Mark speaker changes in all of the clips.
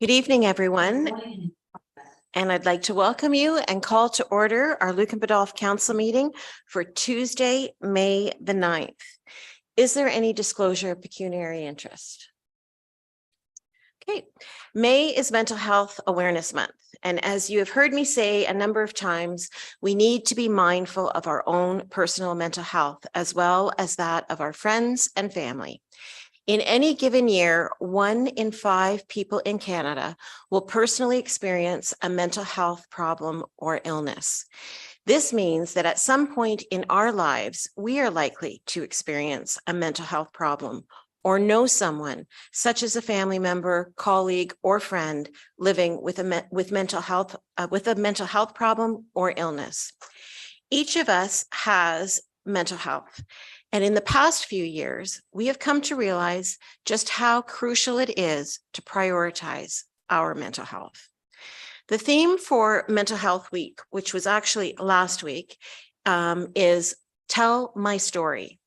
Speaker 1: Good evening, everyone. And I'd like to welcome you and call to order our Lucan Biddulph Council meeting for Tuesday, May the 9th. Is there any disclosure of pecuniary interest? Okay, May is Mental Health Awareness Month. And as you have heard me say a number of times, we need to be mindful of our own personal mental health, as well as that of our friends and family. In any given year, 1 in 5 people in Canada will personally experience a mental health problem or illness. This means that at some point in our lives, we are likely to experience a mental health problem or know someone, such as a family member, colleague, or friend living with a mental health problem or illness. Each of us has mental health. And in the past few years, we have come to realize just how crucial it is to prioritize our mental health. The theme for Mental Health Week, which was actually last week, is Tell My Story.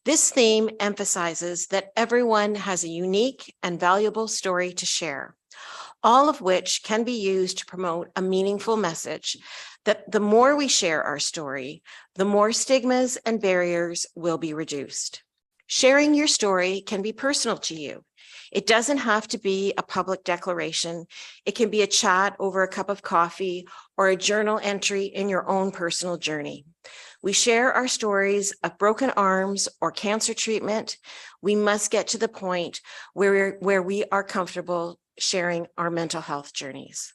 Speaker 1: This theme emphasizes that everyone has a unique and valuable story to share, all of which can be used to promote a meaningful message that the more we share our story, the more stigmas and barriers will be reduced. Sharing your story can be personal to you. It doesn't have to be a public declaration. It can be a chat over a cup of coffee or a journal entry in your own personal journey. We share our stories of broken arms or cancer treatment. We must get to the point where we are comfortable sharing our mental health journeys.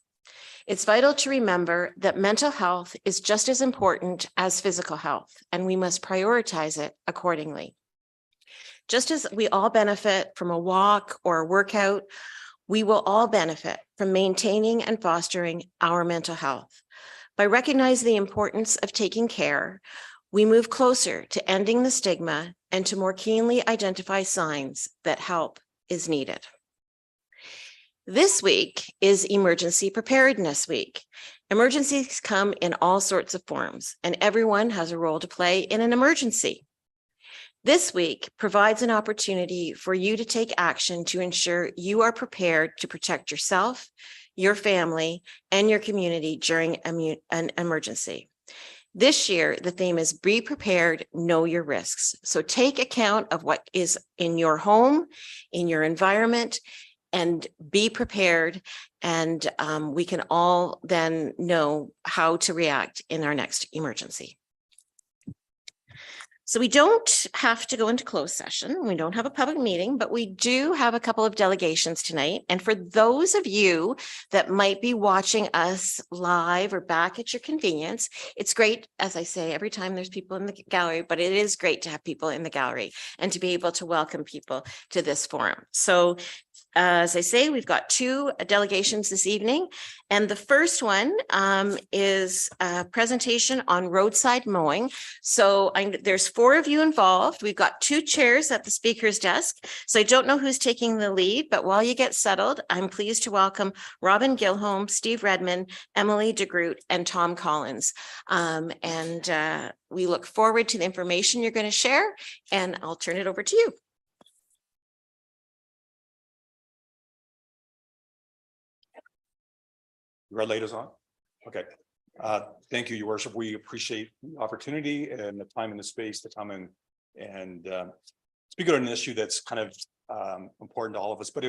Speaker 1: It's vital to remember that mental health is just as important as physical health, and we must prioritize it accordingly. Just as we all benefit from a walk or a workout, we will all benefit from maintaining and fostering our mental health. By recognizing the importance of taking care, we move closer to ending the stigma and to more keenly identify signs that help is needed. This week is Emergency Preparedness Week. Emergencies come in all sorts of forms, and everyone has a role to play in an emergency. This week provides an opportunity for you to take action to ensure you are prepared to protect yourself, your family, and your community during an emergency. This year, the theme is Be Prepared, Know Your Risks. So take account of what is in your home, in your environment, and be prepared, and we can all then know how to react in our next emergency. So we don't have to go into closed session. We don't have a public meeting, but we do have a couple of delegations tonight. And for those of you that might be watching us live or back at your convenience, it's great, as I say, every time there's people in the gallery, but it is great to have people in the gallery and to be able to welcome people to this forum. So as I say, we've got 2 delegations this evening, and the first one is a presentation on roadside mowing. So there's 4 of you involved. We've got 2 chairs at the speaker's desk. So I don't know who's taking the lead, but while you get settled, I'm pleased to welcome Robin Gilholm, Steve Redmond, Emily DeGroot, and Tom Collins. We look forward to the information you're going to share, and I'll turn it over to you.
Speaker 2: Red light is on. Okay. Thank you, Your Worship. We appreciate the opportunity and the time and the space to come in and speak on an issue that's kind of important to all of us. But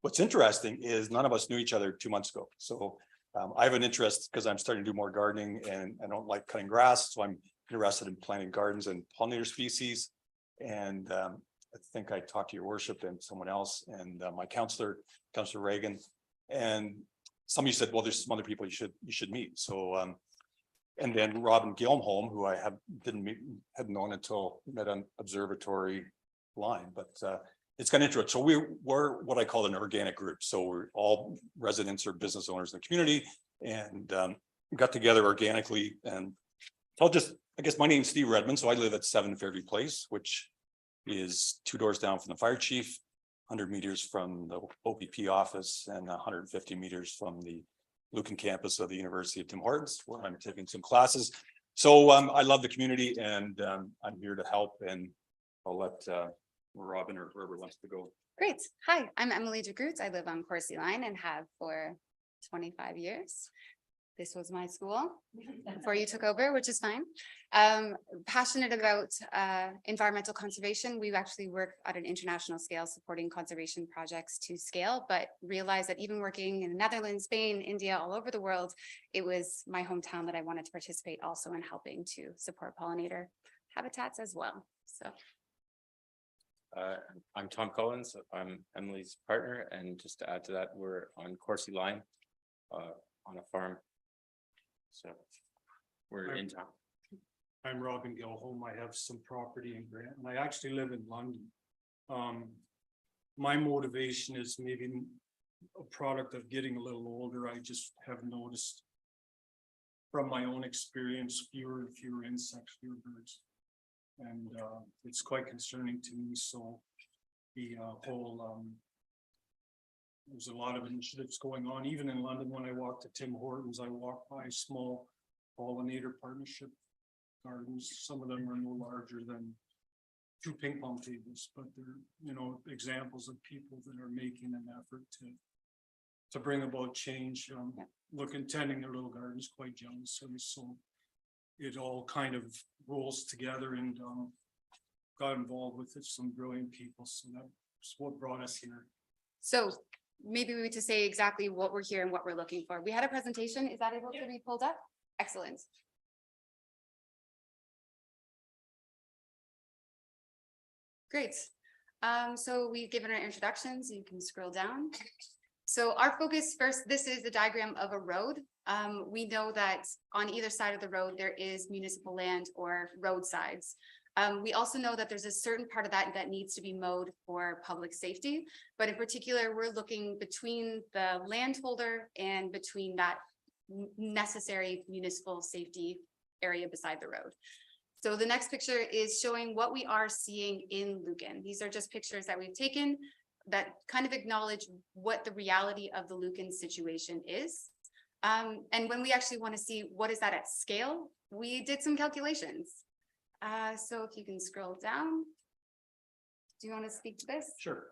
Speaker 2: what's interesting is none of us knew each other 2 months ago. So I have an interest because I'm starting to do more gardening, and I don't like cutting grass. So I'm interested in planting gardens and pollinator species. And I think I talked to Your Worship and someone else, and my Councillor Reagan, and some of you said, well, there's some other people you should meet. So, and then Robin Gilholm, who I hadn't known until we met on Observatory line, but it's kind of interesting. So we're what I call an organic group. So we're all residents or business owners in the community, and got together organically. And I'll I guess my name's Steve Redmond. So I live at 7 Fairview Place, which is 2 doors down from the fire chief, 100 meters from the OPP office, and 150 meters from the Lucan campus of the University of Tim Hortons, where I'm taking some classes. So I love the community, and I'm here to help, and I'll let Robin or whoever wants to go.
Speaker 3: Great. Hi, I'm Emily DeGroots. I live on Coursey Line and have for 25 years. This was my school before you took over, which is fine. Passionate about environmental conservation. We've actually worked at an international scale supporting conservation projects to scale, but realized that even working in the Netherlands, Spain, India, all over the world, it was my hometown that I wanted to participate also in helping to support pollinator habitats as well. So.
Speaker 4: I'm Tom Collins. I'm Emily's partner, and just to add to that, we're on Coursey Line on a farm. So we're in town.
Speaker 5: I'm Robin Gilholm. I have some property in Grant, and I actually live in London. My motivation is maybe a product of getting a little older. I just have noticed from my own experience, fewer and fewer insects, fewer birds. And it's quite concerning to me. So the whole there's a lot of initiatives going on. Even in London, when I walk to Tim Hortons, I walk by small pollinator partnership gardens. Some of them are no larger than 2 ping pong tables, but they're, you know, examples of people that are making an effort to bring about change. Tending their little gardens quite jealous. So it all kind of rolls together, and got involved with it, some brilliant people. So that's what brought us here.
Speaker 3: So maybe we need to say exactly what we're here and what we're looking for. We had a presentation. Is that able to be pulled up? Excellent. Great. So we've given our introductions. You can scroll down. So our focus first, this is the diagram of a road. We know that on either side of the road, there is municipal land or roadsides. We also know that there's a certain part of that needs to be mowed for public safety, but in particular, we're looking between the landholder and between that necessary municipal safety area beside the road. So the next picture is showing what we are seeing in Lucan. These are just pictures that we've taken that kind of acknowledge what the reality of the Lucan situation is. And when we actually want to see what is that at scale, we did some calculations. So if you can scroll down. Do you want to speak to this?
Speaker 2: Sure.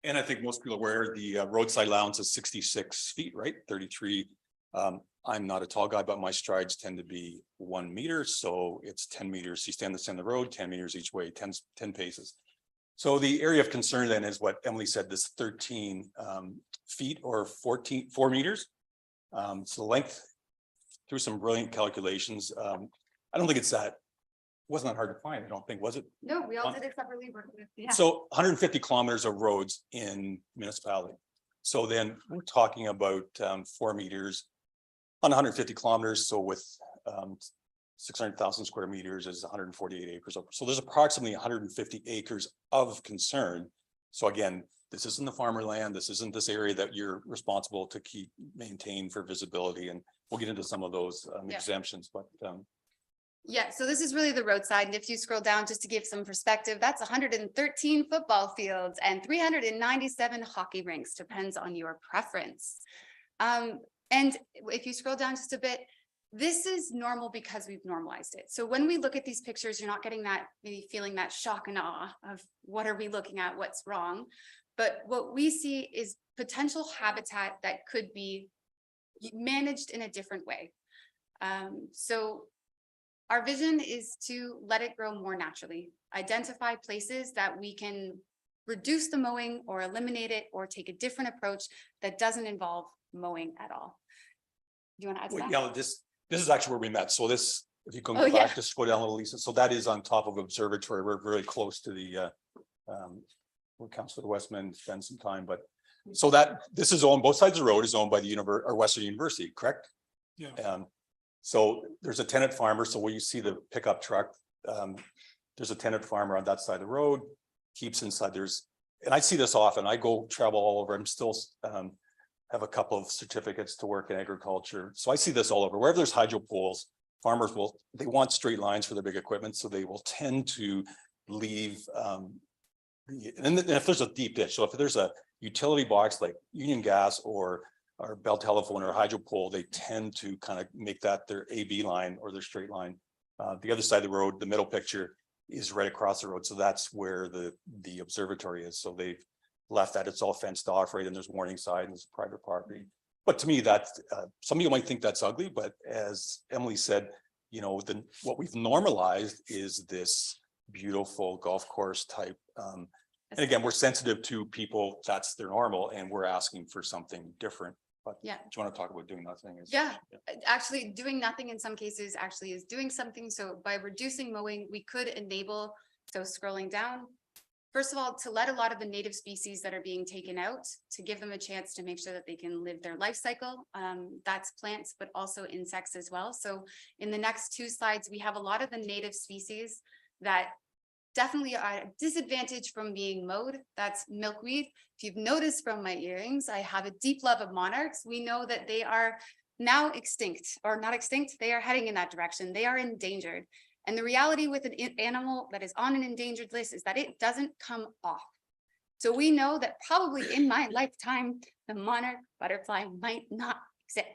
Speaker 2: And I think most people are aware the roadside allowance is 66 feet, right? 33. I'm not a tall guy, but my strides tend to be 1 meter. So it's 10 meters. You stand the center of the road, 10 meters each way, 10 paces. So the area of concern then is what Emily said, this 13 feet or 4 meters. So the length, through some brilliant calculations. I don't think it's that, wasn't that hard to find, I don't think, was it?
Speaker 3: No, we all did it separately. Yeah.
Speaker 2: So 150 kilometers of roads in municipality. So then we're talking about 4 meters on 150 kilometers. So with 600,000 square meters is 148 acres. So there's approximately 150 acres of concern. So again, this isn't the farmer land. This isn't this area that you're responsible to maintain for visibility. And we'll get into some of those exemptions, but
Speaker 3: yeah, so this is really the roadside. And if you scroll down just to give some perspective, that's 113 football fields and 397 hockey rinks, depends on your preference. And if you scroll down just a bit, this is normal because we've normalized it. So when we look at these pictures, you're not getting that, maybe feeling that shock and awe of what are we looking at, what's wrong. But what we see is potential habitat that could be managed in a different way. So our vision is to let it grow more naturally, identify places that we can reduce the mowing or eliminate it or take a different approach that doesn't involve mowing at all. Do you want to add to that?
Speaker 2: yeah, this is actually where we met. So this, if you can go back, just go down a little, Lisa. So that is on top of observatory. We're very close to the where Councillor Westman spent some time, but so that this is owned, both sides of the road is owned by the Western University, correct?
Speaker 5: Yeah.
Speaker 2: So there's a tenant farmer. So where you see the pickup truck, there's a tenant farmer on that side of the road, keeps inside. And I see this often. I go travel all over. I'm still have a couple of certificates to work in agriculture. So I see this all over. Wherever there's hydro poles, farmers they want straight lines for their big equipment. So they will tend to leave and if there's a deep ditch, so if there's a utility box like Union Gas or Bell Telephone or hydro pole, they tend to kind of make that their AB line or their straight line. The other side of the road, the middle picture, is right across the road. So that's where the observatory is. So they've left that. It's all fenced off, right? And there's warning sign, and there's private property. But to me, that's, some people might think that's ugly, but as Emily said, you know, what we've normalized is this beautiful golf course type. And again, we're sensitive to people, that's their normal, and we're asking for something different. But
Speaker 3: Yeah.
Speaker 2: do you want to talk about doing nothing?
Speaker 3: Yeah, actually doing nothing in some cases actually is doing something. So by reducing mowing, we could enable, so scrolling down. First of all, to let a lot of the native species that are being taken out, to give them a chance to make sure that they can live their life cycle. That's plants, but also insects as well. So in the next 2 slides, we have a lot of the native species that definitely are at a disadvantage from being mowed. That's milkweed. If you've noticed from my earrings, I have a deep love of monarchs. We know that they are now extinct, or not extinct, they are heading in that direction. They are endangered. And the reality with an animal that is on an endangered list is that it doesn't come off. So we know that probably in my lifetime, the monarch butterfly might not exist.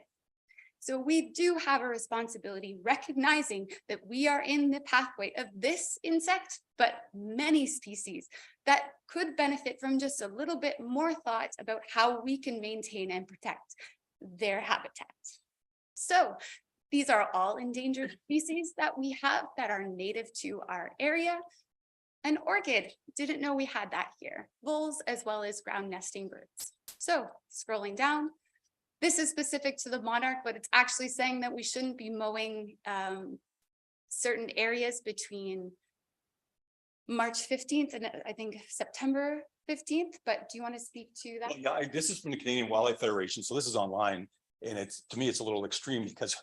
Speaker 3: So we do have a responsibility, recognizing that we are in the pathway of this insect, but many species that could benefit from just a little bit more thought about how we can maintain and protect their habitat. So these are all endangered species that we have that are native to our area. And orchid, didn't know we had that here. Voles as well as ground nesting birds. So scrolling down, this is specific to the monarch, but it's actually saying that we shouldn't be mowing certain areas between March 15th and I think September 15th. But do you want to speak to that?
Speaker 2: Well, yeah, this is from the Canadian Wildlife Federation, so this is online, and it's, to me, it's a little extreme, because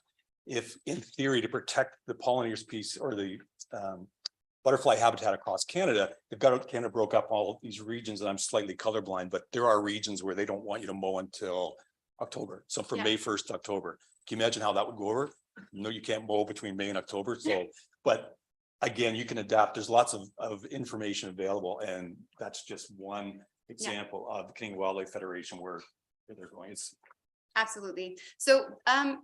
Speaker 2: if in theory to protect the pollinators piece or the butterfly habitat across Canada, they've got Canada broke up all these regions, and I'm slightly colorblind, but there are regions where they don't want you to mow until October. So from
Speaker 3: Yeah.
Speaker 2: May 1st to October. Can you imagine how that would go over? No, you can't mow between May and October. So, but again, you can adapt. There's lots of information available, and that's just one example of the Canadian Wildlife Federation where they're going. It's
Speaker 3: Absolutely. So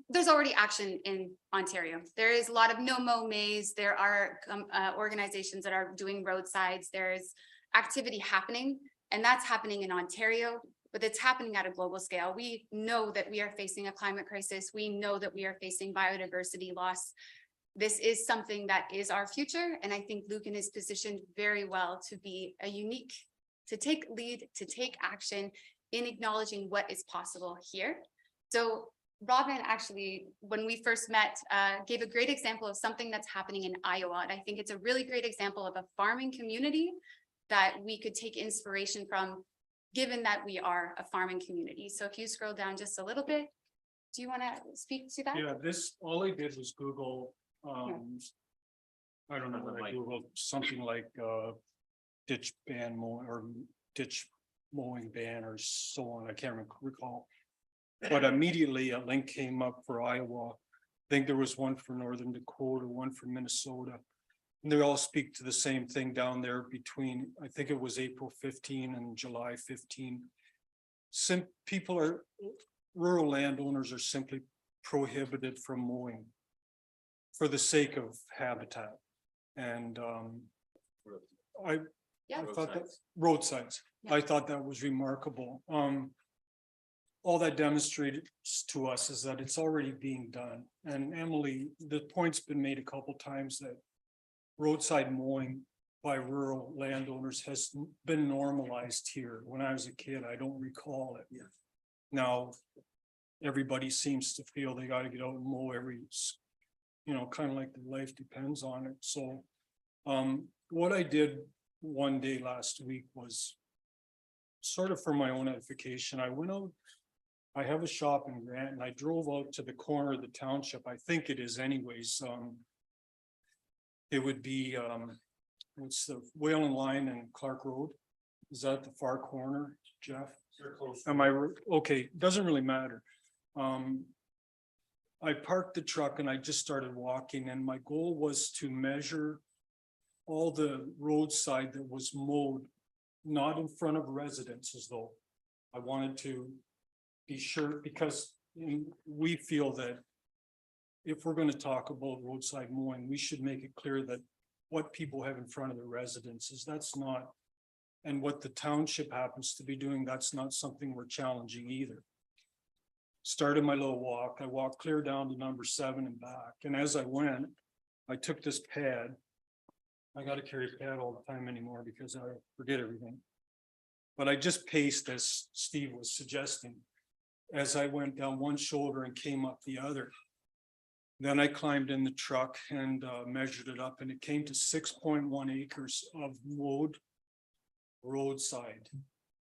Speaker 3: there's already action in Ontario. There is a lot of no mow maze. There are organizations that are doing roadsides. There's activity happening, and that's happening in Ontario, but it's happening at a global scale. We know that we are facing a climate crisis. We know that we are facing biodiversity loss. This is something that is our future. And I think Lucan is positioned very well to be to take lead, to take action in acknowledging what is possible here. So Robin actually, when we first met, gave a great example of something that's happening in Iowa. And I think it's a really great example of a farming community that we could take inspiration from, given that we are a farming community. So if you scroll down just a little bit, do you want to speak to that?
Speaker 5: Yeah, all I did was Google, I don't know what I Googled, something like ditch ban mowing or ditch mowing ban or so on. I can't recall. But immediately a link came up for Iowa. I think there was one for Northern Dakota, one for Minnesota. And they all speak to the same thing down there between, I think it was April 15 and July 15. Rural landowners are simply prohibited from mowing for the sake of habitat. And I thought that roadsides.
Speaker 3: Yeah.
Speaker 5: I thought that was remarkable. All that demonstrated to us is that it's already being done. And Emily, the point's been made a couple times that roadside mowing by rural landowners has been normalized here. When I was a kid, I don't recall it. Yeah. Now, everybody seems to feel they got to get out and mow every, kind of like their life depends on it. So, what I did one day last week was sort of for my own edification. I went out. I have a shop in Grant, and I drove out to the corner of the township. I think it is anyways. It would be, what's the Whalen Line and Clark Road? Is that the far corner, Jeff? You're close. Am I, okay, doesn't really matter. I parked the truck and I just started walking, and my goal was to measure all the roadside that was mowed, not in front of residences though. I wanted to be sure, because we feel that if we're going to talk about roadside mowing, we should make it clear that what people have in front of their residences. That's not, and what the township happens to be doing, that's not something we're challenging either. Started my little walk. I walked clear down to number 7 and back. And as I went, I took this pad. I gotta carry a pad all the time anymore because I forget everything. But I just paced as Steve was suggesting, as I went down one shoulder and came up the other. Then I climbed in the truck and measured it up, and it came to 6.1 acres of mowed roadside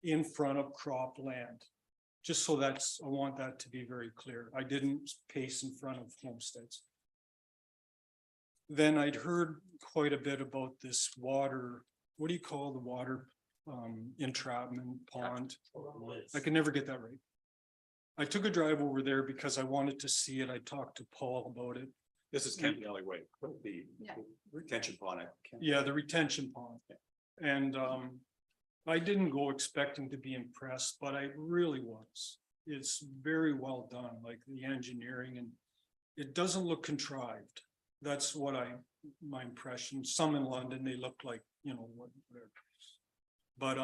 Speaker 5: in front of crop land. Just so I want that to be very clear. I didn't pace in front of homesteads. Then I'd heard quite a bit about this water, what do you call the water entrapment pond? I can never get that right. I took a drive over there because I wanted to see it. I talked to Paul about it.
Speaker 2: This is Kent Valley Way, the
Speaker 3: Yeah.
Speaker 2: retention pond.
Speaker 5: Yeah, the retention pond. And I didn't go expecting to be impressed, but I really was. It's very well done, like the engineering, and it doesn't look contrived. That's what my impression. Some in London, they look like, you know, whatever. But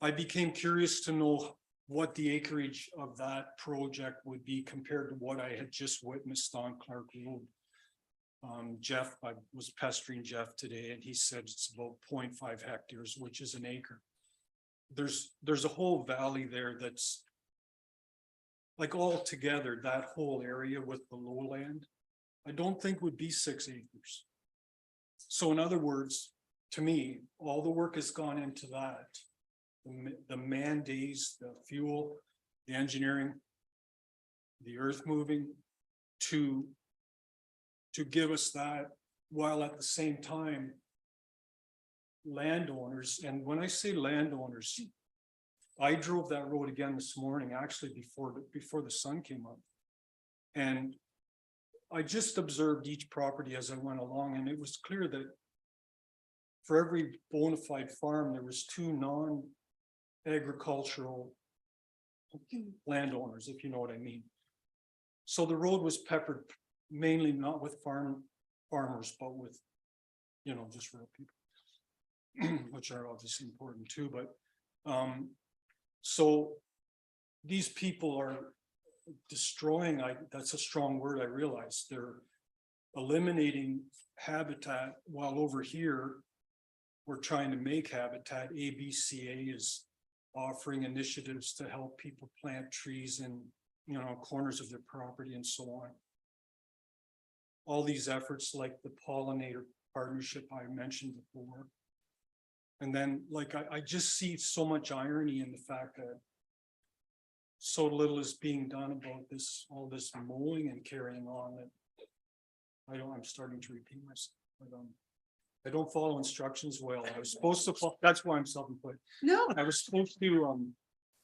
Speaker 5: I became curious to know what the acreage of that project would be compared to what I had just witnessed on Clark Road. Jeff, I was pestering Jeff today and he said it's about 0.5 hectares, which is an acre. There's a whole valley there that's like all together, that whole area with the lowland, I don't think would be 6 acres. So in other words, to me, all the work has gone into that. The man days, the fuel, the engineering, the earth moving to give us that, while at the same time landowners, and when I say landowners, I drove that road again this morning, actually before the sun came up. And I just observed each property as I went along, and it was clear that for every bona fide farm, there was 2 non-agricultural landowners, if you know what I mean. So the road was peppered mainly not with farmers, but with, you know, just real people, which are obviously important too. But so these people are destroying, that's a strong word, I realize. They're eliminating habitat, while over here we're trying to make habitat. ABCA is offering initiatives to help people plant trees in, you know, corners of their property and so on. All these efforts like the pollinator partnership I mentioned before. And then like, I just see so much irony in the fact that so little is being done about this, all this mowing and carrying on, that I'm starting to repeat myself. But, I don't follow instructions well. I was supposed to, that's why I'm self-employed.
Speaker 3: No,
Speaker 5: I was supposed to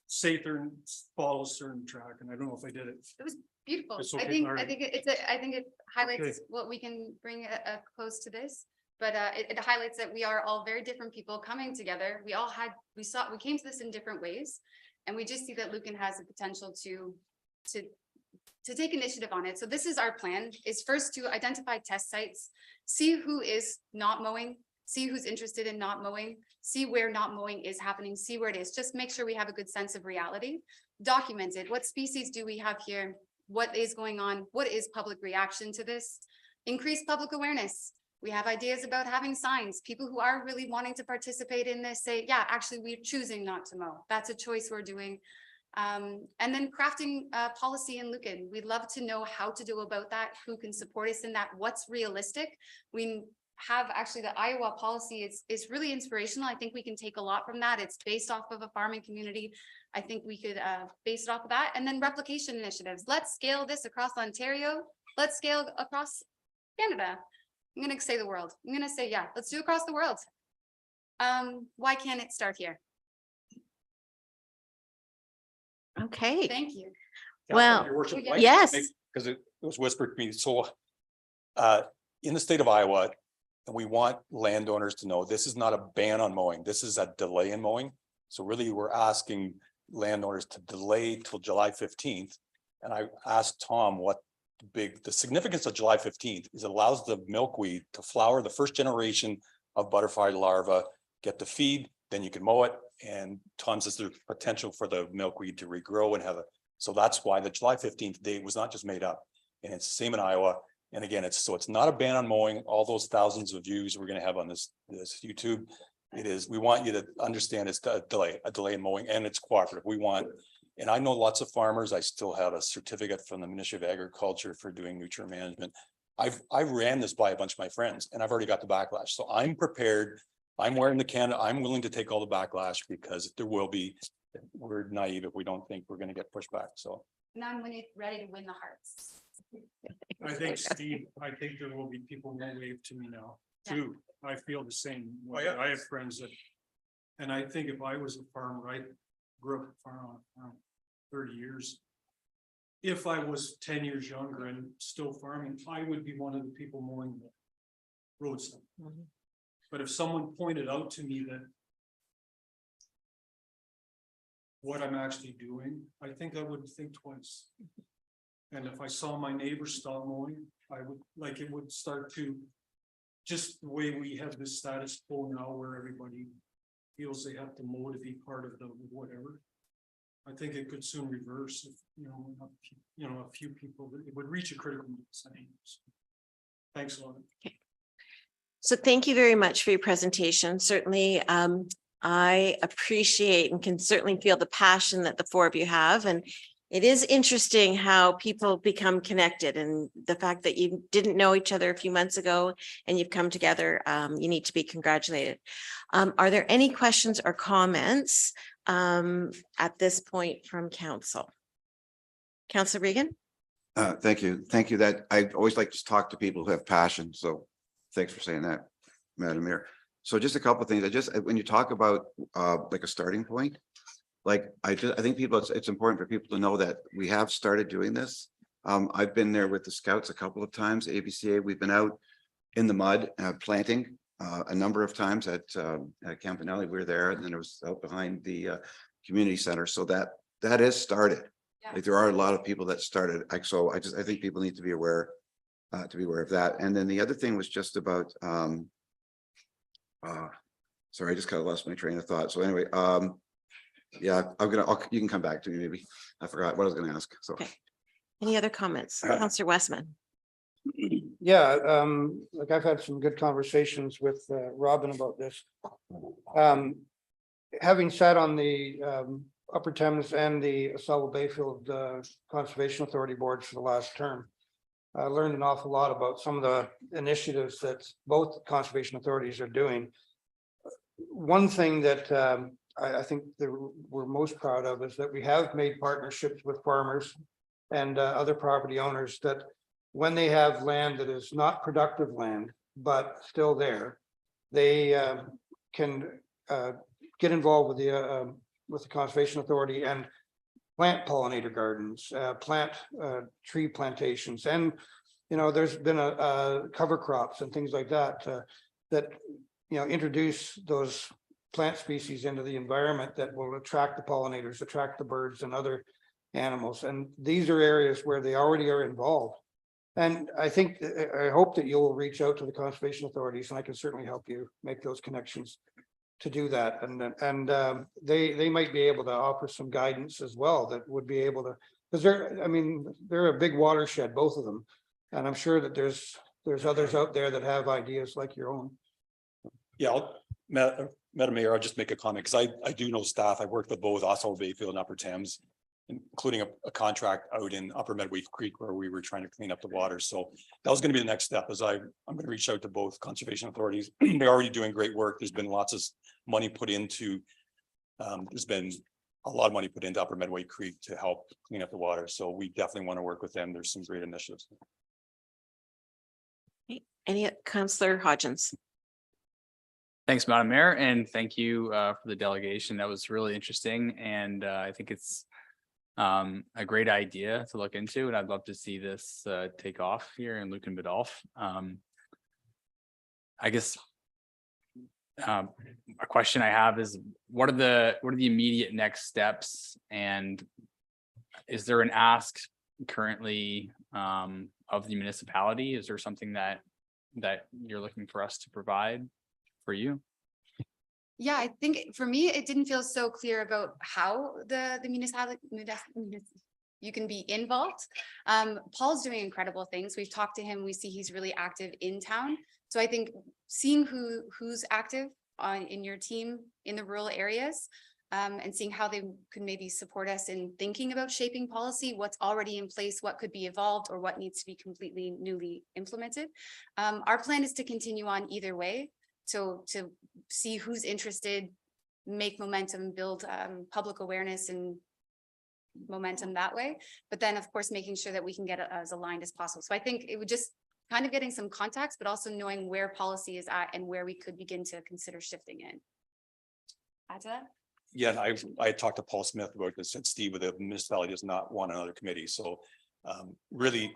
Speaker 5: say certain, follow certain track, and I don't know if I did it.
Speaker 3: beautiful.
Speaker 5: It's
Speaker 3: I
Speaker 5: okay,
Speaker 3: think,
Speaker 5: all
Speaker 3: I
Speaker 5: right.
Speaker 3: think I think it highlights
Speaker 5: Okay.
Speaker 3: what we can bring a close to this. But it highlights that we are all very different people coming together. We came to this in different ways. And we just see that Lucan has the potential to take initiative on it. So this is our plan, is first to identify test sites, see who is not mowing, see who's interested in not mowing, see where not mowing is happening, see where it is. Just make sure we have a good sense of reality. Document it. What species do we have here? What is going on? What is public reaction to this? Increase public awareness. We have ideas about having signs. People who are really wanting to participate in this say, yeah, actually, we're choosing not to mow. That's a choice we're doing. And then crafting policy in Lucan. We'd love to know how to do about that, who can support us in that, what's realistic. We have actually the Iowa policy is really inspirational. I think we can take a lot from that. It's based off of a farming community. I think we could base it off of that. And then replication initiatives. Let's scale this across Ontario. Let's scale across Canada. I'm going to say the world. I'm going to say, yeah, let's do across the world. Why can't it start here?
Speaker 1: Okay,
Speaker 3: Thank you.
Speaker 1: Well,
Speaker 2: Your worship,
Speaker 3: yeah.
Speaker 2: I'd like to
Speaker 1: yes.
Speaker 2: because it was whispered to me, so in the state of Iowa, and we want landowners to know this is not a ban on mowing, this is a delay in mowing. So really, we're asking landowners to delay till July 15th. And I asked Tom what the significance of July 15th is it allows the milkweed to flower the first generation of butterfly larvae, get the feed, then you can mow it. And Tom says there's potential for the milkweed to regrow and have a, so that's why the July 15th date was not just made up. And it's the same in Iowa. And again, it's not a ban on mowing. All those thousands of views we're going to have on this YouTube. It is, we want you to understand it's a delay in mowing, and it's cooperative. We want, and I know lots of farmers. I still have a certificate from the Ministry of Agriculture for doing nutrient management. I ran this by a bunch of my friends and I've already got the backlash. So I'm prepared. I'm wearing the can. I'm willing to take all the backlash because there will be, we're naive if we don't think we're going to get pushed back. So.
Speaker 3: Now I'm ready to win the hearts.
Speaker 5: I think, Steve, I think there will be people who will wave to me now too. I feel the same way.
Speaker 2: yeah.
Speaker 5: I have friends that, and I think if I was a farmer, I grew up a farm around 30 years. If I was 10 years younger and still farming, I would be one of the people mowing the roadside. But if someone pointed out to me that what I'm actually doing, I think I would think twice. And if I saw my neighbor stop mowing, I would, like, it would start to, just the way we have this status quo now where everybody feels they have to mow to be part of the whatever. I think it could soon reverse if, a few people, it would reach a critical mass. Thanks a lot.
Speaker 1: So thank you very much for your presentation. Certainly, I appreciate and can certainly feel the passion that the four of you have. And it is interesting how people become connected, and the fact that you didn't know each other a few months ago and you've come together, you need to be congratulated. Are there any questions or comments at this point from council? Councillor Regan?
Speaker 6: Thank you. Thank you. That I always like to talk to people who have passion. So thanks for saying that, Madam Mayor. So just a couple of things. When you talk about like a starting point, like I think it's important for people to know that we have started doing this. I've been there with the Scouts a couple of times, ABCA. We've been out in the mud planting a number of times at Campanelli. We were there, and then it was out behind the community center. So that is started.
Speaker 3: Yeah.
Speaker 6: Like there are a lot of people that started. I think people need to be aware of that. And then the other thing was just about sorry, I just kind of lost my train of thought. So anyway, yeah, you can come back to me maybe. I forgot what I was going to ask. So
Speaker 1: Okay. Any other comments? Councillor Westman?
Speaker 7: Yeah, like I've had some good conversations with Robin about this. Having sat on the Upper Thames and the Assawa Bayfield Conservation Authority boards for the last term, I learned an awful lot about some of the initiatives that both conservation authorities are doing. One thing that I think that we're most proud of is that we have made partnerships with farmers and other property owners that when they have land that is not productive land, but still there, they can get involved with the Conservation Authority and plant pollinator gardens, plant tree plantations, and there's been a cover crops and things like that that introduce those plant species into the environment that will attract the pollinators, attract the birds and other animals. And these are areas where they already are involved. And I hope that you'll reach out to the conservation authorities, and I can certainly help you make those connections to do that. And they might be able to offer some guidance as well that would be able to, because they're a big watershed, both of them. And I'm sure that there's others out there that have ideas like your own.
Speaker 2: Yeah, Madam Mayor, I'll just make a comment because I do know staff. I worked with both Assawa Bayfield and Upper Thames, including a contract out in Upper Medway Creek where we were trying to clean up the water. So that was going to be the next step. I'm going to reach out to both conservation authorities. They're already doing great work. There's been lots of money put into. There's been a lot of money put into Upper Medway Creek to help clean up the water. So we definitely want to work with them. There's some great initiatives.
Speaker 1: Any Councillor Hodgins?
Speaker 8: Thanks, Madam Mayor, and thank you for the delegation. That was really interesting, and I think it's a great idea to look into, and I'd love to see this take off here in Lucan Biddulph. I guess a question I have is what are the immediate next steps, and is there an ask currently of the municipality? Is there something that you're looking for us to provide for you?
Speaker 3: Yeah, I think for me, it didn't feel so clear about how the municipality, you can be involved. Paul's doing incredible things. We've talked to him. We see he's really active in town. So I think seeing who's active in your team in the rural areas, and seeing how they could maybe support us in thinking about shaping policy, what's already in place, what could be evolved, or what needs to be completely newly implemented. Our plan is to continue on either way. So to see who's interested, make momentum, build public awareness and momentum that way. But then, of course, making sure that we can get it as aligned as possible. So I think it would just kind of getting some context, but also knowing where policy is at and where we could begin to consider shifting in. Add to that?
Speaker 2: Yeah, and I talked to Paul Smith about this, and Steve, the municipality does not want another committee, so really,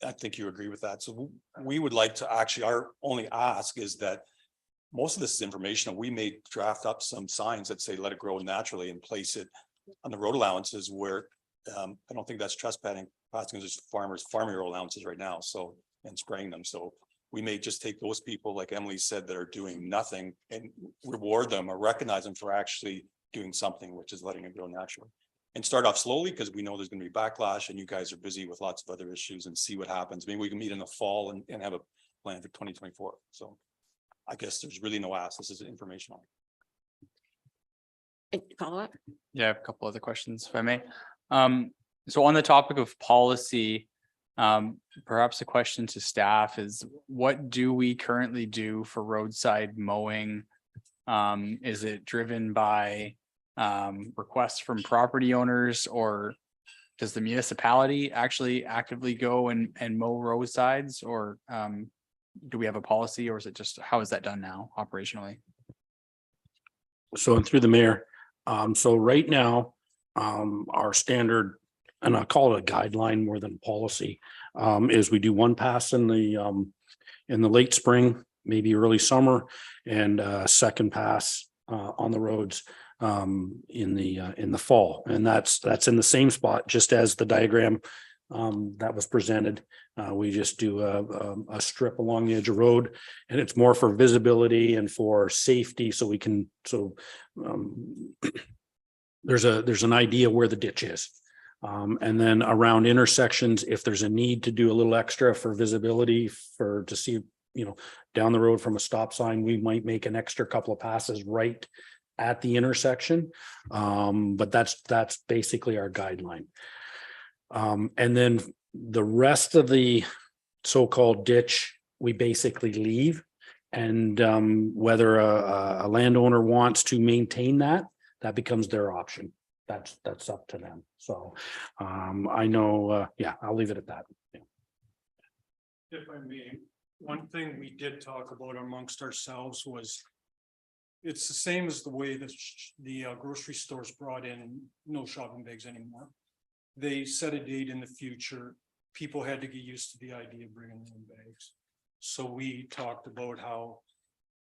Speaker 2: I think you agree with that. So we would like to actually, our only ask is that most of this is information. We may draft up some signs that say, let it grow naturally, and place it on the road allowances where I don't think that's trespassing, just farmers farming road allowances right now, so, and spraying them. So we may just take those people, like Emily said, that are doing nothing and reward them or recognize them for actually doing something, which is letting it grow naturally. And start off slowly, because we know there's going to be backlash and you guys are busy with lots of other issues, and see what happens. Maybe we can meet in the fall and have a plan for 2024. So I guess there's really no ask. This is informational.
Speaker 1: Follow up?
Speaker 8: Yeah, I have a couple other questions, if I may. So on the topic of policy, perhaps a question to staff is, what do we currently do for roadside mowing? Is it driven by requests from property owners, or does the municipality actually actively go and mow roadsides, or do we have a policy, or is it just, how is that done now operationally?
Speaker 5: So, and through the mayor, so right now, our standard, and I call it a guideline more than policy, is we do one pass in the late spring, maybe early summer, and a second pass on the roads in the fall. And that's in the same spot, just as the diagram that was presented. We just do a strip along the edge of road, and it's more for visibility and for safety, so we can, there's an idea where the ditch is. And then around intersections, if there's a need to do a little extra for visibility, to see, down the road from a stop sign, we might make an extra couple of passes right at the intersection. But that's basically our guideline. And then the rest of the so-called ditch, we basically leave. And whether a landowner wants to maintain that becomes their option. That's up to them. So I know, I'll leave it at that. Yeah. If I may, one thing we did talk about amongst ourselves was, it's the same as the way the grocery stores brought in no shopping bags anymore. They set a date in the future. People had to get used to the idea of bringing their own bags. So we talked about how,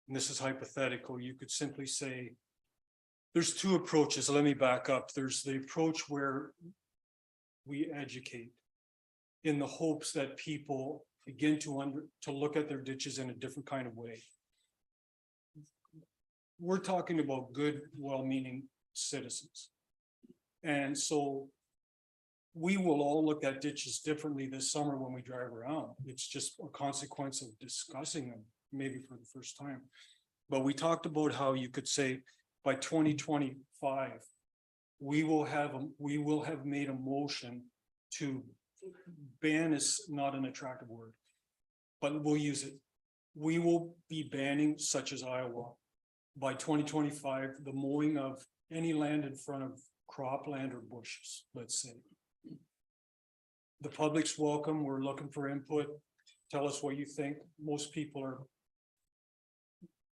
Speaker 5: and this is hypothetical, you could simply say, there's two approaches. Let me back up. There's the approach where we educate in the hopes that people begin to look at their ditches in a different kind of way. We're talking about good, well-meaning citizens. And so we will all look at ditches differently this summer when we drive around. It's just a consequence of discussing them, maybe for the first time. But we talked about how you could say, by 2025, we will have made a motion to ban, is not an attractive word, but we'll use it. We will be banning, such as Iowa, by 2025, the mowing of any land in front of cropland or bushes, let's say. The public's welcome. We're looking for input. Tell us what you think. Most people are,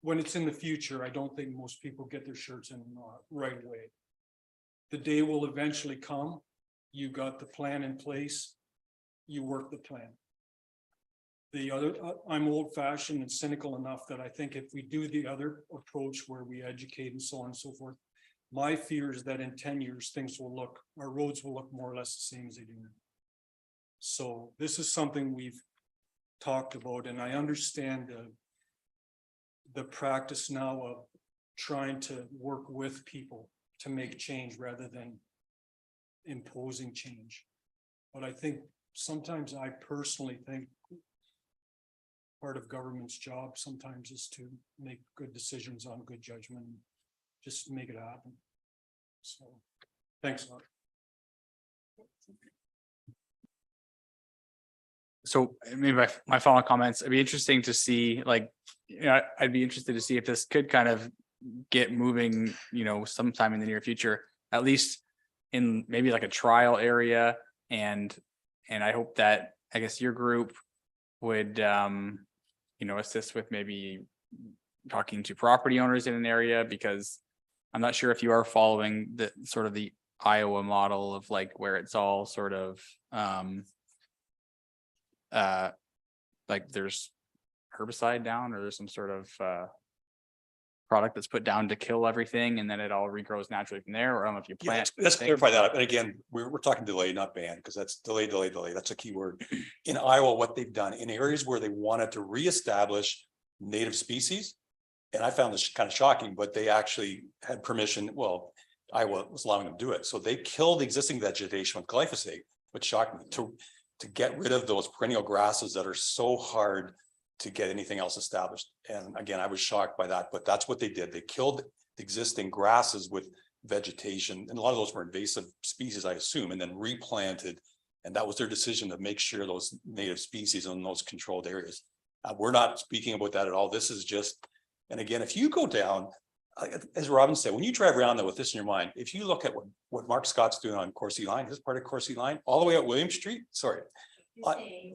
Speaker 5: when it's in the future, I don't think most people get their shirts in right away. The day will eventually come. You got the plan in place. You work the plan. The other, I'm old fashioned and cynical enough that I think if we do the other approach where we educate and so on and so forth, my fear is that in 10 years, our roads will look more or less the same as they do now. So this is something we've talked about, and I understand the practice now of trying to work with people to make change rather than imposing change. But I think sometimes I personally think part of government's job sometimes is to make good decisions on good judgment, and just make it happen. So, thanks a lot.
Speaker 8: So maybe my final comments, it'd be interesting to see, like, I'd be interested to see if this could kind of get moving, sometime in the near future, at least in maybe like a trial area. And I hope that, I guess, your group would, assist with maybe talking to property owners in an area, because I'm not sure if you are following the sort of the Iowa model of like where it's all sort of, like there's herbicide down, or there's some sort of product that's put down to kill everything, and then it all regrows naturally from there. Or I don't know if you
Speaker 2: Yeah,
Speaker 8: plant.
Speaker 2: let's
Speaker 8: things.
Speaker 2: clarify that. And again, we're talking delay, not ban, because that's delay. That's a key word. In Iowa, what they've done in areas where they wanted to reestablish native species. And I found this kind of shocking, but they actually had permission. Well, Iowa was allowing them to do it. So they killed the existing vegetation with glyphosate, which shocked me, to get rid of those perennial grasses that are so hard to get anything else established. And again, I was shocked by that, but that's what they did. They killed the existing grasses with vegetation, and a lot of those were invasive species, I assume, and then replanted. And that was their decision to make sure those native species in those controlled areas. We're not speaking about that at all. This is just, and again, if you go down, as Robin said, when you drive around there with this in your mind, if you look at what Mark Scott's doing on Coursey Line, his part of Coursey Line, all the way up William Street, sorry. Pardon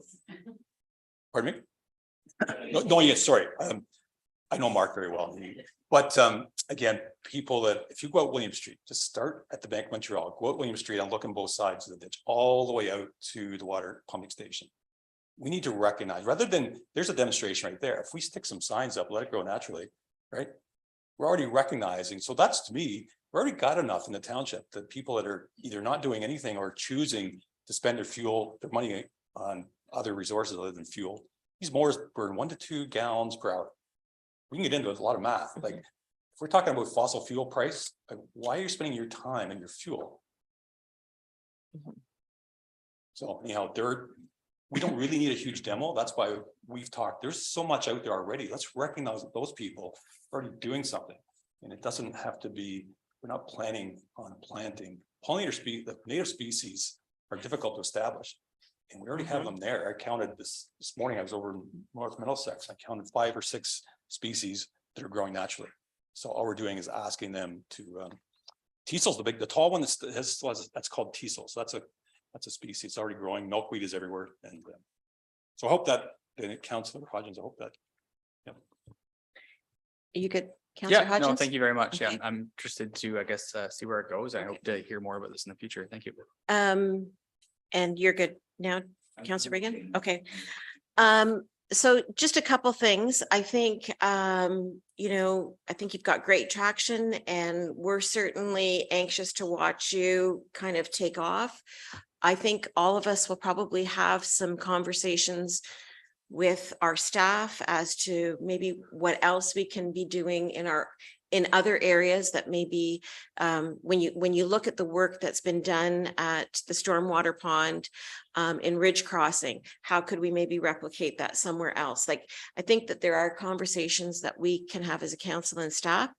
Speaker 2: me? No, yes, sorry. I know Mark very well. But again, people that, if you go out William Street, just start at the Bank of Montreal, go out William Street and look on both sides of the ditch, all the way out to the water pumping station. We need to recognize, rather than, there's a demonstration right there. If we stick some signs up, let it grow naturally, right? We're already recognizing. So that's, to me, we already got enough in the township that people that are either not doing anything or choosing to spend their money on other resources other than fuel. These mowers burn 1 to 2 gallons per hour. We can get into a lot of math. Like, if we're talking about fossil fuel price, like, why are you spending your time and your fuel? So anyhow, we don't really need a huge demo. That's why we've talked. There's so much out there already. Let's recognize that those people are already doing something. And it doesn't have to be, we're not planning on planting. Pollinator species, the native species are difficult to establish. And we already have them there. I counted this morning. I was over in North Middlesex. I counted 5 or 6 species that are growing naturally. So all we're doing is asking them to, Teasel's the tall one that's called Teasel. So that's a species. It's already growing. Milkweed is everywhere. And so I hope that, and it counts for the Hodgins. I hope that. Yeah.
Speaker 1: You could, Councillor
Speaker 8: Yeah, no,
Speaker 1: Hodgins?
Speaker 8: thank you very much.
Speaker 1: Okay.
Speaker 8: Yeah, I'm interested to, I guess, see where it goes. I hope to hear more about this in the future. Thank you.
Speaker 1: And you're good now, Councillor Regan? Okay. So just a couple things. I think, I think you've got great traction, and we're certainly anxious to watch you kind of take off. I think all of us will probably have some conversations with our staff as to maybe what else we can be doing in other areas that maybe when you look at the work that's been done at the stormwater pond in Ridge Crossing, how could we maybe replicate that somewhere else? Like, I think that there are conversations that we can have as a council and staff.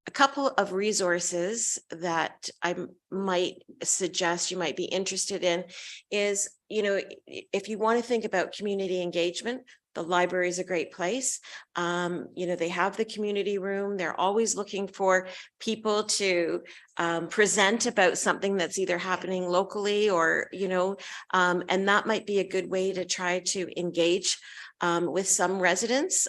Speaker 1: A couple of resources that I might suggest you might be interested in is, if you want to think about community engagement, the library is a great place. They have the community room. They're always looking for people to present about something that's either happening locally or, and that might be a good way to try to engage with some residents.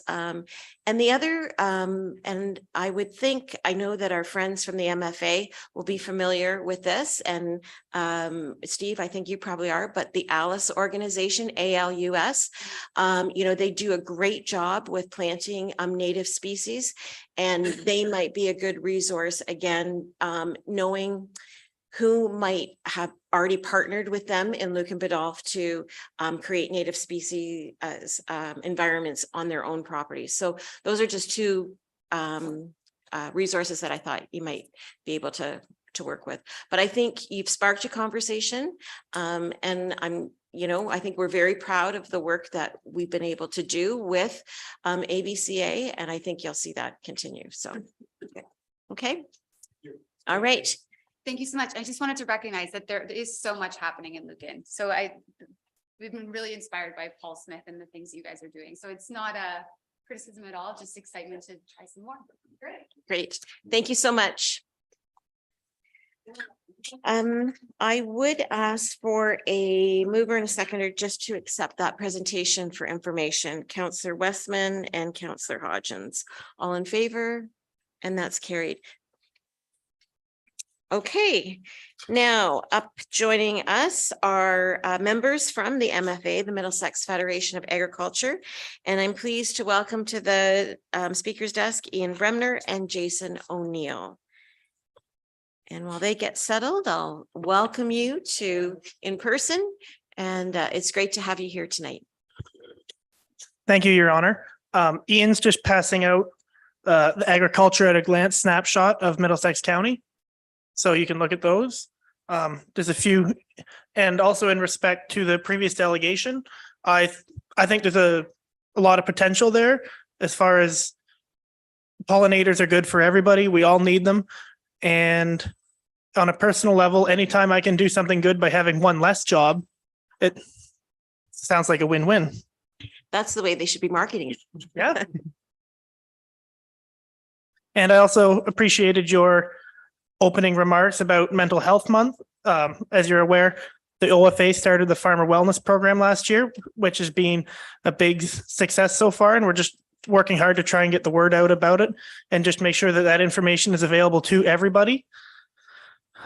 Speaker 1: And the other, and I would think, I know that our friends from the MFA will be familiar with this, and Steve, I think you probably are, but the ALUS organization, ALUS, they do a great job with planting native species, and they might be a good resource, again, knowing who might have already partnered with them in Luke and Biddulph to create native species environments on their own properties. So those are just two resources that I thought you might be able to work with. But I think you've sparked a conversation, and I think we're very proud of the work that we've been able to do with ABCA, and I think you'll see that continue. So, okay. All right.
Speaker 3: Thank you so much. I just wanted to recognize that there is so much happening in Lucan. So we've been really inspired by Paul Smith and the things you guys are doing. So it's not a criticism at all, just excitement to try some more. Great.
Speaker 1: Great. Thank you so much. I would ask for a mover and a seconder just to accept that presentation for information. Councillor Westman and Councillor Hodgins, all in favor? And that's carried. Okay, now up joining us are members from the MFA, the Middlesex Federation of Agriculture. And I'm pleased to welcome to the speaker's desk, Ian Bremner and Jason O'Neill. And while they get settled, I'll welcome you to in person. And it's great to have you here tonight.
Speaker 9: Thank you, Your Honor. Ian's just passing out the agriculture at a glance snapshot of Middlesex County. So you can look at those. There's a few, and also in respect to the previous delegation, I think there's a lot of potential there as far as pollinators are good for everybody. We all need them. And on a personal level, anytime I can do something good by having one less job, it sounds like a win-win.
Speaker 1: That's the way they should be marketing it.
Speaker 9: Yeah. And I also appreciated your opening remarks about Mental Health Month. As you're aware, the OFA started the Farmer Wellness Program last year, which has been a big success so far. And we're just working hard to try and get the word out about it and just make sure that that information is available to everybody.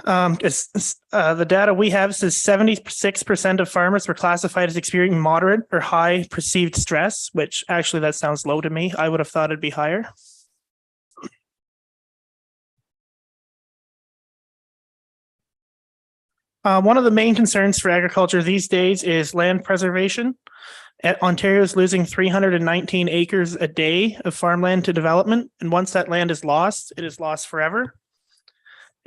Speaker 9: The data we have says 76% of farmers were classified as experiencing moderate or high perceived stress, which actually that sounds low to me. I would have thought it'd be higher. One of the main concerns for agriculture these days is land preservation. Ontario is losing 319 acres a day of farmland to development. And once that land is lost, it is lost forever.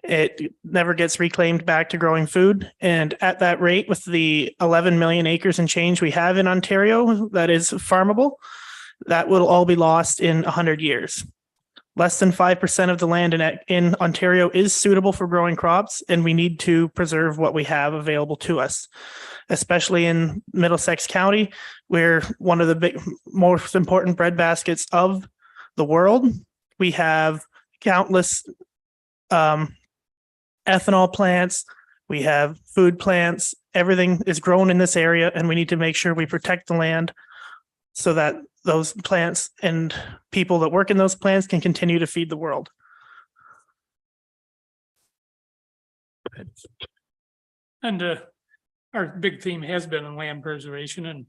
Speaker 9: It never gets reclaimed back to growing food. And at that rate, with the 11 million acres and change we have in Ontario that is farmable, that will all be lost in 100 years. Less than 5% of the land in Ontario is suitable for growing crops, and we need to preserve what we have available to us, especially in Middlesex County, where one of the most important breadbaskets of the world. We have countless ethanol plants, we have food plants, everything is grown in this area, and we need to make sure we protect the land so that those plants and people that work in those plants can continue to feed the world.
Speaker 10: And our big theme has been on land preservation, and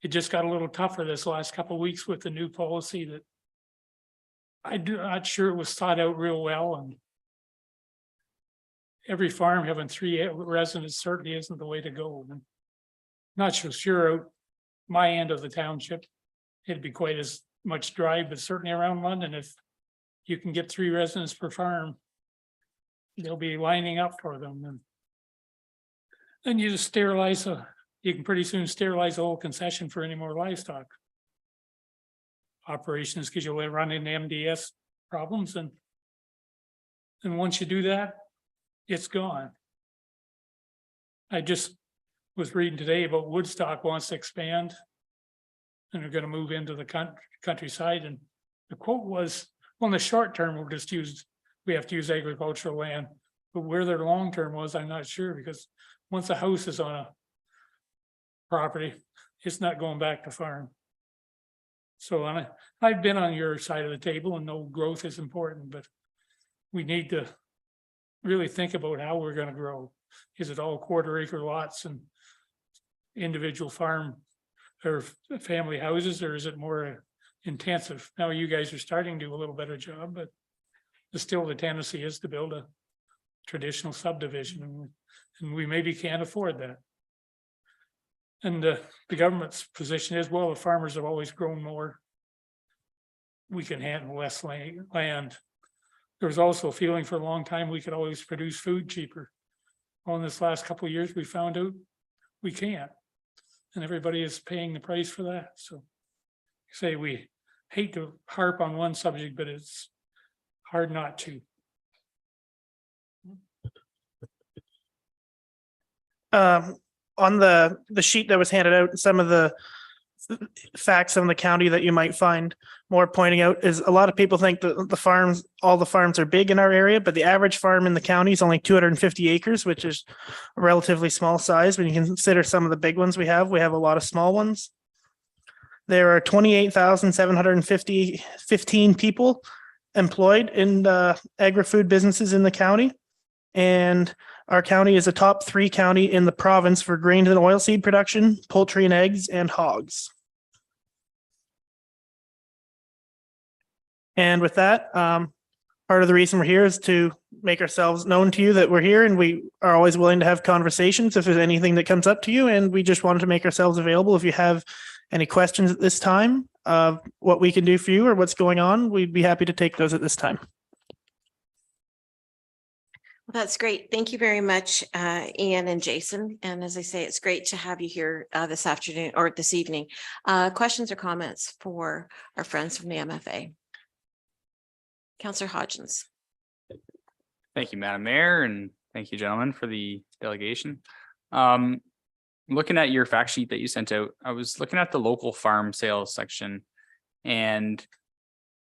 Speaker 10: it just got a little tougher this last couple of weeks with the new policy that I'm not sure it was thought out real well, and every farm having 3 residents certainly isn't the way to go. And not so sure out my end of the township it'd be quite as much drive, but certainly around London, if you can get 3 residents per farm, they'll be lining up for them. And then you just sterilize you can pretty soon sterilize the whole concession for any more livestock operations, because you'll run into MDS problems. And once you do that, it's gone. I just was reading today about Woodstock wants to expand, and they're going to move into the countryside. And the quote was, well, in the short term, we have to use agricultural land, but where their long term was, I'm not sure, because once a house is on a property, it's not going back to farm. So I've been on your side of the table and know growth is important, but we need to really think about how we're going to grow. Is it all quarter-acre lots and individual farm or family houses, or is it more intensive? Now you guys are starting to do a little better job, but still the tendency is to build a traditional subdivision, and we maybe can't afford that. And the government's position is, well, the farmers have always grown more. We can handle less land. There was also a feeling for a long time we could always produce food cheaper. Well, in this last couple of years, we found out we can't. And everybody is paying the price for that. So say we hate to harp on one subject, but it's hard not to.
Speaker 9: On the sheet that was handed out, some of the facts on the county that you might find more pointing out is a lot of people think that all the farms are big in our area, but the average farm in the county is only 250 acres, which is a relatively small size. When you consider some of the big ones we have a lot of small ones. There are 28,715 people employed in agri-food businesses in the county. And our county is a top 3 county in the province for grain and oilseed production, poultry and eggs, and hogs. And with that, part of the reason we're here is to make ourselves known to you that we're here, and we are always willing to have conversations if there's anything that comes up to you. And we just wanted to make ourselves available. If you have any questions at this time of what we can do for you or what's going on, we'd be happy to take those at this time.
Speaker 1: Well, that's great. Thank you very much, Ian and Jason. And as I say, it's great to have you here this afternoon or this evening. Questions or comments for our friends from the MFA? Councillor Hodgins.
Speaker 8: Thank you, Madam Mayor, and thank you, gentlemen, for the delegation. Looking at your fact sheet that you sent out, I was looking at the local farm sales section, and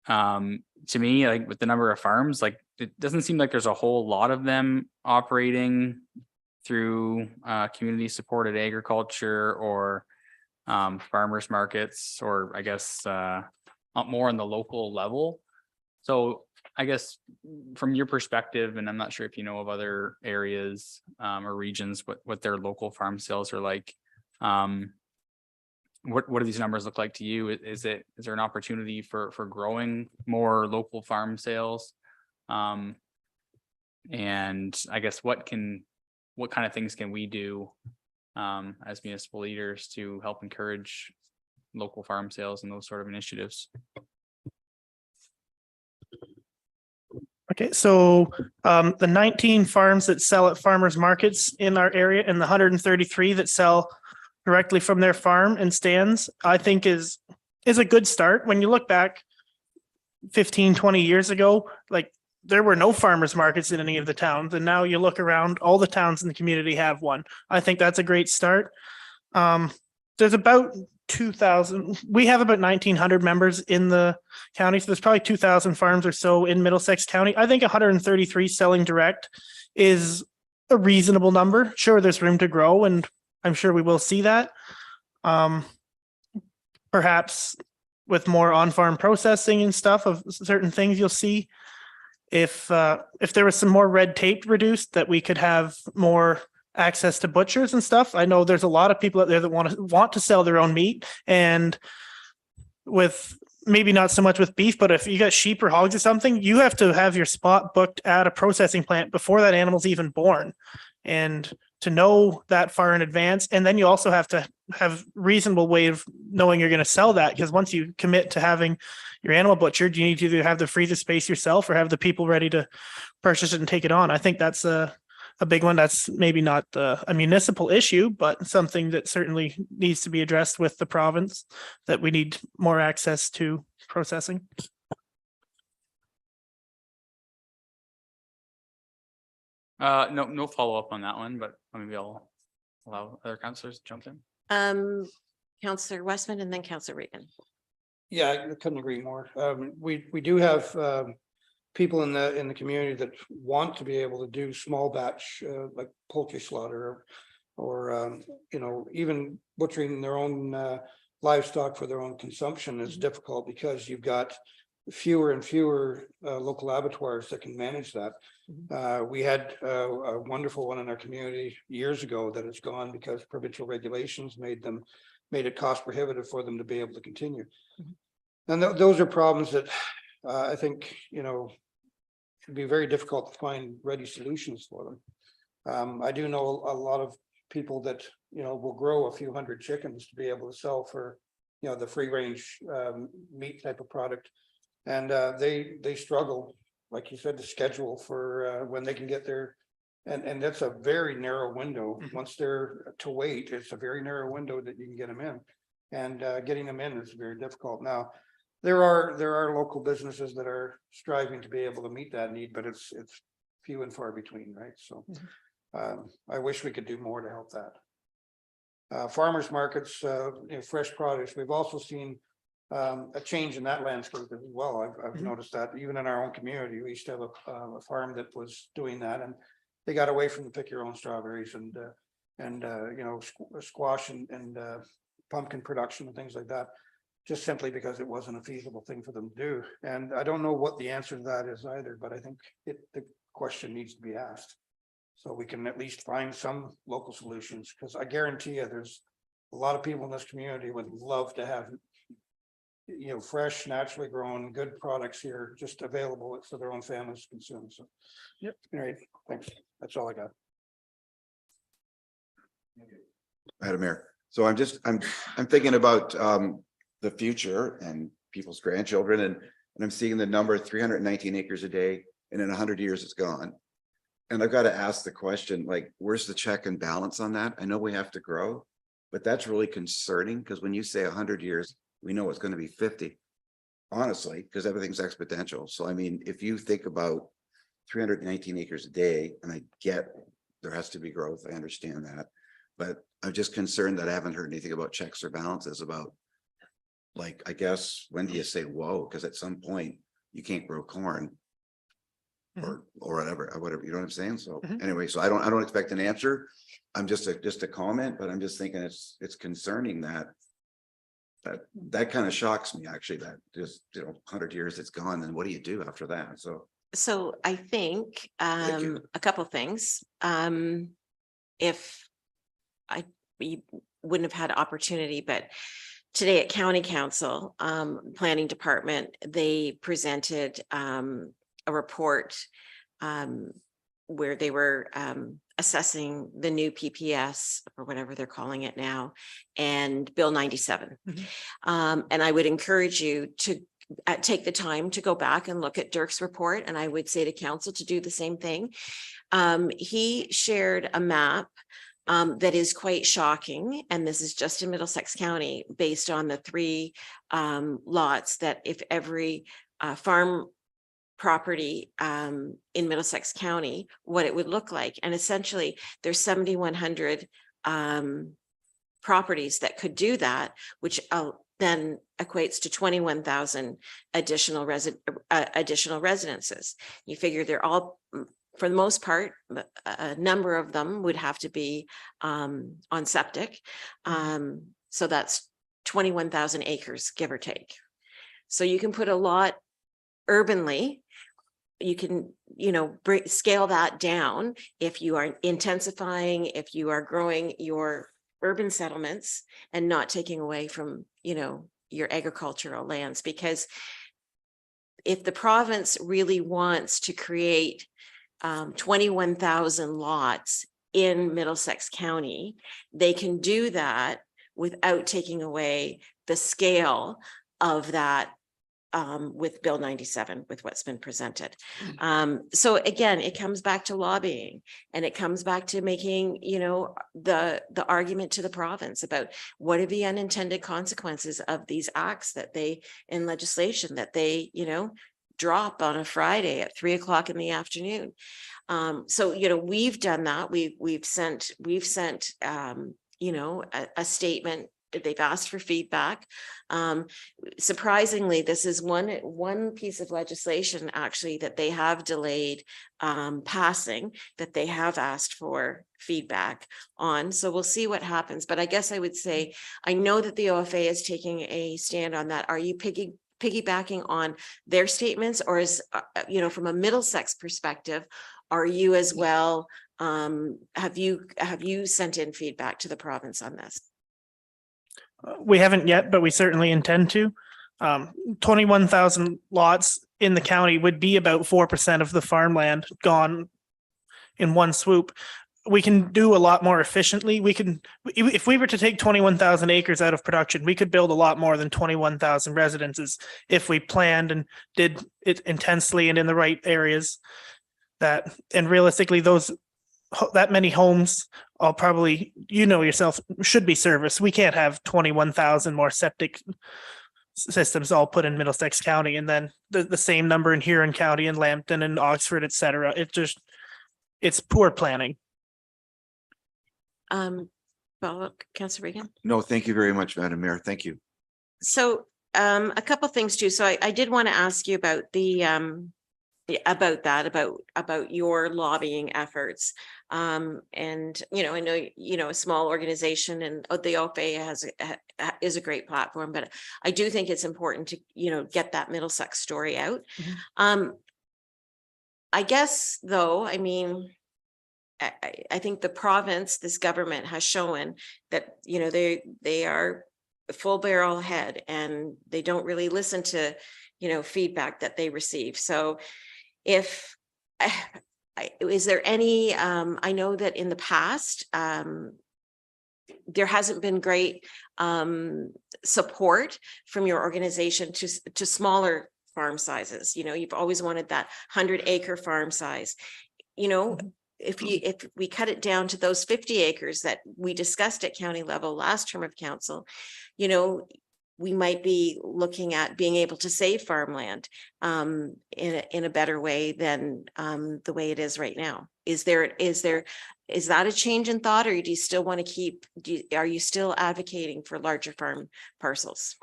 Speaker 8: to me, like with the number of farms, like it doesn't seem like there's a whole lot of them operating through community supported agriculture or farmers markets, or I guess more on the local level. So I guess from your perspective, and I'm not sure if you know of other areas or regions, what their local farm sales are like. What do these numbers look like to you? Is there an opportunity for growing more local farm sales? And I guess what kind of things can we do as municipal leaders to help encourage local farm sales and those sort of initiatives?
Speaker 9: Okay, so the 19 farms that sell at farmers markets in our area and the 133 that sell directly from their farm and stands, I think is a good start. When you look back 15, 20 years ago, like there were no farmers markets in any of the towns. And now you look around, all the towns in the community have one. I think that's a great start. There's about 2,000, we have about 1,900 members in the county. So there's probably 2,000 farms or so in Middlesex County. I think 133 selling direct is a reasonable number. Sure, there's room to grow, and I'm sure we will see that. Perhaps with more on-farm processing and stuff of certain things, you'll see if there was some more red tape reduced, that we could have more access to butchers and stuff. I know there's a lot of people out there that want to sell their own meat, and with maybe not so much with beef, but if you got sheep or hogs or something, you have to have your spot booked at a processing plant before that animal's even born. And to know that far in advance, and then you also have to have reasonable way of knowing you're going to sell that, because once you commit to having your animal butchered, you need to either have the freezer space yourself or have the people ready to purchase it and take it on. I think that's a big one. That's maybe not a municipal issue, but something that certainly needs to be addressed with the province, that we need more access to processing.
Speaker 8: No follow-up on that one, but maybe I'll allow other councillors to jump in.
Speaker 1: Councillor Westman and then Councillor Reagan.
Speaker 7: Yeah, I couldn't agree more. We do have people in the community that want to be able to do small batch like poultry slaughter or even butchering their own livestock for their own consumption is difficult, because you've got fewer and fewer local abattoirs that can manage that. We had a wonderful one in our community years ago that has gone because provincial regulations made it cost prohibitive for them to be able to continue. And those are problems that I think, it'd be very difficult to find ready solutions for them. I do know a lot of people that, you know, will grow a few hundred chickens to be able to sell for, you know, the free range meat type of product. And they struggle, like you said, to schedule for when they can get their, and that's a very narrow window. Once they're to wait, it's a very narrow window that you can get them in. And getting them in is very difficult. Now, there are local businesses that are striving to be able to meet that need, but it's few and far between, right? So I wish we could do more to help that. Farmers markets, you know, fresh produce. We've also seen a change in that landscape as well. I've noticed that even in our own community, we used to have a farm that was doing that, and they got away from the pick your own strawberries and you know, squash and pumpkin production and things like that, just simply because it wasn't a feasible thing for them to do. And I don't know what the answer to that is either, but I think the question needs to be asked. So we can at least find some local solutions, because I guarantee you there's a lot of people in this community would love to have, you know, fresh, naturally grown, good products here just available for their own families to consume. So, yep. All right, thanks. That's all I got.
Speaker 6: Madam Mayor. So I'm thinking about the future and people's grandchildren, and I'm seeing the number 319 acres a day, and in 100 years it's gone. And I've got to ask the question, like, where's the check and balance on that? I know we have to grow, but that's really concerning, because when you say 100 years, we know it's going to be 50, honestly, because everything's exponential. So I mean, if you think about 319 acres a day, and I get there has to be growth, I understand that, but I'm just concerned that I haven't heard anything about checks or balances about, like, I guess, when do you say whoa? Because at some point you can't grow corn or whatever, you know what I'm saying? So anyway, so I don't expect an answer. I'm just a comment, but I'm just thinking it's concerning that kind of shocks me, actually, that just, you know, 100 years it's gone, and what do you do after that?
Speaker 1: So I think
Speaker 6: Thank you.
Speaker 1: a couple things. If we wouldn't have had opportunity, but today at County Council, Planning Department, they presented a report where they were assessing the new PPS, or whatever they're calling it now, and Bill 97. And I would encourage you to take the time to go back and look at Dirk's report, and I would say to council to do the same thing. He shared a map that is quite shocking, and this is just in Middlesex County, based on the 3 lots that if every farm property in Middlesex County, what it would look like. And essentially there's 7,100 properties that could do that, which then equates to 21,000 additional residences. You figure they're all, for the most part, a number of them would have to be on septic. So that's 21,000 acres, give or take. So you can put a lot urbanly. You can, you know, scale that down if you are intensifying, if you are growing your urban settlements and not taking away from, you know, your agricultural lands. Because if the province really wants to create 21,000 lots in Middlesex County, they can do that without taking away the scale of that with Bill 97, with what's been presented. So again, it comes back to lobbying, and it comes back to making, you know, the argument to the province about what are the unintended consequences of these acts that they, in legislation that they, you know, drop on a Friday at 3 o'clock in the afternoon. So, you know, we've done that. We've sent, you know, a statement. They've asked for feedback. Surprisingly, this is one piece of legislation actually that they have delayed passing, that they have asked for feedback on. So we'll see what happens. But I guess I would say, I know that the OFA is taking a stand on that. Are you piggybacking on their statements, or is, you know, from a Middlesex perspective, are you as well? Have you sent in feedback to the province on this?
Speaker 9: We haven't yet, but we certainly intend to. 21,000 lots in the county would be about 4% of the farmland gone in one swoop. We can do a lot more efficiently. We can, if we were to take 21,000 acres out of production, we could build a lot more than 21,000 residences if we planned and did it intensely and in the right areas. That, and realistically, that many homes, I'll probably, yourself, should be serviced. We can't have 21,000 more septic systems all put in Middlesex County and then the same number in Huron County and Lambton and Oxford, et cetera. It's poor planning.
Speaker 1: Councillor Regan.
Speaker 6: No, thank you very much, Madam Mayor. Thank you.
Speaker 1: So a couple things too. So I did want to ask you about the about your lobbying efforts. And I know a small organization and the OFA is a great platform, but I do think it's important to get that Middlesex story out. I guess though, I mean, I think the province, this government has shown that, they are full barrel ahead and they don't really listen to, feedback that they receive. So is there any, I know that in the past, there hasn't been great support from your organization to smaller farm sizes. You've always wanted that 100-acre farm size, if we cut it down to those 50 acres that we discussed at county level last term of council, we might be looking at being able to save farmland in a better way than the way it is right now. Is that a change in thought, or do you still want to are you still advocating for larger farm parcels?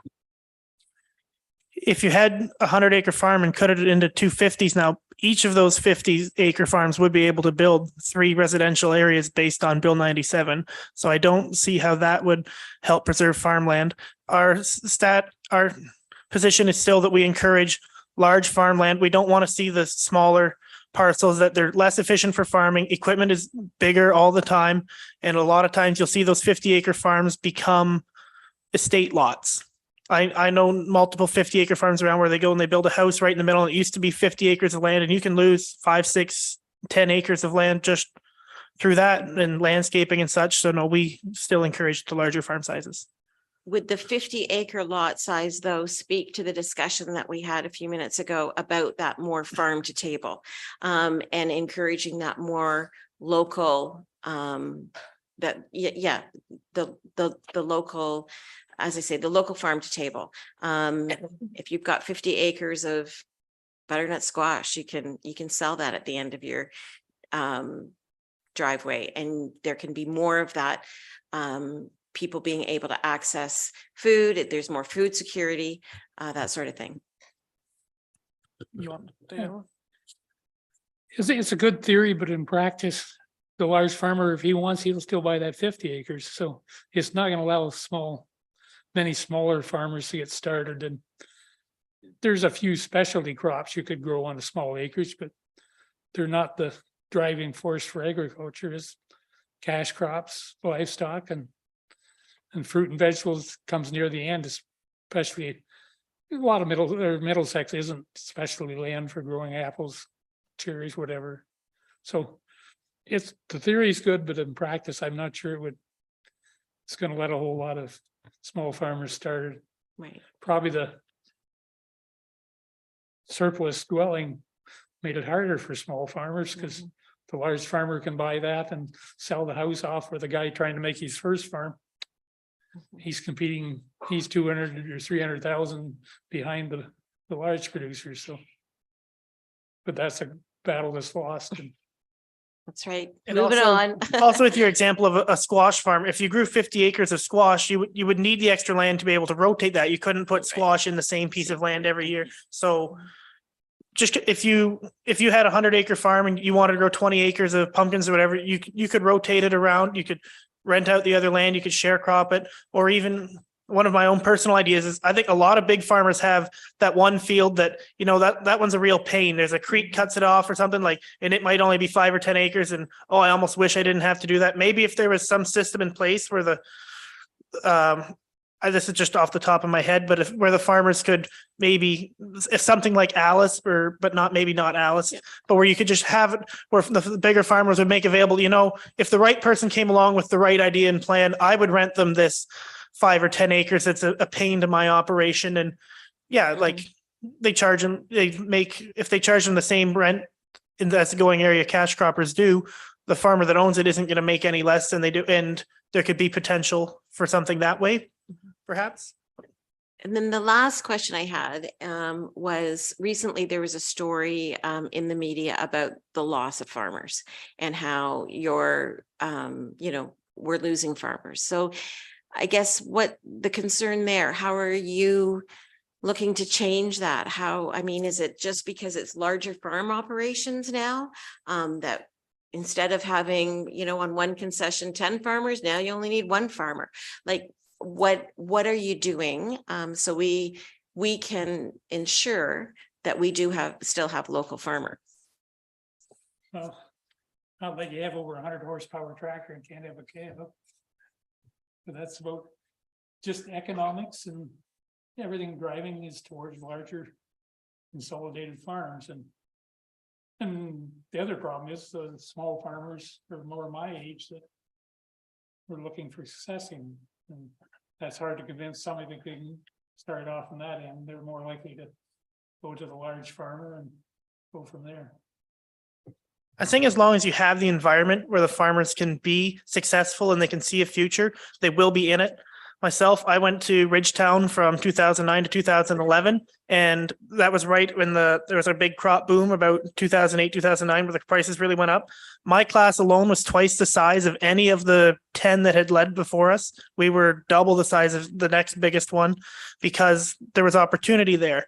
Speaker 9: If you had a 100-acre farm and cut it into 250s now, each of those 50-acre farms would be able to build 3 residential areas based on Bill 97. So I don't see how that would help preserve farmland. Our position is still that we encourage large farmland. We don't want to see the smaller parcels, that they're less efficient for farming. Equipment is bigger all the time. And a lot of times you'll see those 50-acre farms become estate lots. I know multiple 50-acre farms around where they go and they build a house right in the middle. And it used to be 50 acres of land, and you can lose 5, 6, 10 acres of land just through that and landscaping and such. So no, we still encourage the larger farm sizes.
Speaker 1: Would the 50-acre lot size though speak to the discussion that we had a few minutes ago about that more farm to table and encouraging that more local the local, as I say, the local farm to table. If you've got 50 acres of butternut squash, you can sell that at the end of your driveway, and there can be more of that. People being able to access food, there's more food security, that sort of thing.
Speaker 9: You want to
Speaker 10: It's a good theory, but in practice, the large farmer, if he wants, he'll still buy that 50 acres. So it's not going to allow many smaller farmers to get started. And there's a few specialty crops you could grow on a small acreage, but they're not the driving force for agriculture. Is cash crops, livestock, and fruit and vegetables comes near the end, especially a lot of Middlesex isn't especially land for growing apples, cherries, whatever. So the theory is good, but in practice, I'm not sure it's going to let a whole lot of small farmers started.
Speaker 1: Right.
Speaker 10: Probably the surplus dwelling made it harder for small farmers because the large farmer can buy that and sell the house off with a guy trying to make his first farm. He's competing, he's 200 or 300,000 behind the large producers. So, but that's a battle that's lost.
Speaker 1: That's right.
Speaker 9: And
Speaker 1: Moving on.
Speaker 9: Also with your example of a squash farm, if you grew 50 acres of squash, you would need the extra land to be able to rotate that. You couldn't put squash in the same piece of land every year. So just if you had a 100-acre farm and you wanted to grow 20 acres of pumpkins or whatever, you could rotate it around. You could rent out the other land, you could share crop it, or even one of my own personal ideas is I think a lot of big farmers have that one field that, that one's a real pain. There's a creek cuts it off or something and it might only be 5 or 10 acres. And, I almost wish I didn't have to do that. Maybe if there was some system in place where this is just off the top of my head, but if where the farmers could maybe, if something like Alice or, but not, maybe not Alice, but where you could just have it where the bigger farmers would make available, you know, if the right person came along with the right idea and plan, I would rent them this 5 or 10 acres. It's a pain to my operation. And yeah, like they charge them, if they charge them the same rent in that's the going area cash croppers do, the farmer that owns it isn't going to make any less than they do. And there could be potential for something that way, perhaps.
Speaker 1: And then the last question I had was recently there was a story in the media about the loss of farmers and how you're, we're losing farmers. So I guess what the concern there, how are you looking to change that? Is it just because it's larger farm operations now that instead of having, on one concession, 10 farmers, now you only need 1 farmer? Like, what are you doing so we can ensure that we do still have local farmers?
Speaker 10: Well, not like you have over 100 horsepower tractor and can't have a cab. But that's about just economics, and everything driving is towards larger consolidated farms. And the other problem is the small farmers are more my age that we're looking for successing. And that's hard to convince somebody that they can start off on that end. They're more likely to go to the large farmer and go from there.
Speaker 9: I think as long as you have the environment where the farmers can be successful and they can see a future, they will be in it. Myself, I went to Ridgetown from 2009 to 2011, and that was right when there was a big crop boom about 2008, 2009, where the prices really went up. My class alone was twice the size of any of the 10 that had led before us. We were double the size of the next biggest one because there was opportunity there.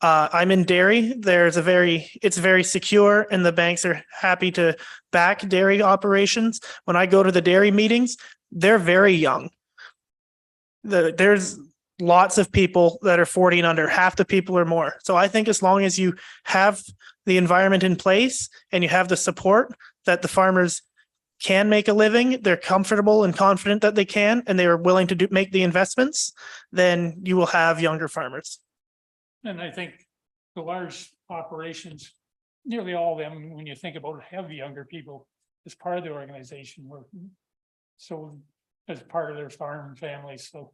Speaker 9: I'm in dairy. It's very secure, and the banks are happy to back dairy operations. When I go to the dairy meetings, they're very young. There's lots of people that are 40 and under, half the people or more. So I think as long as you have the environment in place and you have the support that the farmers can make a living, they're comfortable and confident that they can, and they are willing to make the investments, then you will have younger farmers.
Speaker 10: And I think the large operations, nearly all of them, when you think about it, have younger people as part of the organization so as part of their farm families. So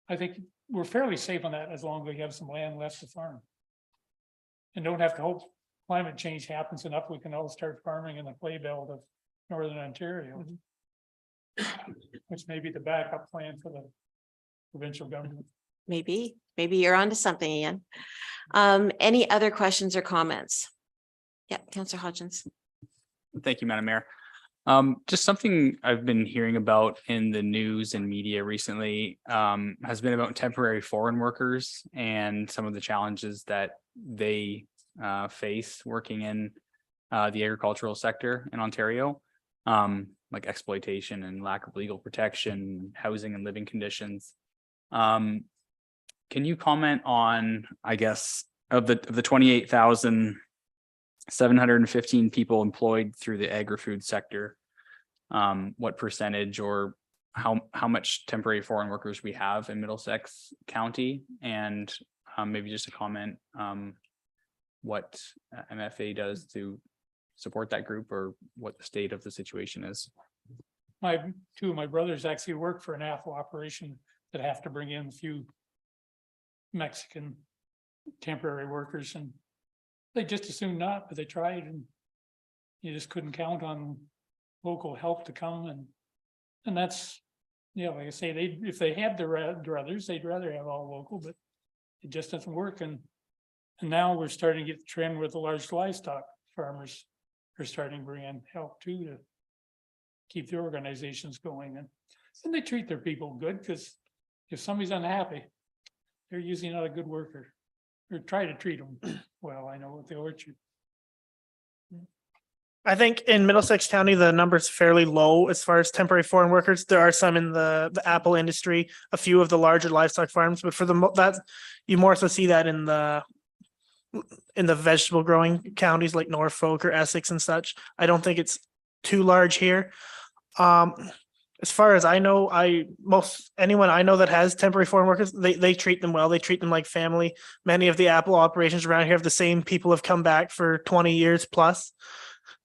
Speaker 10: I think we're fairly safe on that as long as we have some land left to farm. And don't have to hope climate change happens enough, we can all start farming in the clay belt of Northern Ontario. Which may be the backup plan for the provincial government.
Speaker 1: Maybe you're onto something, Ian. Any other questions or comments? Yeah, Councillor Hodgins.
Speaker 8: Thank you, Madam Mayor. Just something I've been hearing about in the news and media recently has been about temporary foreign workers and some of the challenges that they face working in the agricultural sector in Ontario, like exploitation and lack of legal protection, housing and living conditions. Can you comment on, I guess, of the 28,715 people employed through the agri-food sector, what percentage or how much temporary foreign workers we have in Middlesex County, and maybe just a comment what MFA does to support that group, or what the state of the situation is.
Speaker 10: Two of my brothers actually work for an apple operation that have to bring in a few Mexican temporary workers, and they just assumed not, but they tried, and you just couldn't count on local help to come, and that's, like I say, if they had their druthers, they'd rather have all local, but it just doesn't work. And now we're starting to get the trend where the large livestock farmers are starting to bring in help too, to keep their organizations going, and they treat their people good, because if somebody's unhappy, they're usually not a good worker, or try to treat them well. I know with the orchard.
Speaker 9: I think in Middlesex County, the number's fairly low as far as temporary foreign workers. There are some in the apple industry, a few of the larger livestock farms, but for that, you more so see that in the vegetable growing counties like Norfolk or Essex and such. I don't think it's too large here. As far as I know, anyone I know that has temporary foreign workers, they treat them well. They treat them like family. Many of the Apple operations around here have the same people have come back for 20 years plus.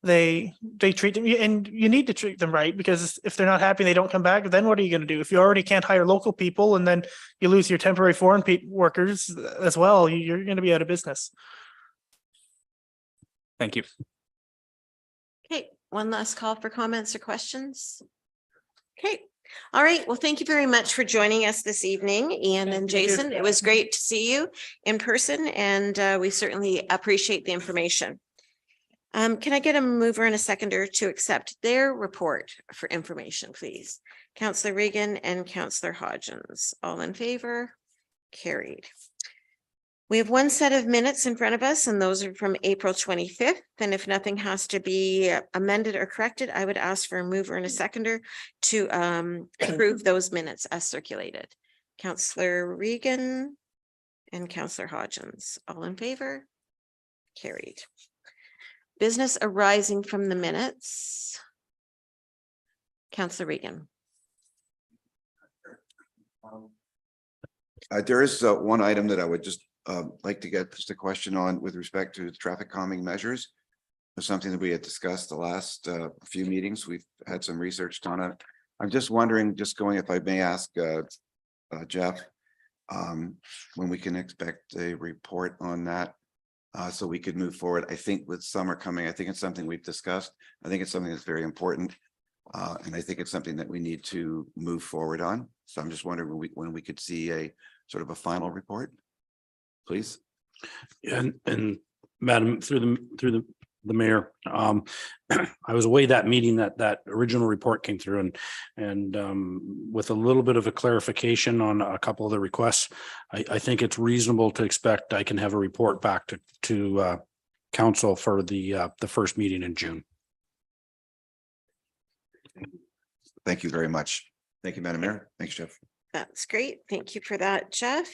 Speaker 9: They treat them, and you need to treat them right, because if they're not happy, they don't come back, then what are you going to do? If you already can't hire local people and then you lose your temporary foreign workers as well, you're going to be out of business.
Speaker 8: Thank you.
Speaker 1: Okay, one last call for comments or questions. Okay, all right. Well, thank you very much for joining us this evening, Ian and
Speaker 9: Thank you.
Speaker 1: Jason. It was great to see you in person, and we certainly appreciate the information. Can I get a mover and a seconder to accept their report for information, please? Councillor Regan and Councillor Hodgins, all in favor? Carried. We have one set of minutes in front of us, and those are from April 25th. And if nothing has to be amended or corrected, I would ask for a mover and a seconder to approve those minutes as circulated. Councillor Regan and Councillor Hodgins, all in favor? Carried. Business arising from the minutes. Councillor Regan.
Speaker 6: There is one item that I would just like to get just a question on with respect to traffic calming measures. It's something that we had discussed the last few meetings. We've had some research done on it. I'm just wondering, just going, if I may ask Jeff, when we can expect a report on that, so we could move forward. I think with summer coming, I think it's something we've discussed. I think it's something that's very important. And I think it's something that we need to move forward on. So I'm just wondering when we could see a sort of a final report, please.
Speaker 11: And Madam, through the mayor, I was away that meeting that original report came through, and with a little bit of a clarification on a couple of the requests, I think it's reasonable to expect I can have a report back to council for the first meeting in June.
Speaker 6: Thank you very much. Thank you, Madam Mayor. Thanks, Jeff.
Speaker 1: That's great. Thank you for that, Jeff.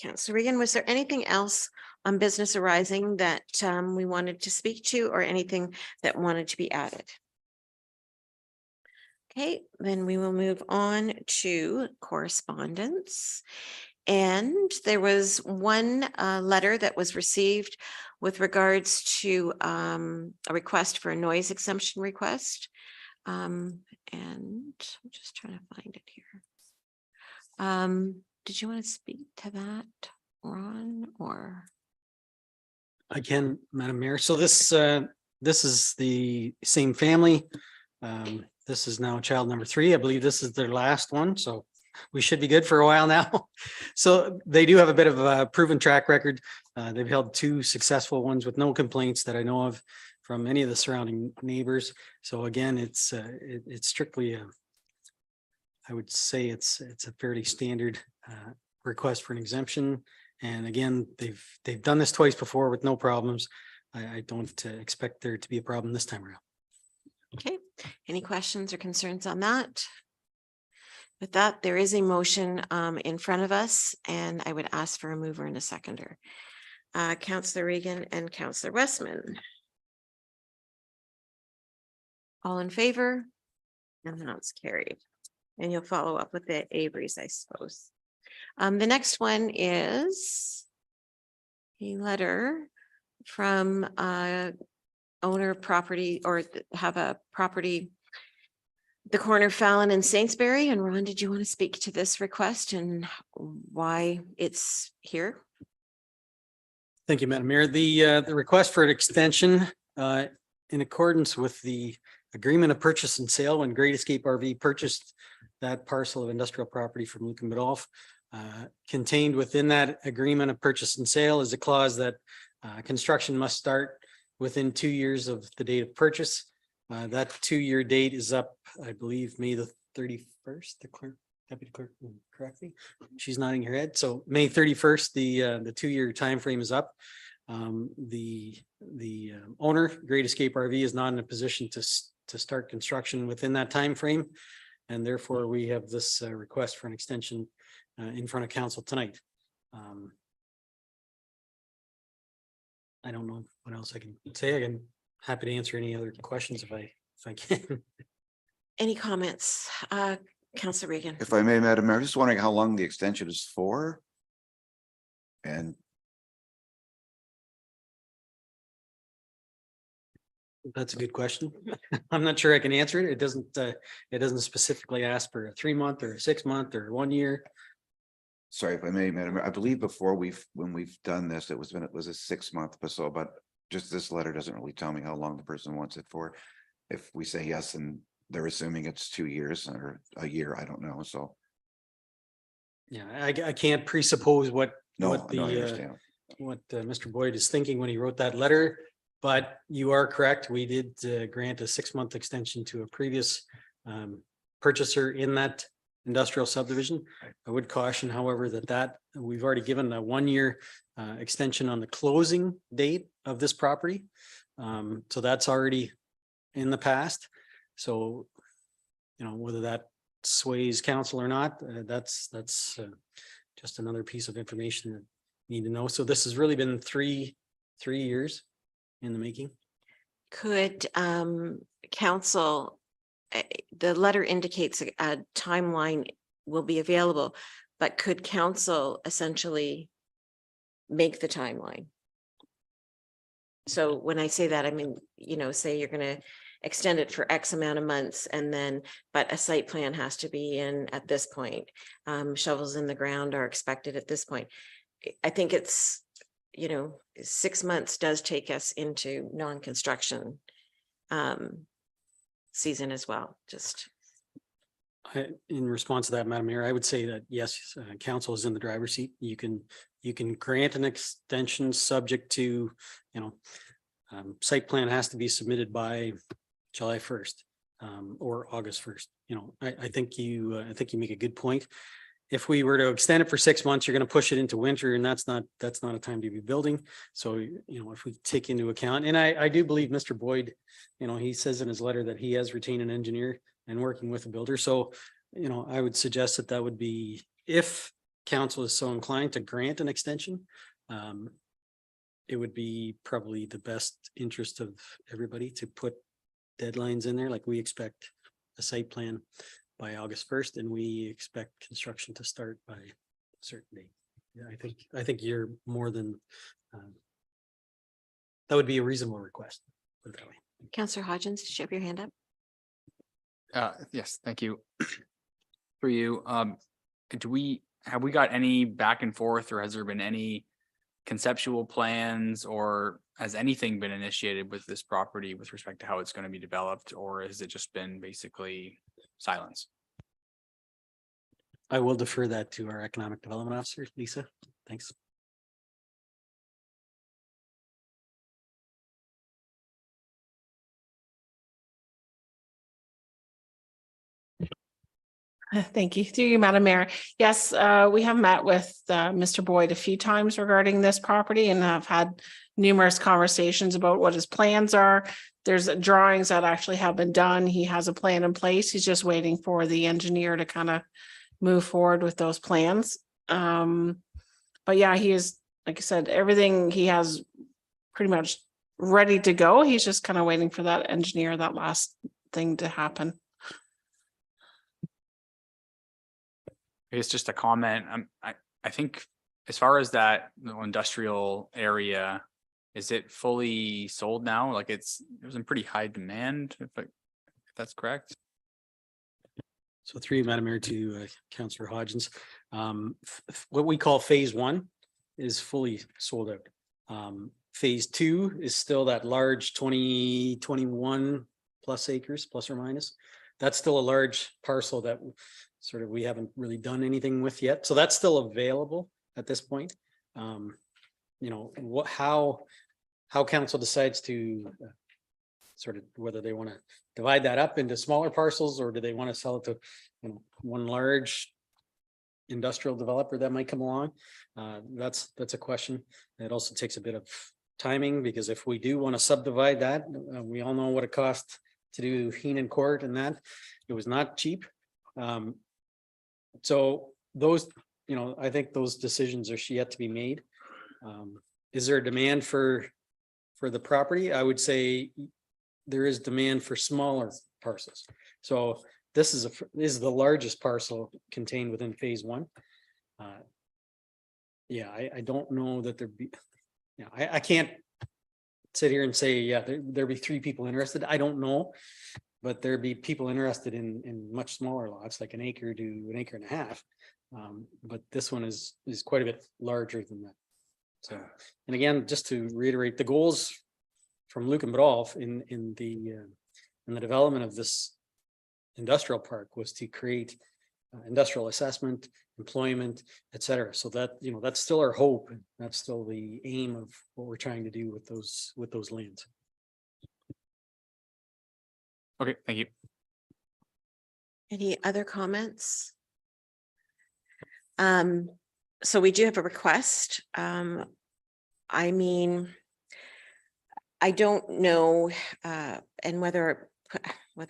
Speaker 1: Councillor Regan, was there anything else on business arising that we wanted to speak to, or anything that wanted to be added? Okay, then we will move on to correspondence. And there was one letter that was received with regards to a request for a noise exemption request. And I'm just trying to find it here. Did you want to speak to that, Ron, or?
Speaker 12: I can, Madam Mayor. So this is the same family. This is now child number 3. I believe this is their last one, so we should be good for a while now. So they do have a bit of a proven track record. They've held 2 successful ones with no complaints that I know of from any of the surrounding neighbors. So again, it's strictly I would say it's a fairly standard request for an exemption. And again, they've done this twice before with no problems. I don't expect there to be a problem this time around.
Speaker 1: Okay, any questions or concerns on that? With that, there is a motion in front of us, and I would ask for a mover and a seconder. Councillor Regan and Councillor Westman. All in favor? And that's carried. And you'll follow up with the Averys, I suppose. The next one is a letter from owner of property, or have a property, the corner of Fallon and Sainsbury. And Ron, did you want to speak to this request and why it's here?
Speaker 12: Thank you, Madam Mayor. The request for an extension in accordance with the agreement of purchase and sale when Great Escape RV purchased that parcel of industrial property from Lucan Biddulph. Contained within that agreement of purchase and sale is a clause that construction must start within 2 years of the date of purchase. That 2-year date is up, I believe, May the 31st. The clerk, deputy clerk, correctly. She's nodding her head. So May 31st, the 2-year time frame is up. The owner, Great Escape RV, is not in a position to start construction within that time frame, and therefore we have this request for an extension in front of council tonight. I don't know what else I can say. I'm happy to answer any other questions if I can.
Speaker 1: Any comments? Councillor Regan?
Speaker 6: If I may, Madam Mayor, I'm just wondering how long the extension is for? And
Speaker 12: That's a good question. I'm not sure I can answer it. It doesn't specifically ask for a 3-month or a 6-month or 1 year.
Speaker 6: sorry, if I may, Madam Mayor, I believe before when we've done this, it was a 6-month, but just this letter doesn't really tell me how long the person wants it for. If we say yes, and they're assuming it's 2 years or a year, I don't know, so.
Speaker 12: Yeah, I can't presuppose what
Speaker 6: No,
Speaker 12: what
Speaker 6: no, I
Speaker 12: the
Speaker 6: understand.
Speaker 12: what Mr. Boyd is thinking when he wrote that letter. But you are correct. We did grant a 6-month extension to a previous purchaser in that industrial subdivision. I would caution, however, that we've already given a 1-year extension on the closing date of this property. So that's already in the past. So, whether that sways council or not, that's just another piece of information that you need to know. So this has really been three years in the making.
Speaker 1: Could council, the letter indicates a timeline will be available, but could council essentially make the timeline? So when I say that, I mean, say you're going to extend it for X amount of months and then, but a site plan has to be in at this point. Shovels in the ground are expected at this point. I think it's, 6 months does take us into non-construction season as well, just.
Speaker 12: In response to that, Madam Mayor, I would say that yes, council is in the driver's seat. You can grant an extension subject to, site plan has to be submitted by July 1st or August 1st. I think you make a good point. If we were to extend it for 6 months, you're going to push it into winter, and that's not a time to be building. So, if we take into account, and I do believe Mr. Boyd, he says in his letter that he has retained an engineer and working with a builder. So, I would suggest that would be, if council is so inclined to grant an extension, it would be probably the best interest of everybody to put deadlines in there. Like, we expect a site plan by August 1st, and we expect construction to start by a certain date. Yeah, I think you're more than, that would be a reasonable request. Put it that way.
Speaker 1: Councillor Hodgins, did you have your hand up?
Speaker 8: Yes, thank you. For you, have we got any back and forth, or has there been any conceptual plans, or has anything been initiated with this property with respect to how it's going to be developed, or has it just been basically silence?
Speaker 12: I will defer that to our economic development officer, Lisa. Thanks.
Speaker 13: Thank you. Through you, Madam Mayor. Yes, we have met with Mr. Boyd a few times regarding this property and have had numerous conversations about what his plans are. There's drawings that actually have been done. He has a plan in place. He's just waiting for the engineer to kind of move forward with those plans. But yeah, he is, like I said, everything he has pretty much ready to go. He's just kind of waiting for that engineer, that last thing to happen.
Speaker 8: It's just a comment. I think as far as that industrial area, is it fully sold now? Like it was in pretty high demand, if that's correct.
Speaker 12: So through you, Madam Mayor, to Councillor Hodgins. What we call phase 1 is fully sold out. Phase 2 is still that large 21 plus acres, plus or minus. That's still a large parcel that sort of we haven't really done anything with yet. So that's still available at this point. How council decides to sort of whether they want to divide that up into smaller parcels, or do they want to sell it to one large industrial developer that might come along. That's a question. It also takes a bit of timing, because if we do want to subdivide that, we all know what it cost to do Heenan Court, and that it was not cheap. So those, I think those decisions are yet to be made. Is there a demand for the property? I would say there is demand for smaller parcels. So this is the largest parcel contained within phase one. Yeah, I don't know that there'd be, yeah, I can't sit here and say, yeah, there'd be 3 people interested. I don't know. But there'd be people interested in much smaller lots, like an acre to an acre and a half. But this one is quite a bit larger than that. So, and again, just to reiterate, the goals from Luke and Badolf in the development of this industrial park was to create industrial assessment, employment, et cetera. So that, you know, that's still our hope. And that's still the aim of what we're trying to do with those lands.
Speaker 8: Okay, thank you.
Speaker 1: Any other comments? So we do have a request. I mean, I don't know, and whether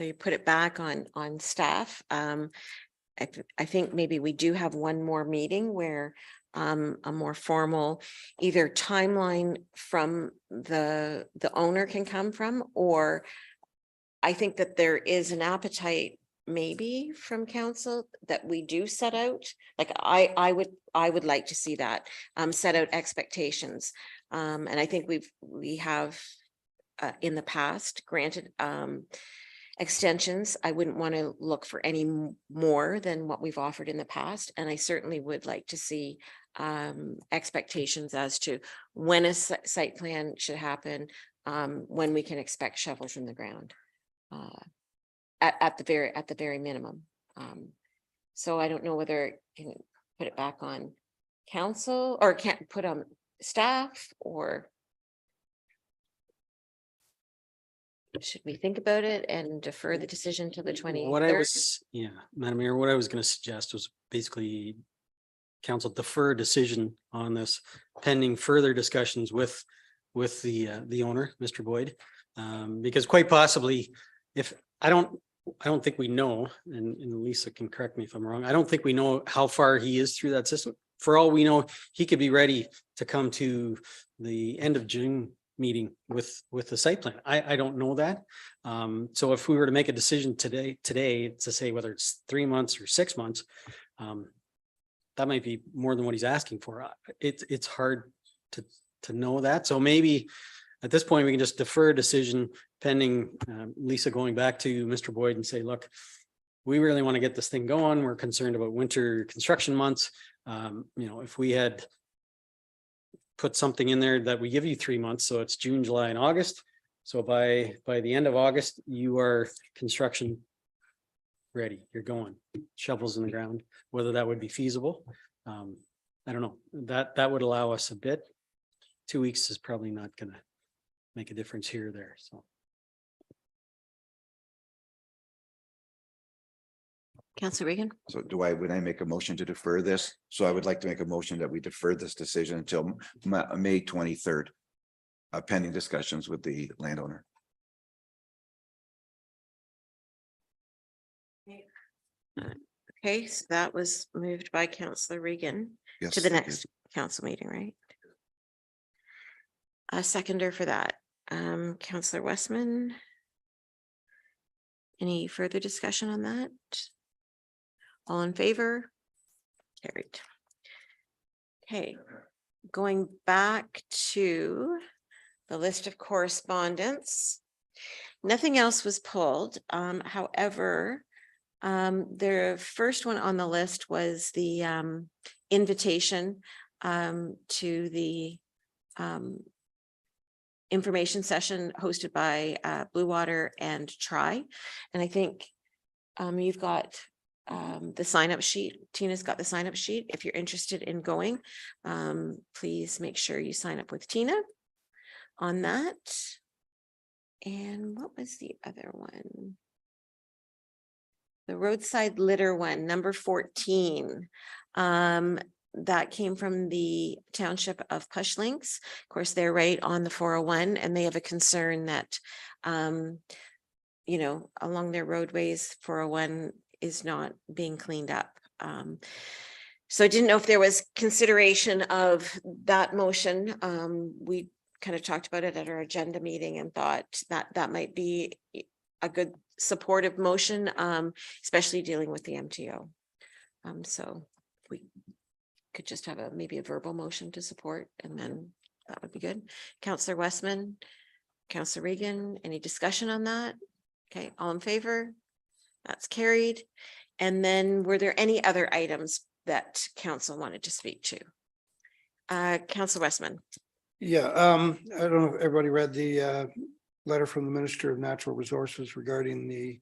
Speaker 1: you put it back on staff. I think maybe we do have one more meeting where a more formal either timeline from the owner can come from, or I think that there is an appetite maybe from council that we do set out. Like I would like to see that set out expectations. And I think we have in the past granted extensions. I wouldn't want to look for any more than what we've offered in the past. And I certainly would like to see expectations as to when a site plan should happen, when we can expect shovels in the ground. At the very minimum. So I don't know whether it can put it back on council or can't put on staff, or should we think about it and defer the decision to the 23rd?
Speaker 12: Madam Mayor, what I was going to suggest was basically council defer decision on this pending further discussions with the owner, Mr. Boyd, because quite possibly, if I don't think we know, and Lisa can correct me if I'm wrong. I don't think we know how far he is through that system. For all we know, he could be ready to come to the end of June meeting with the site plan. I don't know that. So if we were to make a decision today to say whether it's 3 months or 6 months, that might be more than what he's asking for. It's hard to know that. So maybe at this point, we can just defer a decision pending Lisa going back to Mr. Boyd and say, look, we really want to get this thing going. We're concerned about winter construction months. You know, if we had put something in there that we give you 3 months, so it's June, July, and August. So by the end of August, you are construction ready. You're going, shovels in the ground, whether that would be feasible. I don't know. That would allow us a bit. 2 weeks is probably not going to make a difference here or there. So.
Speaker 1: Councillor Regan.
Speaker 6: So would I make a motion to defer this? So I would like to make a motion that we defer this decision until May 23rd, pending discussions with the landowner.
Speaker 1: Okay, so that was moved by Councillor Regan
Speaker 6: Yes.
Speaker 1: to the next council meeting, right? A seconder for that, Councillor Westman. Any further discussion on that? All in favor? Carried. Okay, going back to the list of correspondence. Nothing else was pulled. However, the first one on the list was the invitation to the information session hosted by Blue Water and Tri. And I think you've got the sign up sheet. Tina's got the sign up sheet. If you're interested in going, please make sure you sign up with Tina on that. And what was the other one? The roadside litter one, number 14. That came from the township of Push Links. Of course, they're right on the 401, and they have a concern that, you know, along their roadways, 401 is not being cleaned up. So I didn't know if there was consideration of that motion. We kind of talked about it at our agenda meeting and thought that that might be a good supportive motion, especially dealing with the MTO. So we could just have maybe a verbal motion to support, and then that would be good. Counselor Westman, Counselor Regan, any discussion on that? Okay, all in favor? That's carried. And then were there any other items that council wanted to speak to? Counselor Westman.
Speaker 7: Yeah, I don't know if everybody read the letter from the Minister of Natural Resources regarding the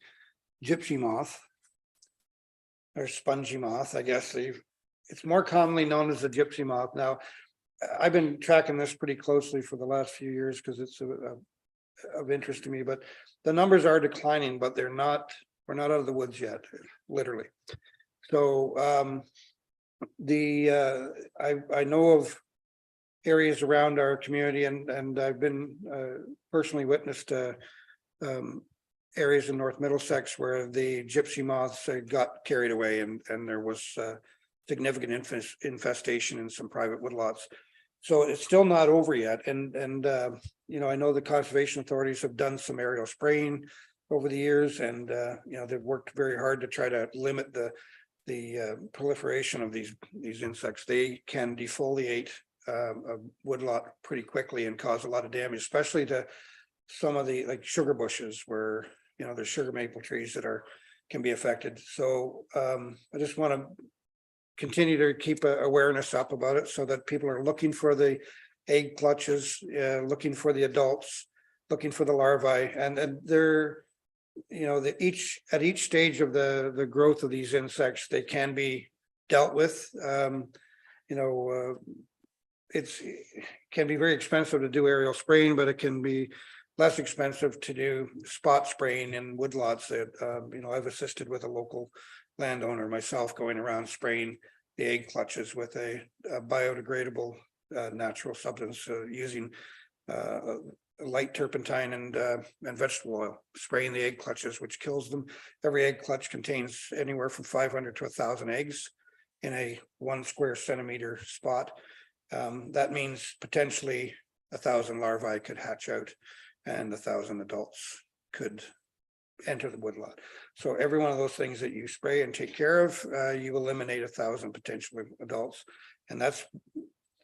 Speaker 7: gypsy moth. Or spongy moth, I guess. It's more commonly known as the gypsy moth. Now, I've been tracking this pretty closely for the last few years because it's of interest to me, but the numbers are declining, but we're not out of the woods yet, literally. So I know of areas around our community, and I've been personally witness to areas in North Middlesex where the gypsy moths got carried away, and there was significant infestation in some private woodlots. So it's still not over yet. And you know, I know the conservation authorities have done some aerial spraying over the years, and you know, they've worked very hard to try to limit the proliferation of these insects. They can defoliate a woodlot pretty quickly and cause a lot of damage, especially to some of the like sugar bushes where, you know, there's sugar maple trees that can be affected. So I just want to continue to keep awareness up about it so that people are looking for the egg clutches, looking for the adults, looking for the larvae, and they're, you know, at each stage of the growth of these insects, they can be dealt with. You know, it can be very expensive to do aerial spraying, but it can be less expensive to do spot spraying in woodlots that, you know, I've assisted with a local landowner myself, going around spraying the egg clutches with a biodegradable natural substance, using light turpentine and vegetable oil, spraying the egg clutches, which kills them. Every egg clutch contains anywhere from 500 to 1,000 eggs in a 1 square centimeter spot. That means potentially 1,000 larvae could hatch out, and 1,000 adults could enter the woodlot. So every one of those things that you spray and take care of, you eliminate 1,000 potential adults. And that's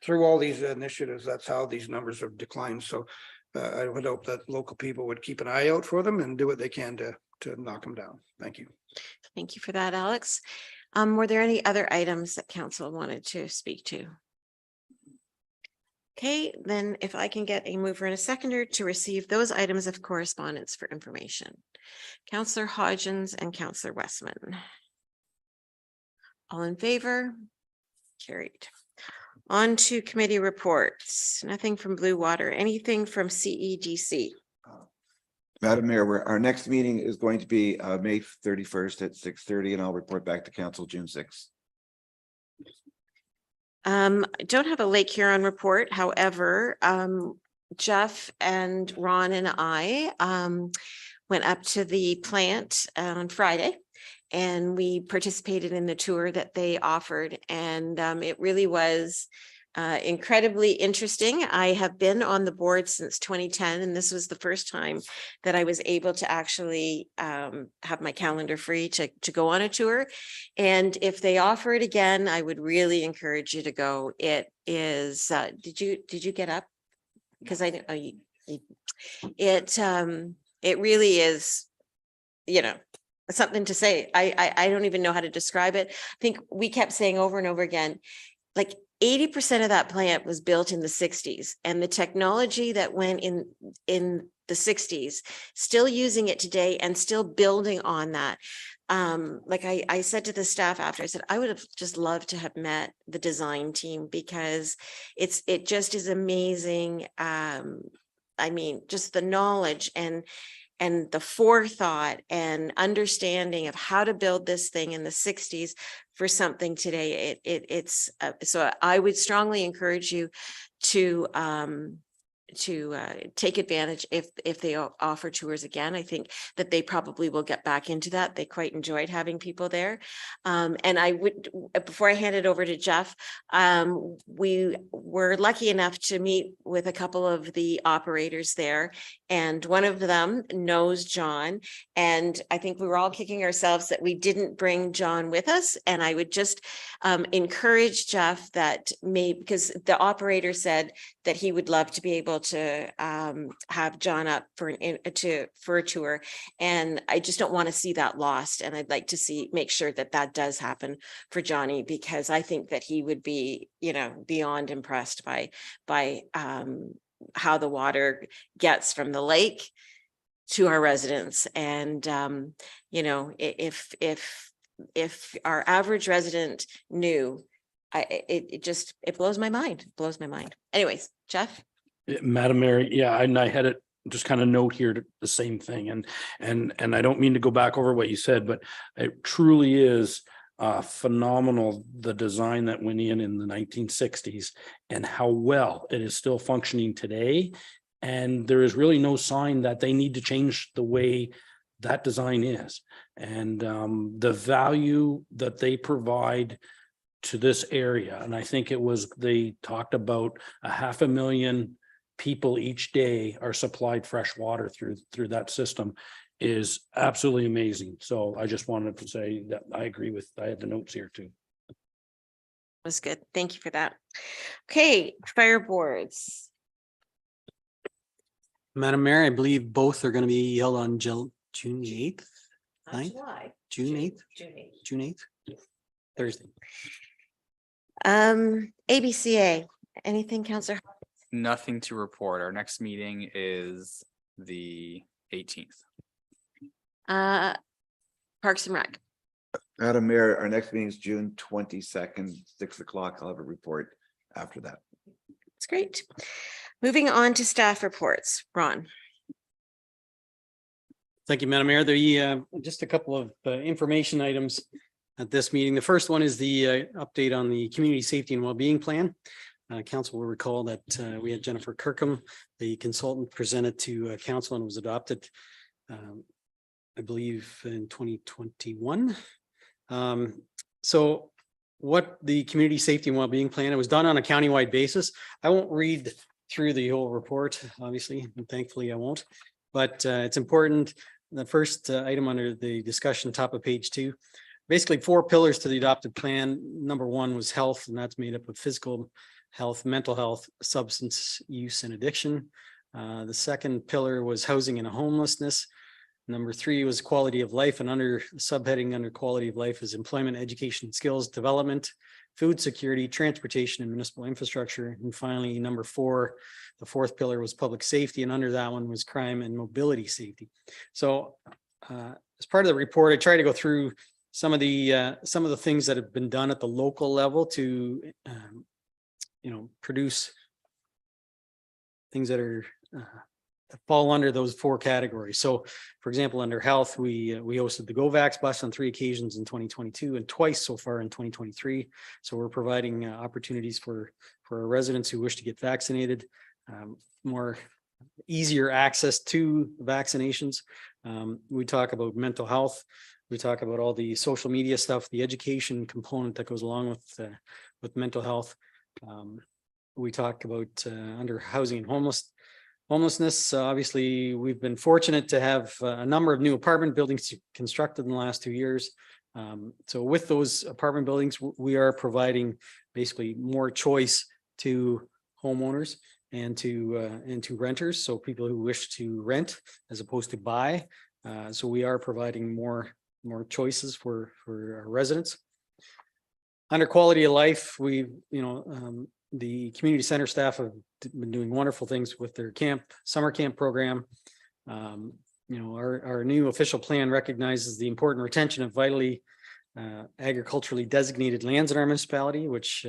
Speaker 7: through all these initiatives, that's how these numbers have declined. So I would hope that local people would keep an eye out for them and do what they can to knock them down. Thank you.
Speaker 1: Thank you for that, Alex. Were there any other items that council wanted to speak to? Okay, then if I can get a mover and a seconder to receive those items of correspondence for information. Councillor Hodgins and Councillor Westman. All in favor? Carried. On to committee reports. Nothing from Blue Water. Anything from CEDC?
Speaker 6: Madam Mayor, our next meeting is going to be May 31st at 6:30, and I'll report back to council June 6th.
Speaker 1: I don't have a Lake Huron report. However, Jeff and Ron and I went up to the plant on Friday, and we participated in the tour that they offered, and it really was incredibly interesting. I have been on the board since 2010, and this was the first time that I was able to actually have my calendar free to go on a tour. And if they offer it again, I would really encourage you to go. It is, did you get up? Because I know it really is, you know, something to say. I don't even know how to describe it. I think we kept saying over and over again, like 80% of that plant was built in the 60s, and the technology that went in the 60s, still using it today and still building on that. Like I said to the staff after, I said, I would have just loved to have met the design team, because it just is amazing. I mean, just the knowledge and the forethought and understanding of how to build this thing in the 60s for something today. So I would strongly encourage you to take advantage if they offer tours again. I think that they probably will get back into that. They quite enjoyed having people there. And I would, before I hand it over to Jeff, we were lucky enough to meet with a couple of the operators there, and one of them knows John. And I think we were all kicking ourselves that we didn't bring John with us. And I would just encourage Jeff that because the operator said that he would love to be able to have John up for a tour. And I just don't want to see that lost. And I'd like to make sure that that does happen for Johnny, because I think that he would be, beyond impressed by how the water gets from the lake to our residents. And, if our average resident knew, it blows my mind, Anyways, Jeff?
Speaker 11: Madam Mayor, yeah, and I had it just kind of note here the same thing, and I don't mean to go back over what you said, but it truly is phenomenal, the design that went in the 1960s and how well it is still functioning today. And there is really no sign that they need to change the way that design is. And the value that they provide to this area, and I think they talked about 500,000 people each day are supplied fresh water through that system, is absolutely amazing. So I just wanted to say that I agree with, I had the notes here too.
Speaker 1: Was good. Thank you for that. Okay, fire boards.
Speaker 12: Madam Mayor, I believe both are going to be held on June 8th, 9th, June 8th, June 8th, Thursday.
Speaker 1: ABCA, anything, Councillor?
Speaker 8: Nothing to report. Our next meeting is the 18th.
Speaker 1: Parks and Rec.
Speaker 6: Madam Mayor, our next meeting is June 22nd, 6 o'clock. I'll have a report after that.
Speaker 1: It's great. Moving on to staff reports. Ron.
Speaker 12: Thank you, Madam Mayor. Just a couple of information items at this meeting. The first one is the update on the community safety and well-being plan. Council will recall that we had Jennifer Kirkham, the consultant, presented to council and was adopted, I believe, in 2021. So what the community safety and well-being plan, it was done on a countywide basis. I won't read through the whole report, obviously, and thankfully I won't, but it's important. The first item under the discussion, top of page 2, basically 4 pillars to the adopted plan. Number 1 was health, and that's made up of physical health, mental health, substance use and addiction. The second pillar was housing and homelessness. Number 3 was quality of life, and under subheading under quality of life is employment, education, skills development, food security, transportation, and municipal infrastructure. And finally, number 4, the 4th pillar was public safety, and under that one was crime and mobility safety. So as part of the report, I try to go through some of the things that have been done at the local level to produce things that are fall under those 4 categories. So for example, under health, we hosted the GoVax bus on 3 occasions in 2022 and twice so far in 2023. So we're providing opportunities for our residents who wish to get vaccinated, more easier access to vaccinations. We talk about mental health. We talk about all the social media stuff, the education component that goes along with mental health. We talk about under housing and homelessness. Obviously, we've been fortunate to have a number of new apartment buildings constructed in the last 2 years. So with those apartment buildings, we are providing basically more choice to homeowners and to renters. So people who wish to rent as opposed to buy. So we are providing more choices for our residents. Under quality of life, the community center staff have been doing wonderful things with their summer camp program. Our new official plan recognizes the important retention of vitally agriculturally designated lands in our municipality, which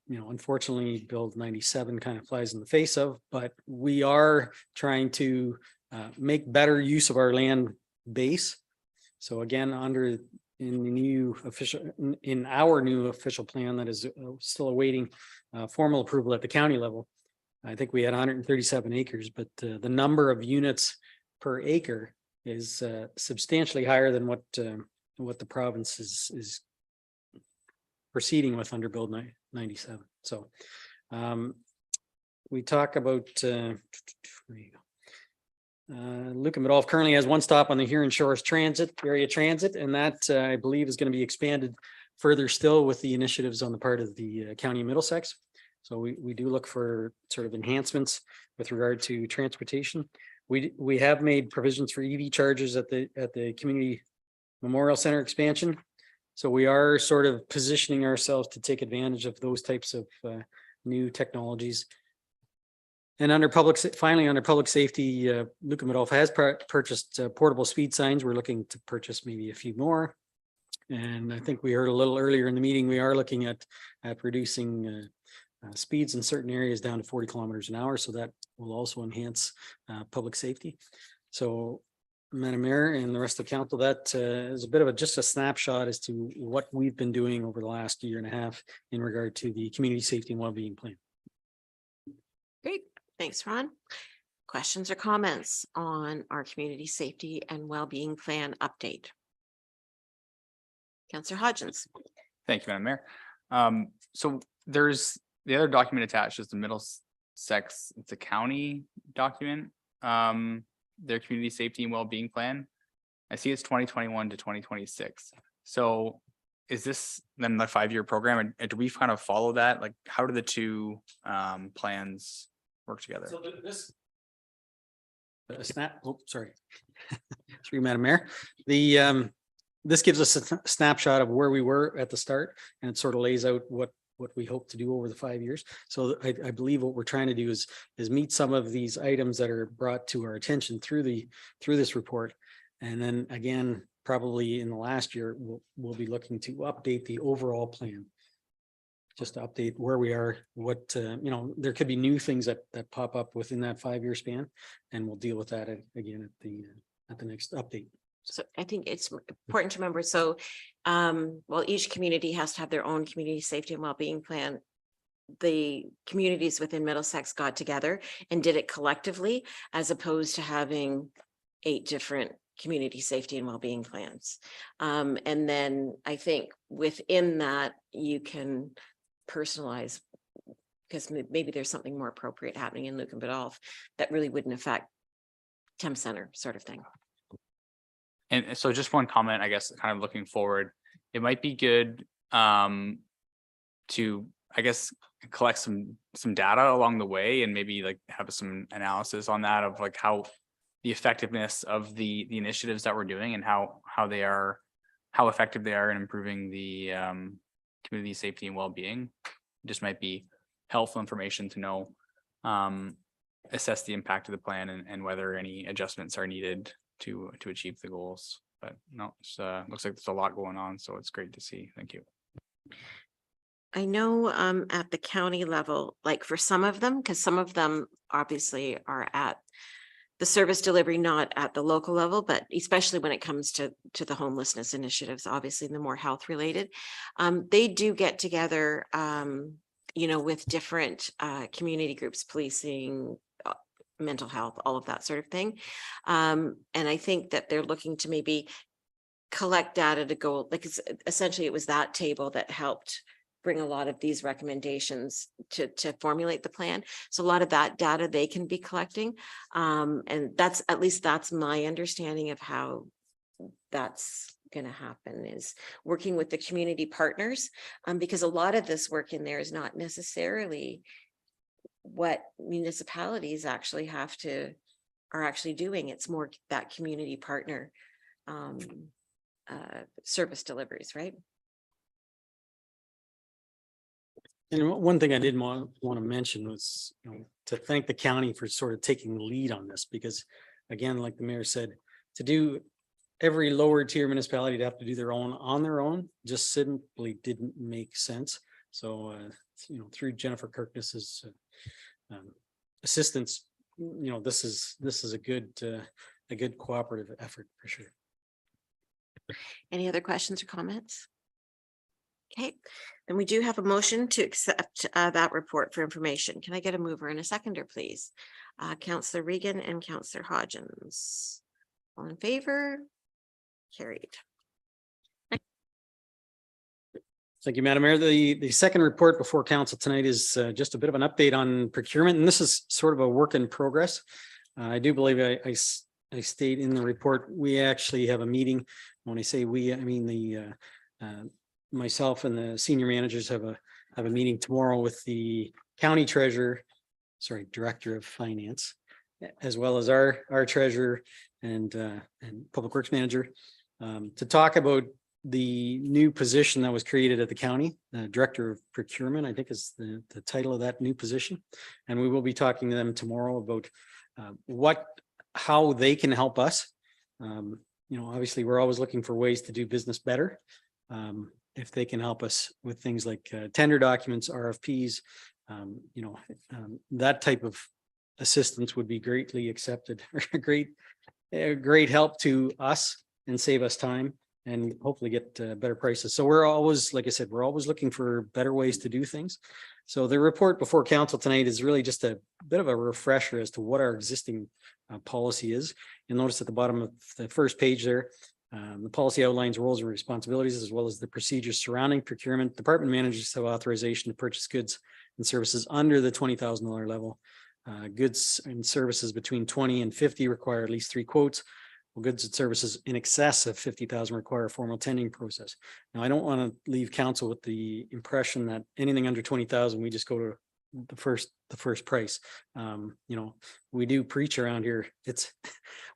Speaker 12: unfortunately Bill 97 kind of flies in the face of, but we are trying to make better use of our land base. So again, in our new official plan that is still awaiting formal approval at the county level, I think we had 137 acres, but the number of units per acre is substantially higher than what the province is proceeding with under Bill 97. So we talk about Lucan Biddulph currently has one stop on the Huron Shores area transit, and that I believe is going to be expanded further still with the initiatives on the part of the County of Middlesex. So we do look for sort of enhancements with regard to transportation. We have made provisions for EV chargers at the Community Memorial Center expansion. So we are sort of positioning ourselves to take advantage of those types of new technologies. And finally, under public safety, Lucan Biddulph has purchased portable speed signs. We're looking to purchase maybe a few more. And I think we heard a little earlier in the meeting, we are looking at reducing speeds in certain areas down to 40 kilometers an hour. So that will also enhance public safety. So Madam Mayor and the rest of council, that is a bit of just a snapshot as to what we've been doing over the last year and a half in regard to the community safety and well-being plan.
Speaker 1: Great. Thanks, Ron. Questions or comments on our community safety and well-being plan update? Councillor Hodgins.
Speaker 8: Thank you, Madam Mayor. So there's the other document attached is the Middlesex, it's a county document, their community safety and well-being plan. I see it's 2021 to 2026. So is this then the 5-year program, and do we kind of follow that? Like, how do the two plans work together?
Speaker 12: So this sorry, through Madam Mayor, this gives us a snapshot of where we were at the start, and it sort of lays out what we hope to do over the 5 years. So I believe what we're trying to do is meet some of these items that are brought to our attention through this report. And then again, probably in the last year, we'll be looking to update the overall plan. Just to update where we are, what, there could be new things that pop up within that 5-year span, and we'll deal with that again at the next update.
Speaker 1: So I think it's important to remember, so while each community has to have their own community safety and well-being plan, the communities within Middlesex got together and did it collectively, as opposed to having 8 different community safety and well-being plans. And then I think within that, you can personalize, because maybe there's something more appropriate happening in Lucan Biddulph that really wouldn't affect Thames Center sort of thing.
Speaker 8: And so just one comment, I guess, kind of looking forward, it might be good to, I guess, collect some data along the way, and maybe like have some analysis on that of like how the effectiveness of the initiatives that we're doing, and how effective they are in improving the community safety and well-being. Just might be helpful information to know, assess the impact of the plan, and whether any adjustments are needed to achieve the goals. But no, it's looks like there's a lot going on, so it's great to see. Thank you.
Speaker 1: I know at the county level, like for some of them, because some of them obviously are at the service delivery, not at the local level, but especially when it comes to the homelessness initiatives, obviously the more health related, they do get together, with different community groups, policing, mental health, all of that sort of thing. And I think that they're looking to maybe collect data to go, like essentially it was that table that helped bring a lot of these recommendations to formulate the plan. So a lot of that data they can be collecting. And that's my understanding of how that's going to happen, is working with the community partners, because a lot of this work in there is not necessarily what municipalities actually are actually doing. It's more that community partner service deliveries, right?
Speaker 12: And one thing I did want to mention was, to thank the county for sort of taking the lead on this, because again, like the mayor said, to do every lower tier municipality to have to do their own on their own just simply didn't make sense. So, through Jennifer Kirkness's assistance, this is a good cooperative effort for sure.
Speaker 1: Any other questions or comments? Okay, then we do have a motion to accept that report for information. Can I get a mover and a seconder, please? Councillor Regan and Councillor Hodgins. All in favor? Carried.
Speaker 12: Thank you, Madam Mayor. The second report before council tonight is just a bit of an update on procurement, and this is sort of a work in progress. I do believe I state in the report, we actually have a meeting. When I say we, I mean the myself and the senior managers have a meeting tomorrow with the county treasurer, director of finance, as well as our treasurer and public works manager, to talk about the new position that was created at the county, director of procurement, I think is the title of that new position. And we will be talking to them tomorrow about how they can help us. Obviously, we're always looking for ways to do business better. If they can help us with things like tender documents, RFPs, that type of assistance would be greatly accepted, a great help to us and save us time and hopefully get better prices. So we're always, like I said, we're always looking for better ways to do things. So the report before council tonight is really just a bit of a refresher as to what our existing policy is. You'll notice at the bottom of the first page there, the policy outlines roles and responsibilities as well as the procedures surrounding procurement. Department managers have authorization to purchase goods and services under the $20,000 level. Goods and services between 20 and 50 require at least 3 quotes. Goods and services in excess of 50,000 require a formal tendering process. Now, I don't want to leave council with the impression that anything under 20,000, we just go to the first price. We do preach around here.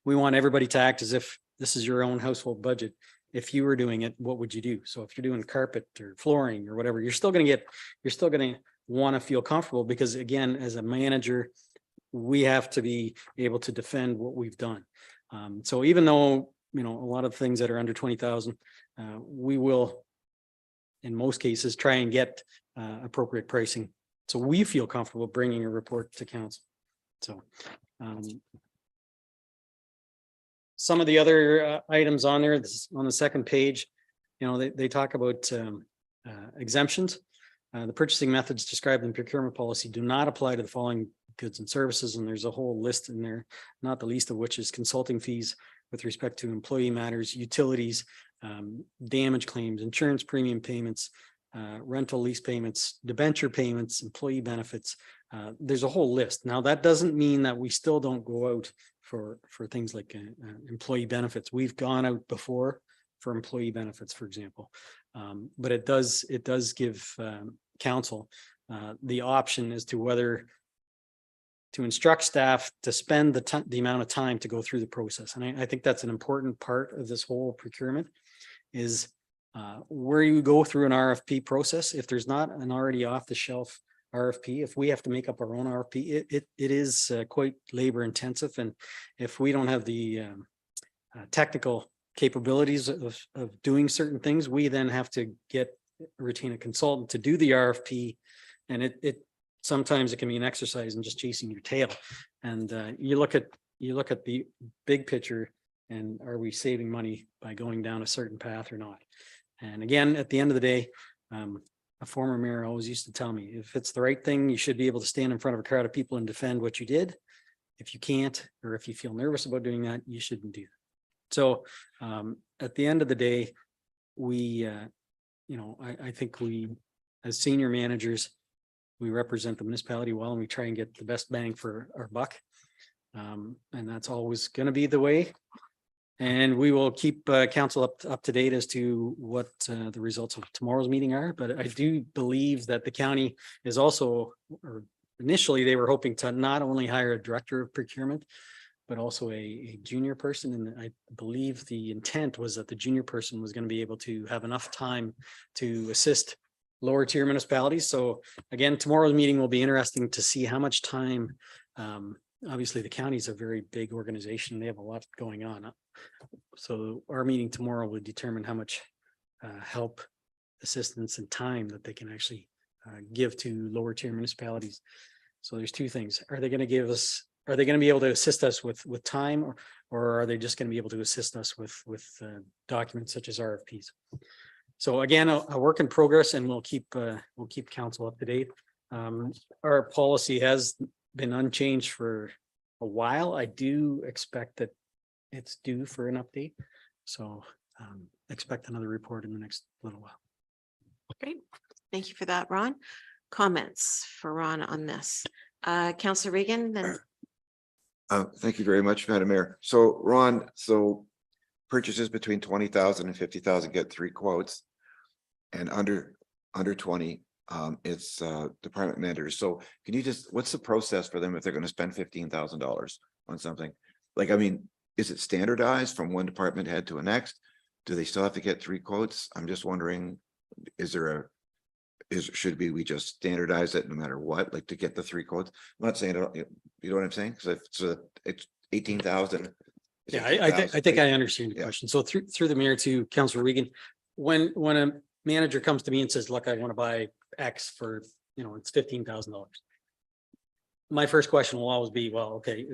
Speaker 12: We want everybody to act as if this is your own household budget. If you were doing it, what would you do? So if you're doing carpet or flooring or whatever, you're still going to want to feel comfortable, because again, as a manager, we have to be able to defend what we've done. So even though, a lot of things that are under 20,000, we will, in most cases, try and get appropriate pricing. So we feel comfortable bringing a report to council. So some of the other items on there, this is on the second page, they talk about exemptions. The purchasing methods described in procurement policy do not apply to the following goods and services, and there's a whole list in there, not the least of which is consulting fees with respect to employee matters, utilities, damage claims, insurance premium payments, rental lease payments, debenture payments, employee benefits. There's a whole list. Now, that doesn't mean that we still don't go out for things like employee benefits. We've gone out before for employee benefits, for example. But it does give council the option as to whether to instruct staff to spend the amount of time to go through the process. And I think that's an important part of this whole procurement is where you go through an RFP process. If there's not an already off the shelf RFP, if we have to make up our own RFP, it is quite labor intensive. And if we don't have the technical capabilities of doing certain things, we then have to retain a consultant to do the RFP. And sometimes it can be an exercise in just chasing your tail. And you look at the big picture, and are we saving money by going down a certain path or not? And again, at the end of the day, a former mayor always used to tell me, if it's the right thing, you should be able to stand in front of a crowd of people and defend what you did. If you can't, or if you feel nervous about doing that, you shouldn't do that. So at the end of the day, we, I think we, as senior managers, we represent the municipality well, and we try and get the best bang for our buck. And that's always going to be the way. And we will keep council up to date as to what the results of tomorrow's meeting are. But I do believe that the county is also, or initially they were hoping to not only hire a director of procurement, but also a junior person. And I believe the intent was that the junior person was going to be able to have enough time to assist lower tier municipalities. So again, tomorrow's meeting will be interesting to see how much time. Obviously, the county is a very big organization. They have a lot going on. So our meeting tomorrow will determine how much help, assistance, and time that they can actually give to lower tier municipalities. So there's two things. Are they going to be able to assist us with time, or are they just going to be able to assist us with documents such as RFPs? So again, a work in progress, and we'll keep council up to date. Our policy has been unchanged for a while. I do expect that it's due for an update. So expect another report in the next little while.
Speaker 1: Great. Thank you for that, Ron. Comments for Ron on this? Councillor Regan, then
Speaker 6: Thank you very much, Madam Mayor. So Ron, so purchases between 20,000 and 50,000 get 3 quotes. And under 20, it's department managers. So can you just, what's the process for them if they're going to spend $15,000 on something? Like, I mean, is it standardized from one department head to the next? Do they still have to get 3 quotes? I'm just wondering, should we just standardize it no matter what, like to get the 3 quotes? I'm not saying, you know what I'm saying? Because if it's 18,000.
Speaker 12: Yeah, I think I understand the question. So through the mayor to Councillor Regan, when a manager comes to me and says, look, I want to buy X for, it's $15,000. My first question will always be, well, okay,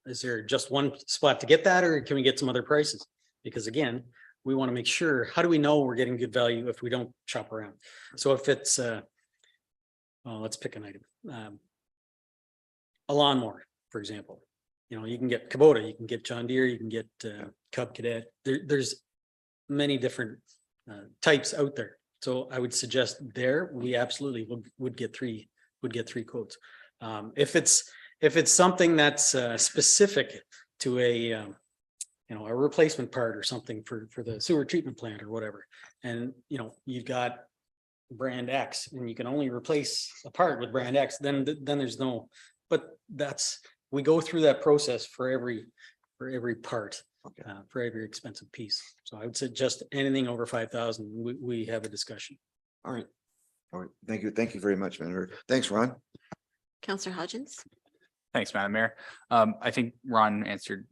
Speaker 12: is there just one spot to get that, or can we get some other prices? Because again, we want to make sure, how do we know we're getting good value if we don't shop around? So if it's, let's pick an item. A lawnmower, for example, you can get Kubota, you can get John Deere, you can get Cub Cadet. There's many different types out there. So I would suggest we absolutely would get three quotes. If it's something that's specific to a replacement part or something for the sewer treatment plant or whatever, and you've got brand X and you can only replace a part with brand X, then there's no. But we go through that process for every part. For every expensive piece. So I would suggest anything over 5,000, we have a discussion.
Speaker 6: All right. Thank you. Thank you very much, Manager. Thanks, Ron.
Speaker 1: Councillor Hodgins.
Speaker 8: Thanks, Madam Mayor. I think Ron answered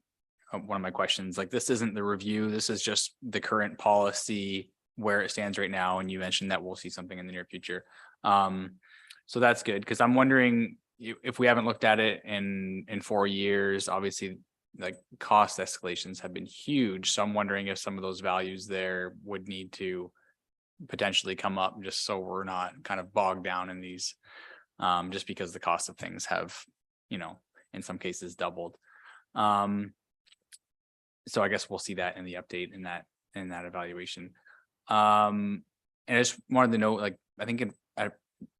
Speaker 8: one of my questions. Like, this isn't the review. This is just the current policy where it stands right now. And you mentioned that we'll see something in the near future. So that's good, because I'm wondering if we haven't looked at it in 4 years, obviously, like, cost escalations have been huge. So I'm wondering if some of those values there would need to potentially come up, just so we're not kind of bogged down in these, just because the cost of things have, in some cases doubled. So I guess we'll see that in the update in that evaluation. And I just wanted to know, like, I think at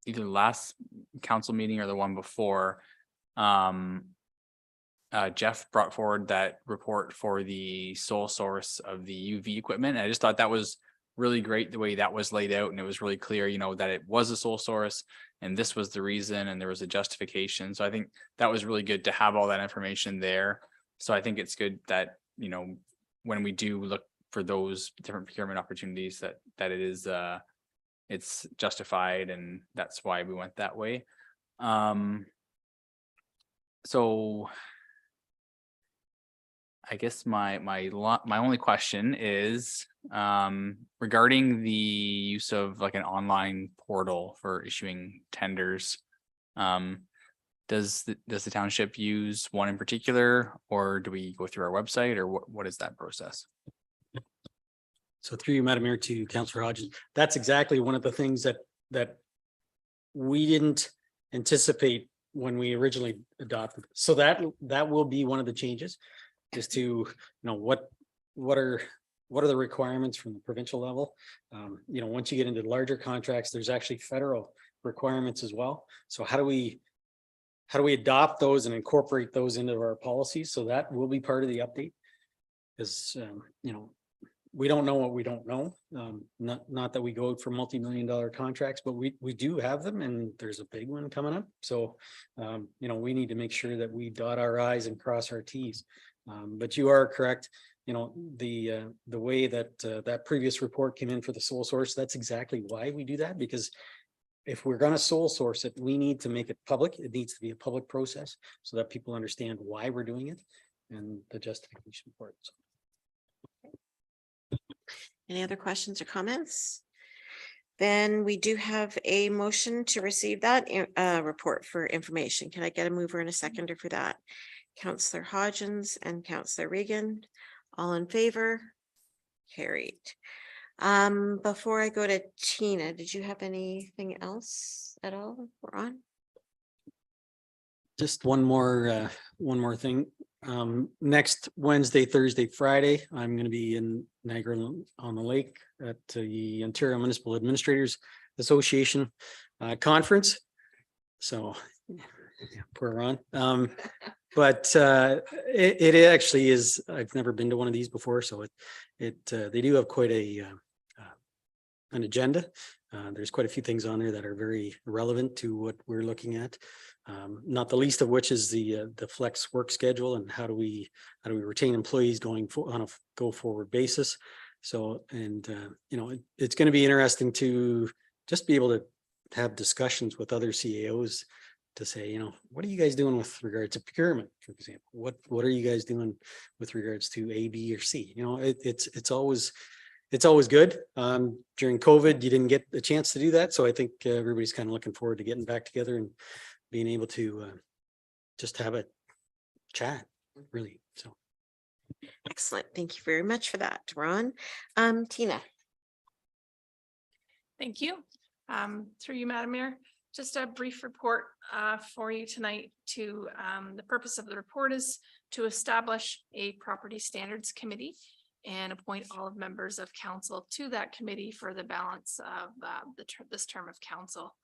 Speaker 8: either the last council meeting or the one before, Jeff brought forward that report for the sole source of the UV equipment. And I just thought that was really great the way that was laid out. And it was really clear, that it was a sole source and this was the reason, and there was a justification. So I think that was really good to have all that information there. So I think it's good that, when we do look for those different procurement opportunities, that it is, it's justified, and that's why we went that way. So I guess my only question is regarding the use of like an online portal for issuing tenders. Does the township use one in particular, or do we go through our website, or what is that process?
Speaker 12: So through you, Madam Mayor, to Councillor Hodgins, that's exactly one of the things that we didn't anticipate when we originally adopted. So that will be one of the changes. Is to, what are the requirements from the provincial level? Once you get into larger contracts, there's actually federal requirements as well. So how do we adopt those and incorporate those into our policies? So that will be part of the update. Because we don't know what we don't know. Not that we go out for multi-million-dollar contracts, but we do have them, and there's a big one coming up. So we need to make sure that we dot our I's and cross our T's. But you are correct. The way that that previous report came in for the sole source, that's exactly why we do that. Because if we're going to sole source it, we need to make it public. It needs to be a public process so that people understand why we're doing it and the justification for it.
Speaker 1: Any other questions or comments? Then we do have a motion to receive that report for information. Can I get a mover and a seconder for that? Councillor Hodgins and Councillor Regan, all in favor? Carried. Before I go to Tina, did you have anything else at all? We're on.
Speaker 12: Just one more thing. Next Wednesday, Thursday, Friday, I'm gonna be in Niagara on the Lake at the Ontario Municipal Administrators Association conference. So, yeah, poor Ron. But it actually is, I've never been to one of these before, so they do have quite an agenda. There's quite a few things on there that are very relevant to what we're looking at. Not the least of which is the flex work schedule and how do we retain employees on a go forward basis. So, and it's going to be interesting to just be able to have discussions with other CAOs to say, what are you guys doing with regards to procurement, for example? What are you guys doing with regards to A, B, or C? It's always good. During COVID, you didn't get a chance to do that. So I think everybody's kind of looking forward to getting back together and being able to just have a chat, really. So.
Speaker 1: Excellent. Thank you very much for that, Ron. Tina.
Speaker 13: Thank you. Through you, Madam Mayor, just a brief report for you tonight. To the purpose of the report is to establish a property standards committee and appoint all of members of council to that committee for the balance of this term of council.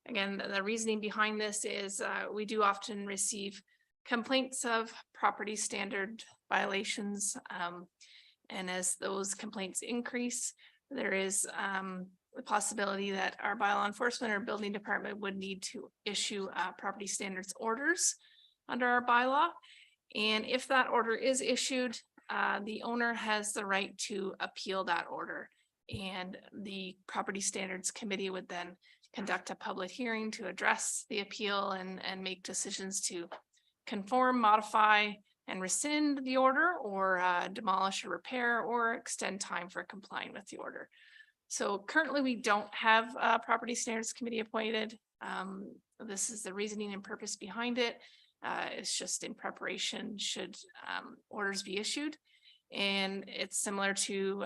Speaker 13: Again, the reasoning behind this is we do often receive complaints of property standard violations. And as those complaints increase, there is the possibility that our bylaw enforcement or building department would need to issue property standards orders under our bylaw. And if that order is issued, the owner has the right to appeal that order. And the property standards committee would then conduct a public hearing to address the appeal and make decisions to conform, modify, and rescind the order, or demolish or repair, or extend time for complying with the order. So currently we don't have a property standards committee appointed. This is the reasoning and purpose behind it. It's just in preparation should orders be issued. And it's similar to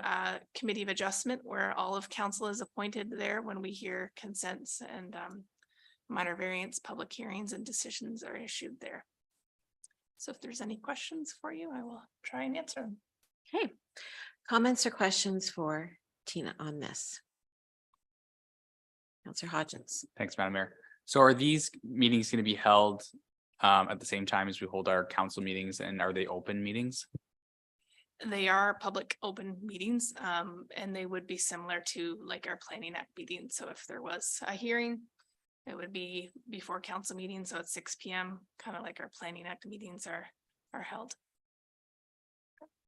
Speaker 13: committee of adjustment where all of council is appointed there when we hear consents and minor variance, public hearings and decisions are issued there. So if there's any questions for you, I will try and answer them.
Speaker 1: Okay. Comments or questions for Tina on this? Councillor Hodgins.
Speaker 8: Thanks, Madam Mayor. So are these meetings going to be held at the same time as we hold our council meetings, and are they open meetings?
Speaker 13: They are public open meetings, and they would be similar to like our planning act meeting. So if there was a hearing, it would be before council meeting. So at 6 p.m., kind of like our planning act meetings are held.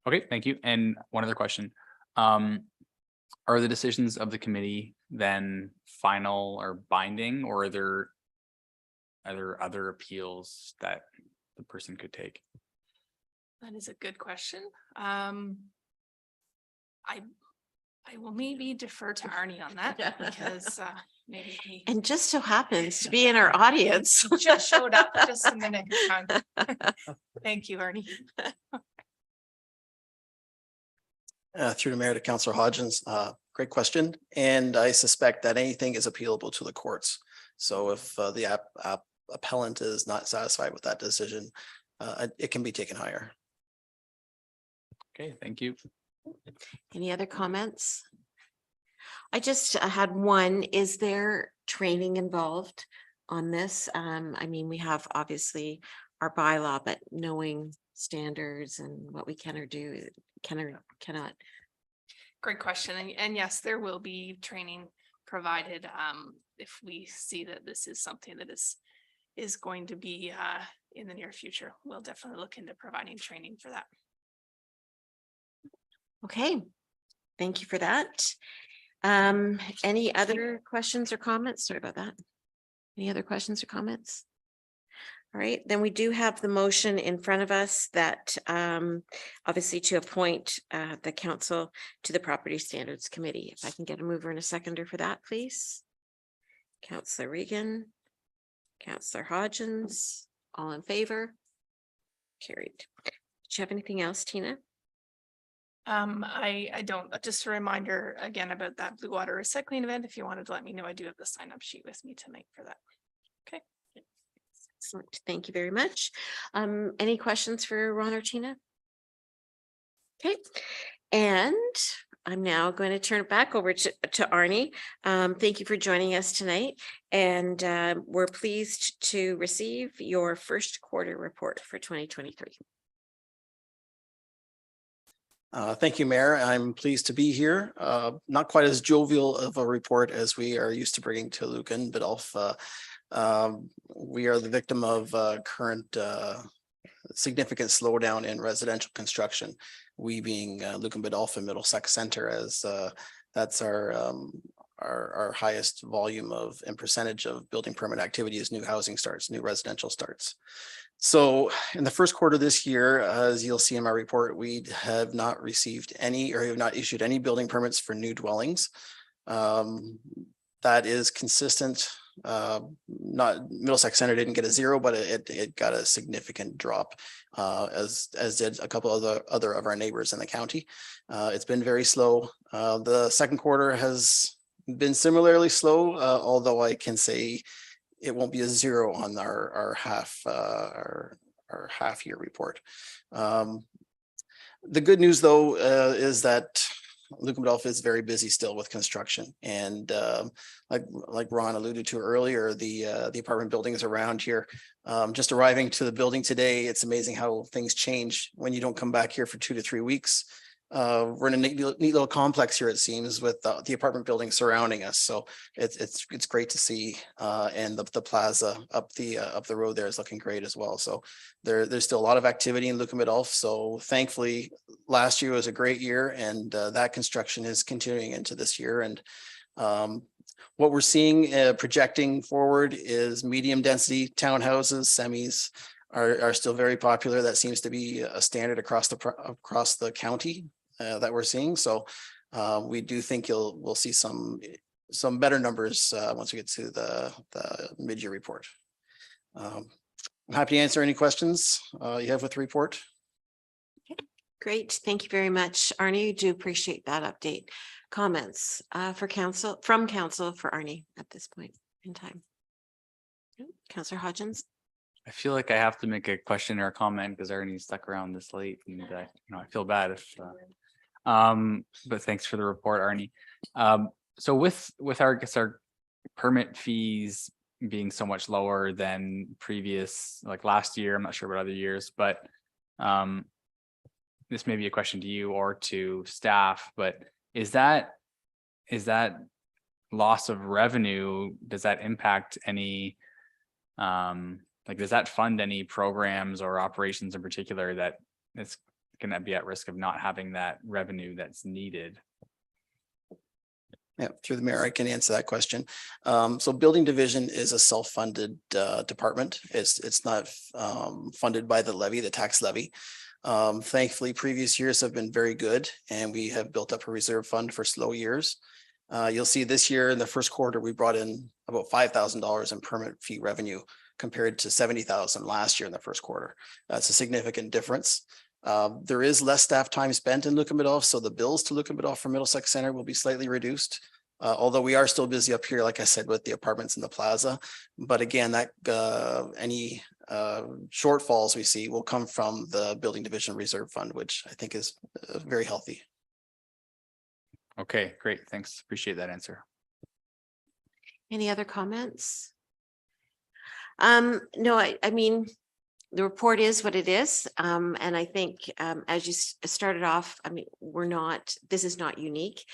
Speaker 8: Okay, thank you. And one other question. Are the decisions of the committee then final or binding, or are there other appeals that the person could take?
Speaker 13: That is a good question. I will maybe defer to Arnie on that because maybe he
Speaker 1: And just so happens to be in our audience.
Speaker 13: just showed up just in the nick of time. Thank you, Arnie.
Speaker 14: Through the mayor to Councillor Hodgins, great question. And I suspect that anything is appealable to the courts. So if the appellant is not satisfied with that decision, it can be taken higher.
Speaker 8: Okay, thank you.
Speaker 1: Any other comments? I just had one. Is there training involved on this? I mean, we have obviously our bylaw, but knowing standards and what we can or do, can or cannot.
Speaker 13: Great question. And yes, there will be training provided if we see that this is something that is going to be in the near future. We'll definitely look into providing training for that.
Speaker 1: Okay, thank you for that. Any other questions or comments? Sorry about that. Any other questions or comments? All right, then we do have the motion in front of us that obviously to appoint the council to the Property Standards Committee. If I can get a mover and a seconder for that, please. Councillor Regan, Councillor Hodgins, all in favor? Carried. Do you have anything else, Tina?
Speaker 15: I don't, just a reminder again about that Blue Water Recycling event. If you wanted to let me know, I do have the sign up sheet with me tonight for that. Okay.
Speaker 1: Excellent. Thank you very much. Any questions for Ron or Tina? Okay, and I'm now going to turn it back over to Arnie. Thank you for joining us tonight, and we're pleased to receive your first quarter report for 2023.
Speaker 14: Thank you, Mayor. I'm pleased to be here. Not quite as jovial of a report as we are used to bringing to Lucan, but we are the victim of current significant slowdown in residential construction. We being Lucan Biddulph Middlesex Center, as that's our highest volume of and percentage of building permit activity is new housing starts, new residential starts. So in the first quarter this year, as you'll see in my report, we have not received any or have not issued any building permits for new dwellings. That is consistent. Not Middlesex Center didn't get a zero, but it got a significant drop, as did a couple of other of our neighbors in the county. It's been very slow. The second quarter has been similarly slow, although I can say it won't be a zero on our half year report. The good news though is that Lucan Biddulph is very busy still with construction, and like Ron alluded to earlier, the apartment buildings around here. Just arriving to the building today, it's amazing how things change when you don't come back here for 2 to 3 weeks. We're in a neat little complex here, it seems, with the apartment buildings surrounding us. So it's great to see, and the plaza up the road there is looking great as well. So there's still a lot of activity in Lucan Biddulph. So thankfully, last year was a great year, and that construction is continuing into this year. And what we're seeing projecting forward is medium density townhouses, semis are still very popular. That seems to be a standard across the county that we're seeing. So we do think we'll see some better numbers once we get to the mid-year report. I'm happy to answer any questions you have with the report.
Speaker 1: Great. Thank you very much, Arnie. Do appreciate that update. Comments from council for Arnie at this point in time. Councillor Hodgins.
Speaker 8: I feel like I have to make a question or a comment because Arnie stuck around this late, and I feel bad if. But thanks for the report, Arnie. So with our permit fees being so much lower than previous, like last year, I'm not sure about other years, but this may be a question to you or to staff, but is that loss of revenue, does that impact any does that fund any programs or operations in particular that it's going to be at risk of not having that revenue that's needed?
Speaker 14: Yeah, through the mayor, I can answer that question. So building division is a self-funded department. It's not funded by the tax levy. Thankfully, previous years have been very good, and we have built up a reserve fund for slow years. You'll see this year in the first quarter, we brought in about $5,000 in permit fee revenue compared to $70,000 last year in the first quarter. That's a significant difference. There is less staff time spent in Lucan Biddulph, so the bills to Lucan Biddulph from Middlesex Center will be slightly reduced. Although we are still busy up here, like I said, with the apartments in the plaza. But again, that any shortfalls we see will come from the building division reserve fund, which I think is very healthy.
Speaker 8: Okay, great. Thanks. Appreciate that answer.
Speaker 1: Any other comments? No, I mean, the report is what it is. And I think as you started off, I mean, this is not unique.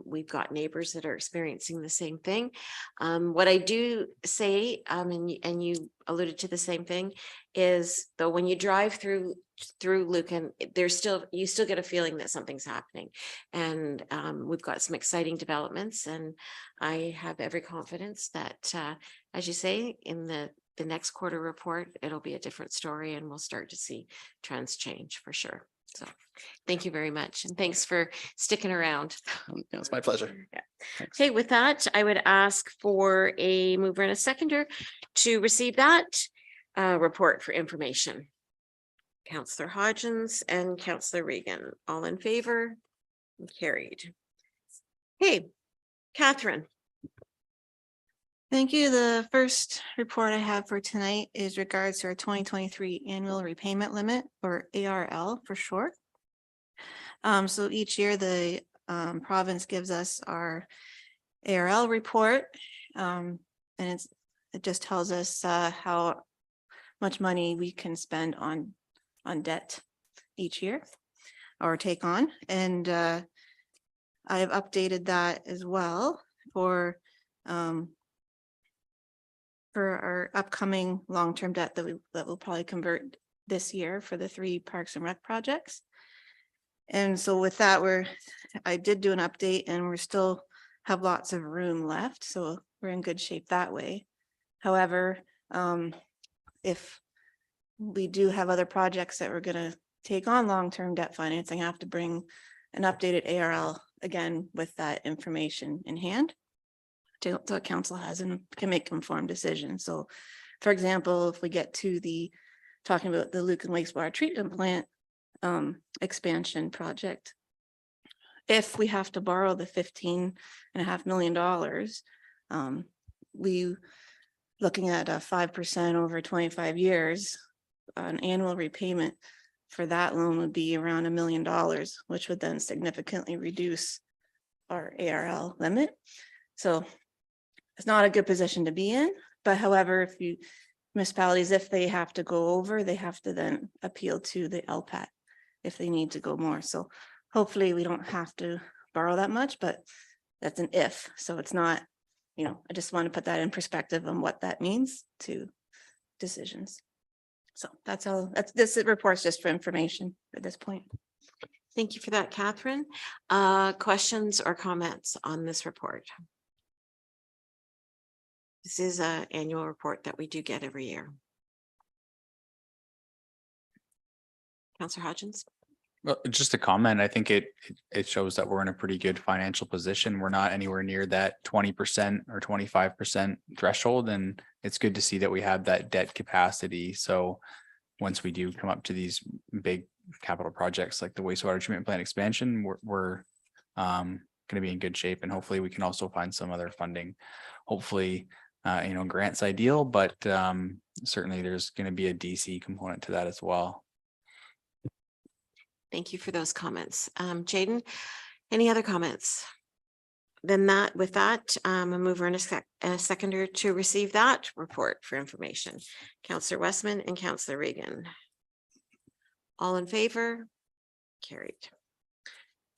Speaker 1: We've got neighbors that are experiencing the same thing. What I do say, and you alluded to the same thing, is though when you drive through Lucan, you still get a feeling that something's happening. And we've got some exciting developments, and I have every confidence that, as you say, in the next quarter report, it'll be a different story, and we'll start to see trends change for sure. So thank you very much. And thanks for sticking around.
Speaker 14: It's my pleasure.
Speaker 1: Yeah. Okay, with that, I would ask for a mover and a seconder to receive that report for information. Counselor Hodgins and Counselor Regan, all in favor? Carried. Hey, Catherine.
Speaker 16: Thank you. The first report I have for tonight is regards to our 2023 annual repayment limit, or ARL for short. So each year the province gives us our ARL report. And it just tells us how much money we can spend on debt each year or take on. And I have updated that as well for our upcoming long-term debt that will probably convert this year for the 3 Parks and Rec projects. And so with that, I did do an update and we're still have lots of room left. So we're in good shape that way. However, if we do have other projects that we're going to take on long-term debt financing, I have to bring an updated ARL again with that information in hand to what council has and can make informed decisions. So for example, if we get to talking about the Lucan wastewater treatment plant expansion project, if we have to borrow the $15.5 million, we looking at a 5% over 25 years, an annual repayment for that loan would be around $1 million, which would then significantly reduce our ARL limit. So it's not a good position to be in, but however, municipalities, if they have to go over, they have to then appeal to the LPAT if they need to go more. So hopefully we don't have to borrow that much, but that's an if. So it's not, I just want to put that in perspective on what that means to decisions. So that's all. This report's just for information at this point.
Speaker 1: Thank you for that, Catherine. Questions or comments on this report? This is an annual report that we do get every year. Counselor Hodgins.
Speaker 8: Well, just a comment. I think it shows that we're in a pretty good financial position. We're not anywhere near that 20% or 25% threshold. And it's good to see that we have that debt capacity. So once we do come up to these big capital projects like the wastewater treatment plant expansion, we're going to be in good shape. And hopefully we can also find some other funding. Hopefully, grants ideal, but certainly there's going to be a DC component to that as well.
Speaker 1: Thank you for those comments. Jayden, any other comments? Then with that, a mover and a seconder to receive that report for information. Counselor Westman and Counselor Regan. All in favor? Carried.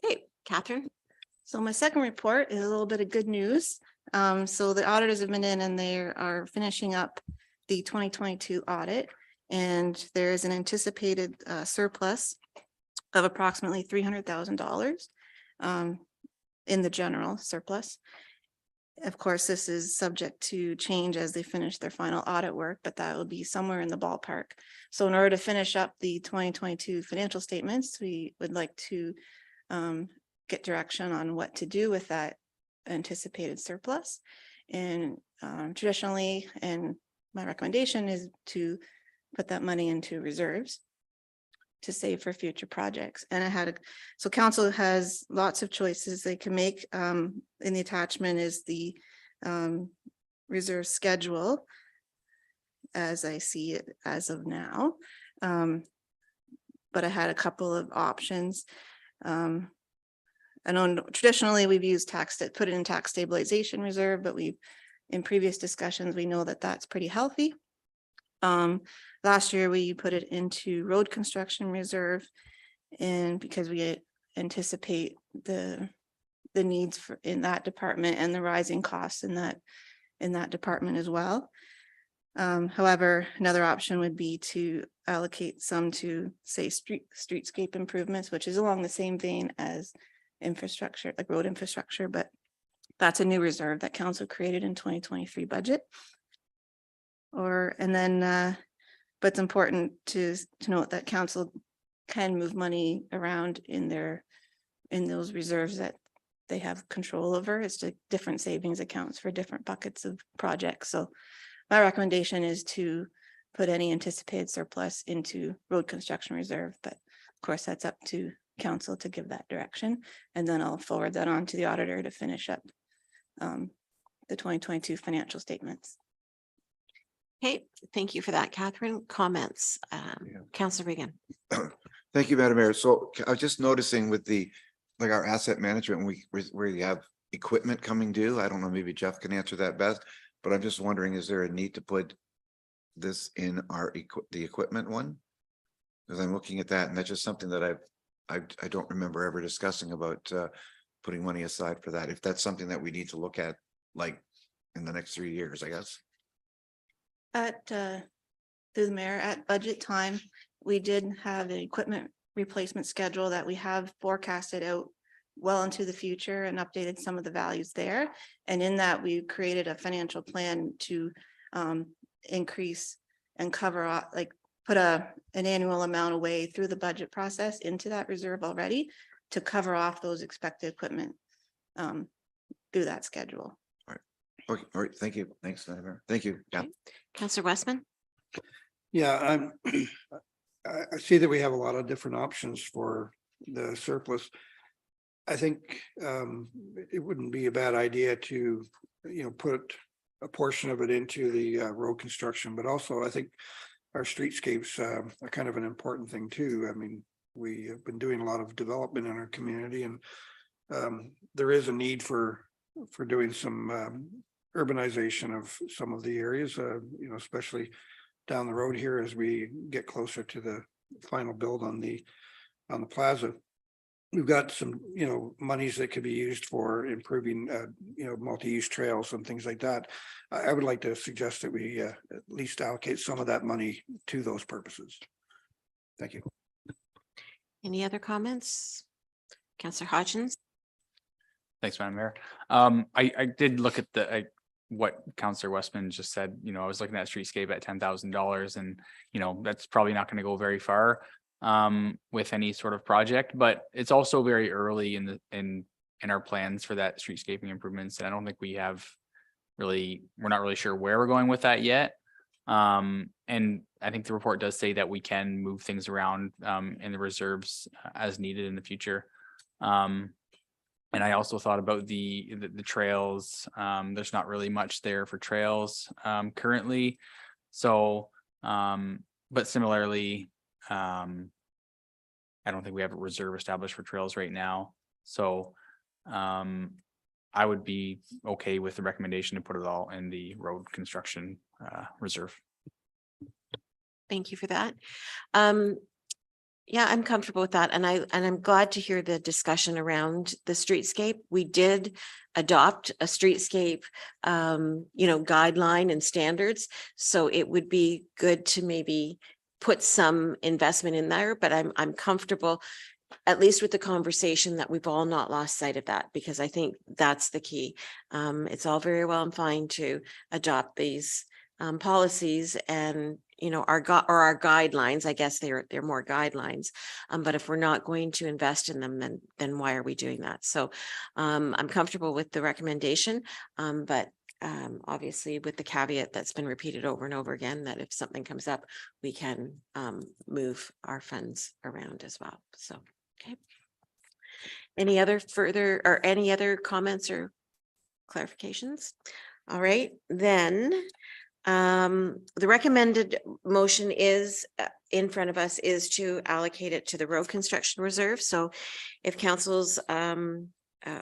Speaker 1: Okay, Catherine.
Speaker 16: So my second report is a little bit of good news. So the auditors have been in and they are finishing up the 2022 audit, and there is an anticipated surplus of approximately $300,000 in the general surplus. Of course, this is subject to change as they finish their final audit work, but that will be somewhere in the ballpark. So in order to finish up the 2022 financial statements, we would like to get direction on what to do with that anticipated surplus. And traditionally, and my recommendation is to put that money into reserves to save for future projects. And so council has lots of choices they can make. In the attachment is the reserve schedule as I see it as of now. But I had a couple of options. I know traditionally we've used put it in tax stabilization reserve, but in previous discussions, we know that that's pretty healthy. Last year, we put it into road construction reserve, and because we anticipate the needs in that department and the rising costs in that department as well. However, another option would be to allocate some to, say, streetscape improvements, which is along the same vein as infrastructure, like road infrastructure, but that's a new reserve that council created in 2023 budget. But it's important to note that council can move money around in those reserves that they have control over. It's different savings accounts for different buckets of projects. So my recommendation is to put any anticipated surplus into road construction reserve, but of course, that's up to council to give that direction. And then I'll forward that on to the auditor to finish up the 2022 financial statements.
Speaker 1: Okay, thank you for that, Catherine. Comments? Councillor Regan.
Speaker 6: Thank you, Madam Mayor. So I was just noticing with the, like our asset management, where you have equipment coming due. I don't know, maybe Jeff can answer that best, but I'm just wondering, is there a need to put this in our the equipment one? Because I'm looking at that and that's just something that I don't remember ever discussing about putting money aside for that. If that's something that we need to look at, like in the next 3 years, I guess.
Speaker 16: At through the mayor, at budget time, we did have an equipment replacement schedule that we have forecasted out well into the future and updated some of the values there. And in that, we created a financial plan to increase and cover, like put an annual amount away through the budget process into that reserve already to cover off those expected equipment through that schedule.
Speaker 6: Okay, all right, thank you. Thanks, Madam Mayor. Thank you. Yeah.
Speaker 1: Councillor Westman.
Speaker 7: Yeah, I see that we have a lot of different options for the surplus. I think it wouldn't be a bad idea to, put a portion of it into the road construction, but also I think our streetscapes are kind of an important thing too. I mean, we have been doing a lot of development in our community, and there is a need for doing some urbanization of some of the areas, especially down the road here as we get closer to the final build on the plaza. We've got some, monies that could be used for improving, multi-use trails and things like that. I would like to suggest that we at least allocate some of that money to those purposes. Thank you.
Speaker 1: Any other comments? Councillor Hodgins.
Speaker 8: Thanks, Madam Mayor. I did look at what Councillor Westman just said. I was looking at streetscape at $10,000, and that's probably not going to go very far with any sort of project, but it's also very early in our plans for that streetscaping improvements. And I don't think we're not really sure where we're going with that yet. And I think the report does say that we can move things around in the reserves as needed in the future. And I also thought about the trails. There's not really much there for trails currently. So, but similarly, I don't think we have a reserve established for trails right now. So I would be okay with the recommendation to put it all in the road construction reserve.
Speaker 1: Thank you for that. Yeah, I'm comfortable with that. And I'm glad to hear the discussion around the streetscape. We did adopt a streetscape, guideline and standards. So it would be good to maybe put some investment in there, but I'm comfortable, at least with the conversation, that we've all not lost sight of that, because I think that's the key. It's all very well and fine to adopt these policies and our guidelines. I guess they're more guidelines, but if we're not going to invest in them, then why are we doing that? So I'm comfortable with the recommendation, but obviously with the caveat that's been repeated over and over again, that if something comes up, we can move our funds around as well. So, okay. Any other comments or clarifications? All right, then the recommended motion is in front of us is to allocate it to the road construction reserve. So if council's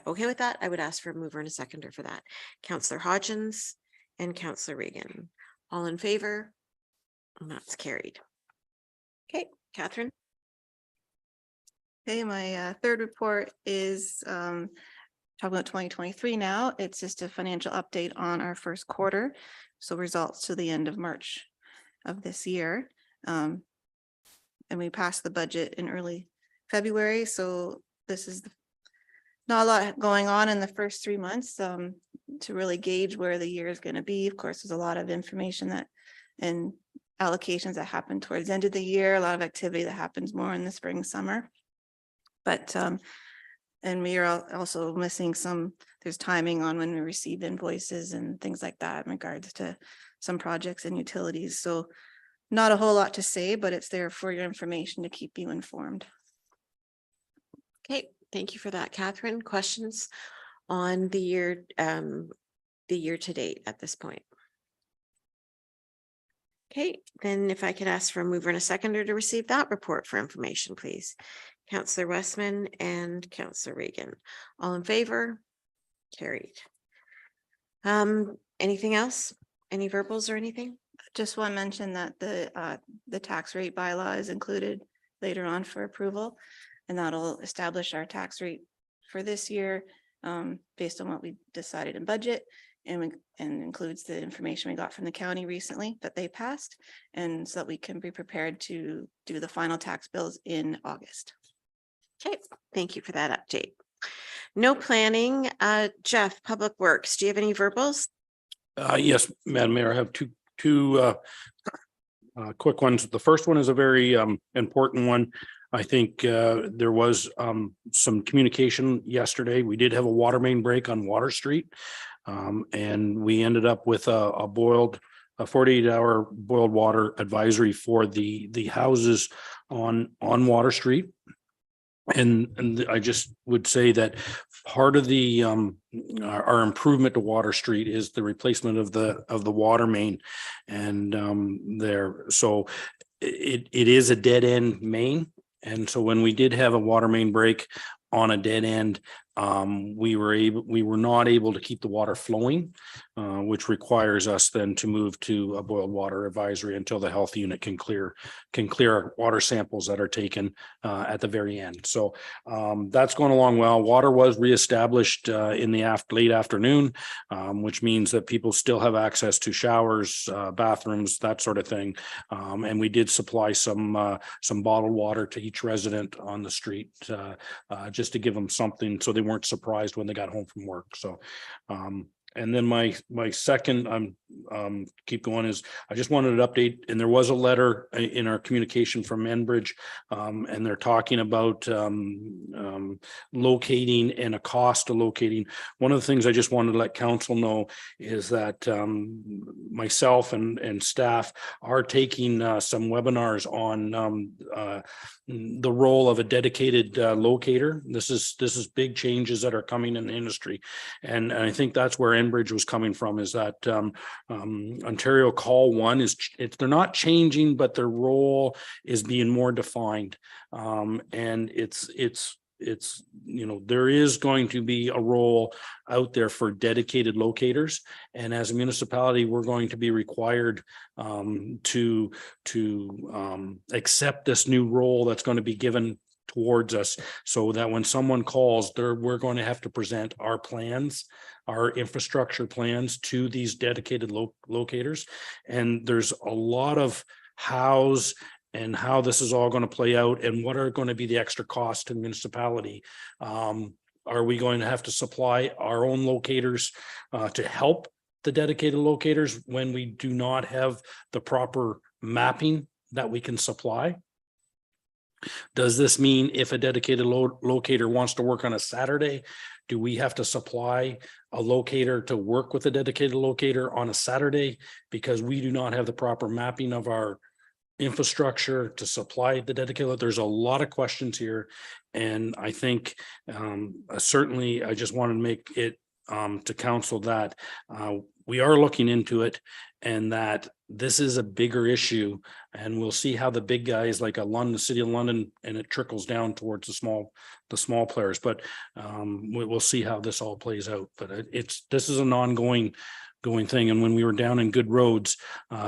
Speaker 1: okay with that, I would ask for a mover and a seconder for that. Councillor Hodgins and Councillor Regan, all in favor? And that's carried. Okay, Catherine.
Speaker 16: Okay, my third report is talking about 2023 now. It's just a financial update on our first quarter. So results to the end of March of this year. And we passed the budget in early February. So this is not a lot going on in the first 3 months to really gauge where the year is going to be. Of course, there's a lot of information and allocations that happen towards the end of the year, a lot of activity that happens more in the spring, summer. But and we are also missing there's timing on when we receive invoices and things like that in regards to some projects and utilities. So not a whole lot to say, but it's there for your information to keep you informed.
Speaker 1: Okay, thank you for that, Catherine. Questions on the year to date at this point? Okay, then if I could ask for a mover and a seconder to receive that report for information, please. Counselor Westman and Counselor Reagan. All in favor? Carried. Anything else? Any verbals or anything?
Speaker 16: Just want to mention that the tax rate bylaw is included later on for approval. And that'll establish our tax rate for this year based on what we decided in budget. And includes the information we got from the county recently that they passed. And so that we can be prepared to do the final tax bills in August.
Speaker 1: Okay, thank you for that update. No planning. Jeff, Public Works, do you have any verbals?
Speaker 11: Yes, Madam Mayor, I have two quick ones. The first one is a very important one. I think there was some communication yesterday. We did have a water main break on Water Street. And we ended up with a 48-hour boiled water advisory for the houses on Water Street. And I just would say that part of the our improvement to Water Street is the replacement of the water main, and so it is a dead end main. And so when we did have a water main break on a dead end, we were not able to keep the water flowing, which requires us then to move to a boiled water advisory until the health unit can clear water samples that are taken at the very end. So that's going along well. Water was reestablished in the late afternoon, which means that people still have access to showers, bathrooms, that sort of thing. And we did supply some bottled water to each resident on the street just to give them something so they weren't surprised when they got home from work. So and then my second keep going is I just wanted an update, and there was a letter in our communication from Enbridge, and they're talking about locating and a cost of locating. One of the things I just wanted to let council know is that myself and staff are taking some webinars on the role of a dedicated locator. This is big changes that are coming in the industry, and I think that's where Enbridge was coming from, is that Ontario Call One they're not changing, but their role is being more defined, and it's there is going to be a role out there for dedicated locators, and as a municipality we're going to be required to accept this new role that's going to be given towards us, so that when someone calls, we're going to have to present our plans, our infrastructure plans to these dedicated locators. And there's a lot of hows and how this is all going to play out, and what are going to be the extra costs to the municipality. Are we going to have to supply our own locators to help the dedicated locators when we do not have the proper mapping that we can supply? Does this mean if a dedicated locator wants to work on a Saturday, do we have to supply a locator to work with a dedicated locator on a Saturday because we do not have the proper mapping of our infrastructure to supply the dedicated? There's a lot of questions here, and I think certainly I just want to make it to council that we are looking into it, and that this is a bigger issue, and we'll see how the big guys like the City of London, and it trickles down towards the small players. But we'll see how this all plays out. But this is an ongoing thing. And when we were down in Good Roads,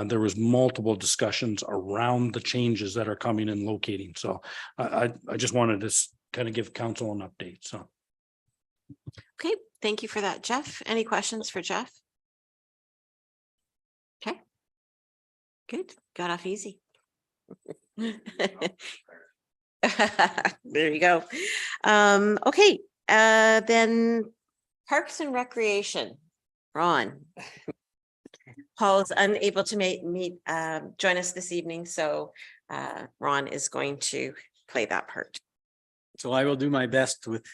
Speaker 11: there was multiple discussions around the changes that are coming in locating. So I just wanted to kind of give council an update. So.
Speaker 1: Okay, thank you for that, Jeff. Any questions for Jeff? Okay. Good, got off easy. There you go. Okay, then Parks and Recreation, Ron. Paul's unable to join us this evening, so Ron is going to play that part.
Speaker 12: So I will do my best with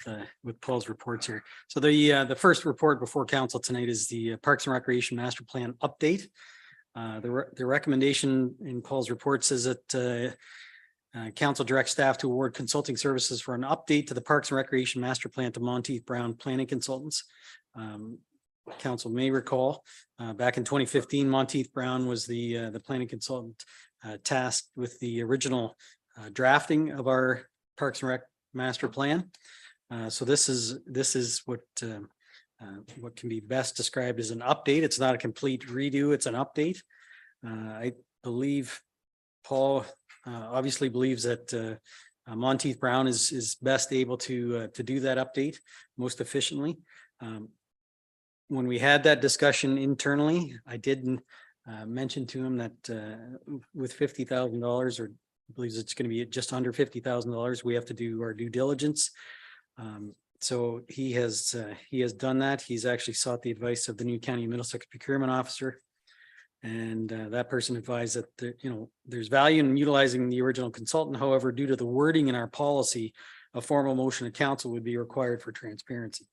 Speaker 12: Paul's reports here. So the first report before council tonight is the Parks and Recreation Master Plan update. The recommendation in Paul's report says that council directs staff to award consulting services for an update to the Parks and Recreation Master Plan to Monteith Brown Planning Consultants. Council may recall, back in 2015, Monteith Brown was the planning consultant tasked with the original drafting of our Parks and Rec Master Plan. So this is what can be best described as an update. It's not a complete redo, it's an update. I believe Paul obviously believes that Monteith Brown is best able to do that update most efficiently. When we had that discussion internally, I did mention to him that with $50,000, or I believe it's going to be just under $50,000, we have to do our due diligence. So he has done that. He's actually sought the advice of the new County of Middlesex procurement officer. And that person advised that there's value in utilizing the original consultant. However, due to the wording in our policy, a formal motion of council would be required for transparency.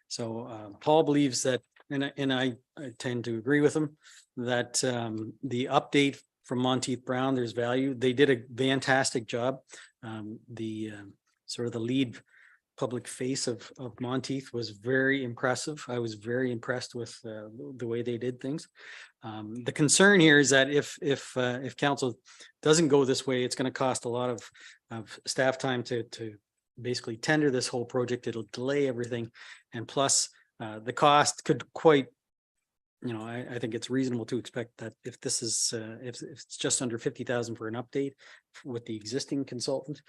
Speaker 12: So Paul believes that, and I tend to agree with him, that the update from Monteith Brown, there's value. They did a fantastic job. Sort of the lead public face of Monteith was very impressive. I was very impressed with the way they did things. The concern here is that if council doesn't go this way, it's going to cost a lot of staff time to basically tender this whole project. It'll delay everything, and plus the cost could quite. I think it's reasonable to expect that if this is if it's just under 50,000 for an update with the existing consultant,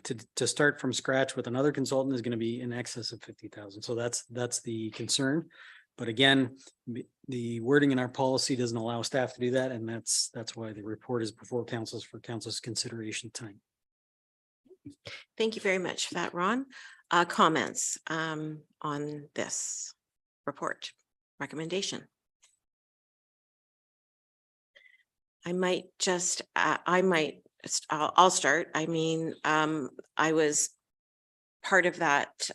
Speaker 12: to start from scratch with another consultant is going to be in excess of 50,000. So that's the concern. But again, the wording in our policy doesn't allow staff to do that, and that's why the report is before council's for council's consideration time.
Speaker 1: Thank you very much for that, Ron. Comments on this report recommendation? I'll start. I mean, I was part of that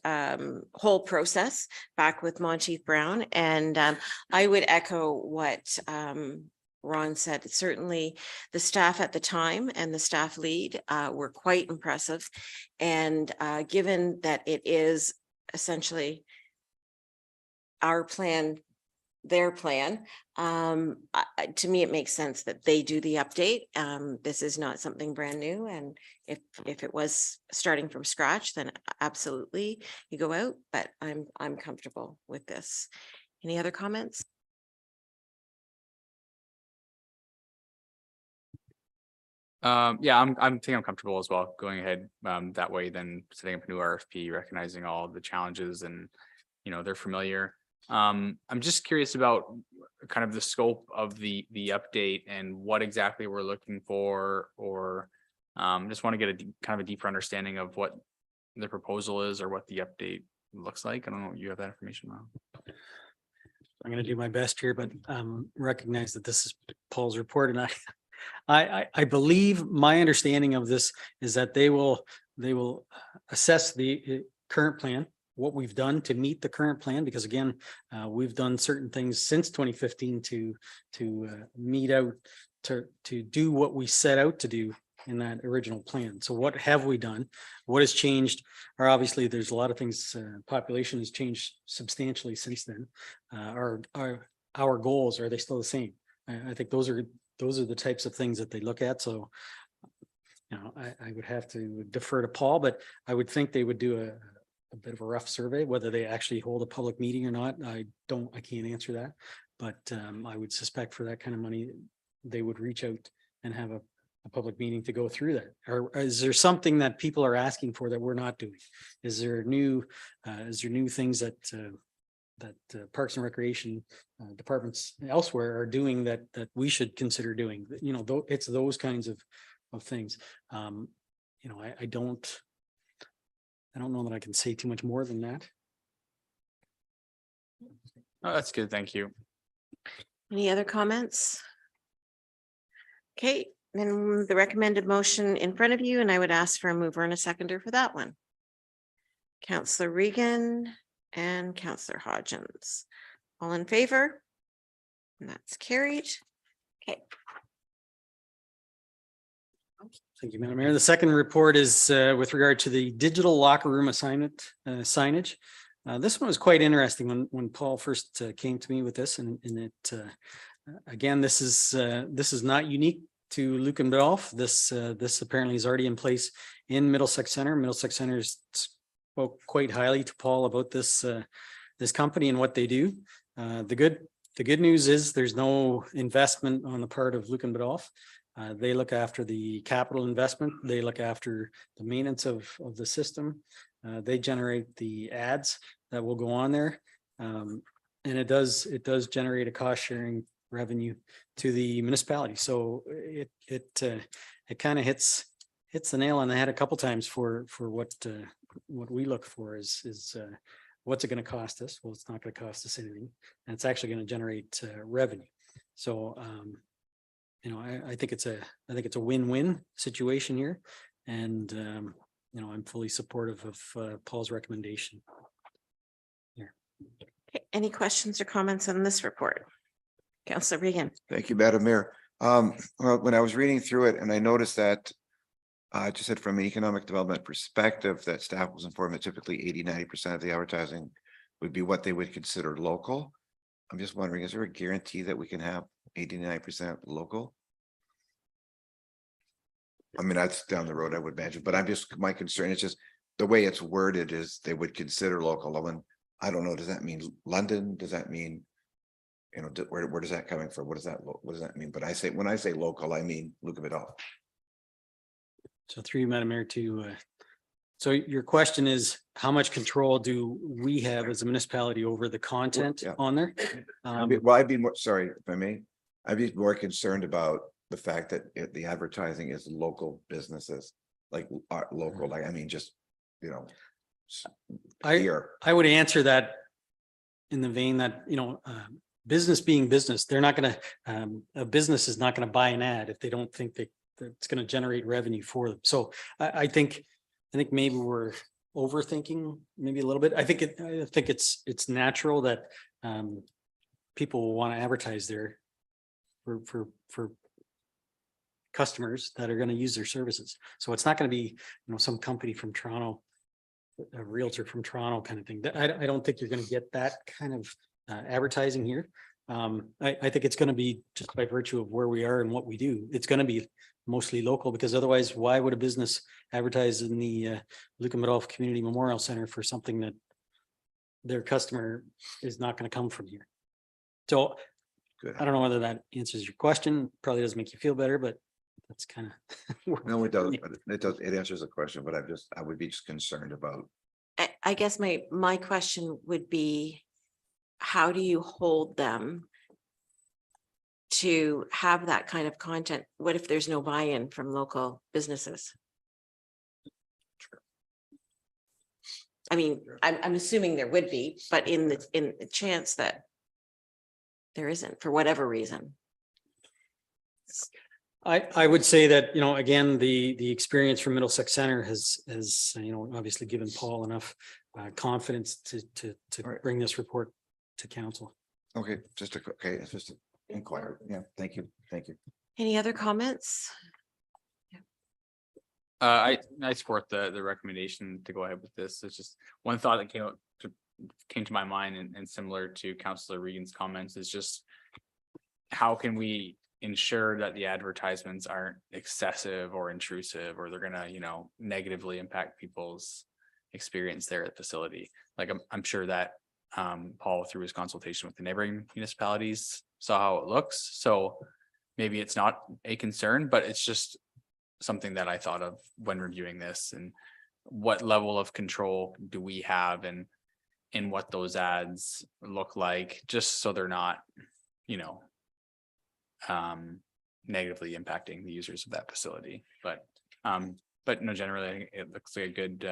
Speaker 1: whole process back with Monteith Brown, and I would echo what Ron said. Certainly the staff at the time and the staff lead were quite impressive. And given that it is essentially our plan, their plan, to me, it makes sense that they do the update. This is not something brand new. And if it was starting from scratch, then absolutely you go out, but I'm comfortable with this. Any other comments?
Speaker 8: Yeah, I'm comfortable as well going ahead that way than setting up a new RFP, recognizing all the challenges, and they're familiar. I'm just curious about kind of the scope of the update and what exactly we're looking for, or just want to get kind of a deeper understanding of what the proposal is or what the update looks like. I don't know if you have that information now.
Speaker 12: I'm going to do my best here, but recognize that this is Paul's report, and I believe my understanding of this is that they will assess the current plan, what we've done to meet the current plan, because again, we've done certain things since 2015 to meet out to do what we set out to do in that original plan. So what have we done? What has changed? Or obviously there's a lot of things, population has changed substantially since then. Our goals, are they still the same? I think those are the types of things that they look at. So, I would have to defer to Paul, but I would think they would do a bit of a rough survey. Whether they actually hold a public meeting or not, I can't answer that. But I would suspect for that kind of money, they would reach out and have a public meeting to go through that. Or is there something that people are asking for that we're not doing? Is there new things that Parks and Recreation departments elsewhere are doing that we should consider doing? It's those kinds of things. I don't know that I can say too much more than that.
Speaker 8: Oh, that's good. Thank you.
Speaker 1: Any other comments? Okay, then the recommended motion in front of you, and I would ask for a mover and a seconder for that one. Councillor Regan and Councillor Hodgins. All in favor? And that's carried.
Speaker 12: Thank you, Madam Mayor. The second report is with regard to the digital locker room assignment signage. This one was quite interesting when Paul first came to me with this, and it again, this is not unique to Lucan Biddulph. This apparently is already in place in Middlesex Center. Middlesex Center spoke quite highly to Paul about this company and what they do. The good news is there's no investment on the part of Lucan Biddulph. They look after the capital investment. They look after the maintenance of the system. They generate the ads that will go on there. And it does generate a cost sharing revenue to the municipality. So it kind of hits the nail on the head a couple times for what we look for is what's it going to cost us? Well, it's not going to cost us anything, and it's actually going to generate revenue. So I think it's a win-win situation here, and I'm fully supportive of Paul's recommendation. Here.
Speaker 1: Okay, any questions or comments on this report? Councillor Regan.
Speaker 6: Thank you, Madam Mayor. Well, when I was reading through it and I noticed that just said from an economic development perspective that staff was informed that typically 80–90% of the advertising would be what they would consider local. I'm just wondering, is there a guarantee that we can have 89% local? I mean, that's down the road, I would imagine, but my concern is just the way it's worded is they would consider local. And I don't know, does that mean London? Does that mean, where does that coming from? What does that mean? But when I say local, I mean Lucan Biddulph.
Speaker 12: So through you, Madam Mayor, so your question is, how much control do we have as a municipality over the content on there?
Speaker 6: Well, I'd be more, sorry, if I may, I'd be more concerned about the fact that the advertising is local businesses, like local, like, I mean, just, here.
Speaker 12: I would answer that in the vein that, business being business, they're not going to, a business is not going to buy an ad if they don't think that it's going to generate revenue for them. So I think maybe we're overthinking maybe a little bit. I think it's natural that people will want to advertise there for customers that are going to use their services. So it's not going to be, some company from Toronto, a realtor from Toronto kind of thing. I don't think you're going to get that kind of advertising here. I think it's going to be just by virtue of where we are and what we do. It's going to be mostly local, because otherwise, why would a business advertise in the Lucan Biddulph Community Memorial Center for something that their customer is not going to come from here? So
Speaker 6: good.
Speaker 12: I don't know whether that answers your question. Probably doesn't make you feel better, but that's kind of
Speaker 6: no, it does. It answers the question, but I would be just concerned about.
Speaker 1: I guess my question would be, how do you hold them to have that kind of content? What if there's no buy-in from local businesses? I mean, I'm assuming there would be, but in the chance that there isn't, for whatever reason.
Speaker 12: I would say that, again, the experience from Middlesex Center has obviously given Paul enough confidence to bring this report to council.
Speaker 6: Okay, it's just inquire. Yeah, thank you.
Speaker 1: Any other comments?
Speaker 8: I support the recommendation to go ahead with this. It's just one thought that came to my mind, and similar to Councillor Regan's comments, is just how can we ensure that the advertisements aren't excessive or intrusive, or they're gonna, negatively impact people's experience there at the facility. Like I'm sure that Paul, through his consultation with the neighboring municipalities, saw how it looks. So maybe it's not a concern, but it's just something that I thought of when reviewing this, and what level of control do we have in what those ads look like, just so they're not, negatively impacting the users of that facility. But no, generally I think it looks like a good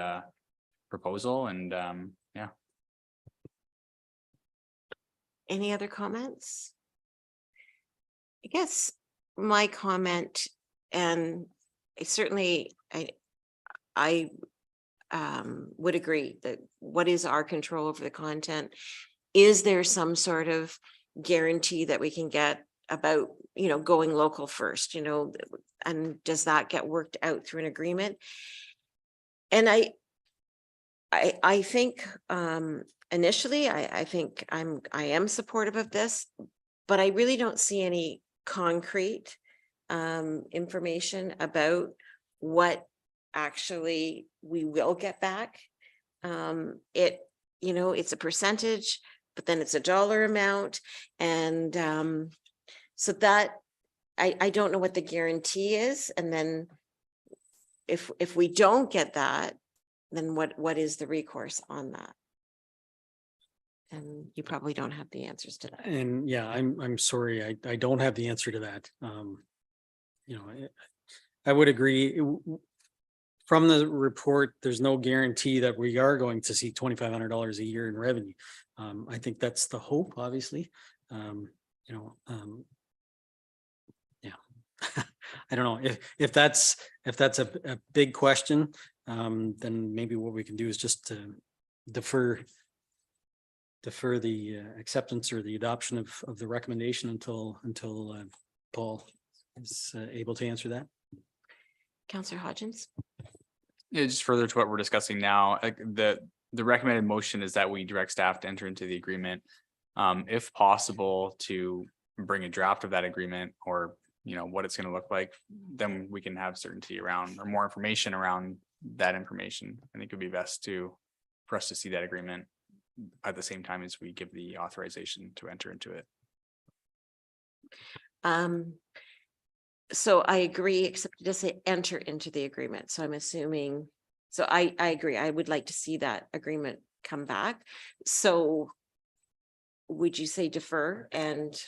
Speaker 8: proposal, and yeah.
Speaker 1: Any other comments? I guess my comment, and I would agree that what is our control over the content? Is there some sort of guarantee that we can get about, going local first, and does that get worked out through an agreement? And I think initially, I think I am supportive of this, but I really don't see any concrete information about what actually we will get back. It's a percentage, but then it's a dollar amount. And so that I don't know what the guarantee is. And then if we don't get that, then what is the recourse on that? And you probably don't have the answers to that.
Speaker 12: And yeah, I'm sorry, I don't have the answer to that. I would agree. From the report, there's no guarantee that we are going to see $2,500 a year in revenue. I think that's the hope, obviously. Yeah. I don't know if that's a big question, then maybe what we can do is just defer the acceptance or the adoption of the recommendation until Paul is able to answer that.
Speaker 1: Councillor Hodgins.
Speaker 8: Yeah, just further to what we're discussing now, like the recommended motion is that we direct staff to enter into the agreement. If possible, to bring a draft of that agreement or, what it's going to look like, then we can have certainty around or more information around that information. I think it would be best for us to see that agreement at the same time as we give the authorization to enter into it.
Speaker 1: So I agree, except it does say enter into the agreement. So I'm assuming, so I agree. I would like to see that agreement come back. So would you say defer and?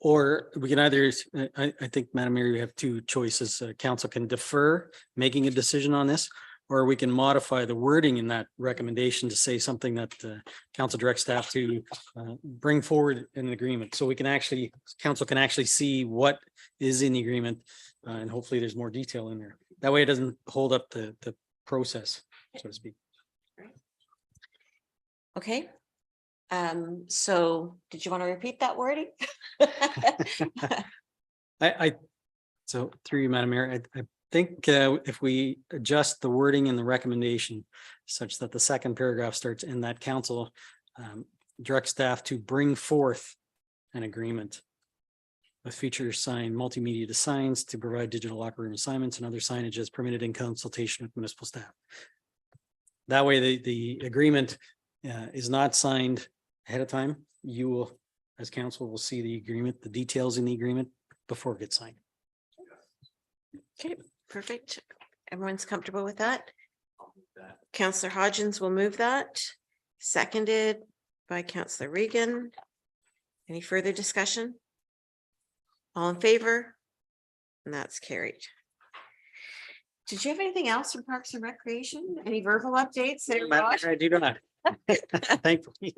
Speaker 12: Or we can either, I think, Madam Mayor, you have two choices. Council can defer making a decision on this, or we can modify the wording in that recommendation to say something that council directs staff to bring forward an agreement. So we can actually, council can actually see what is in the agreement, and hopefully there's more detail in there. That way it doesn't hold up the process, so to speak.
Speaker 1: Okay. So did you want to repeat that wording?
Speaker 12: So through you, Madam Mayor, I think if we adjust the wording in the recommendation such that the second paragraph starts in that council direct staff to bring forth an agreement with feature sign multimedia designs to provide digital locker room assignments and other signage as permitted in consultation with municipal staff. That way the agreement is not signed ahead of time. You will, as council, will see the agreement, the details in the agreement before it gets signed.
Speaker 1: Okay, perfect. Everyone's comfortable with that? Councillor Hodgins will move that. Seconded by Councillor Regan. Any further discussion? All in favor? And that's carried. Did you have anything else from Parks and Recreation? Any verbal updates?
Speaker 12: I do not. Thankfully.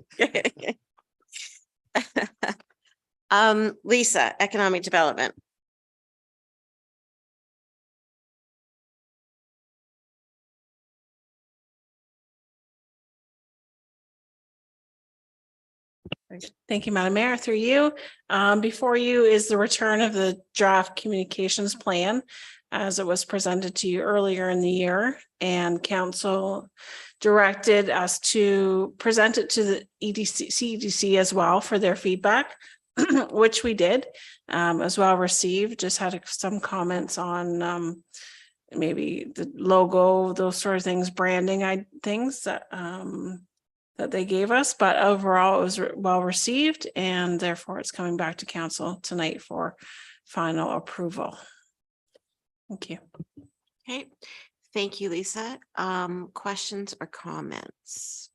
Speaker 1: Lisa, Economic Development.
Speaker 13: Thank you, Madam Mayor. Through you. Before you is the return of the draft communications plan as it was presented to you earlier in the year, and council directed us to present it to the CEDC as well for their feedback, which we did, as well received. Just had some comments on maybe the logo, those sort of things, branding, things that that they gave us, but overall it was well received, and therefore it's coming back to council tonight for final approval. Thank you.
Speaker 1: Okay, thank you, Lisa. Questions or comments?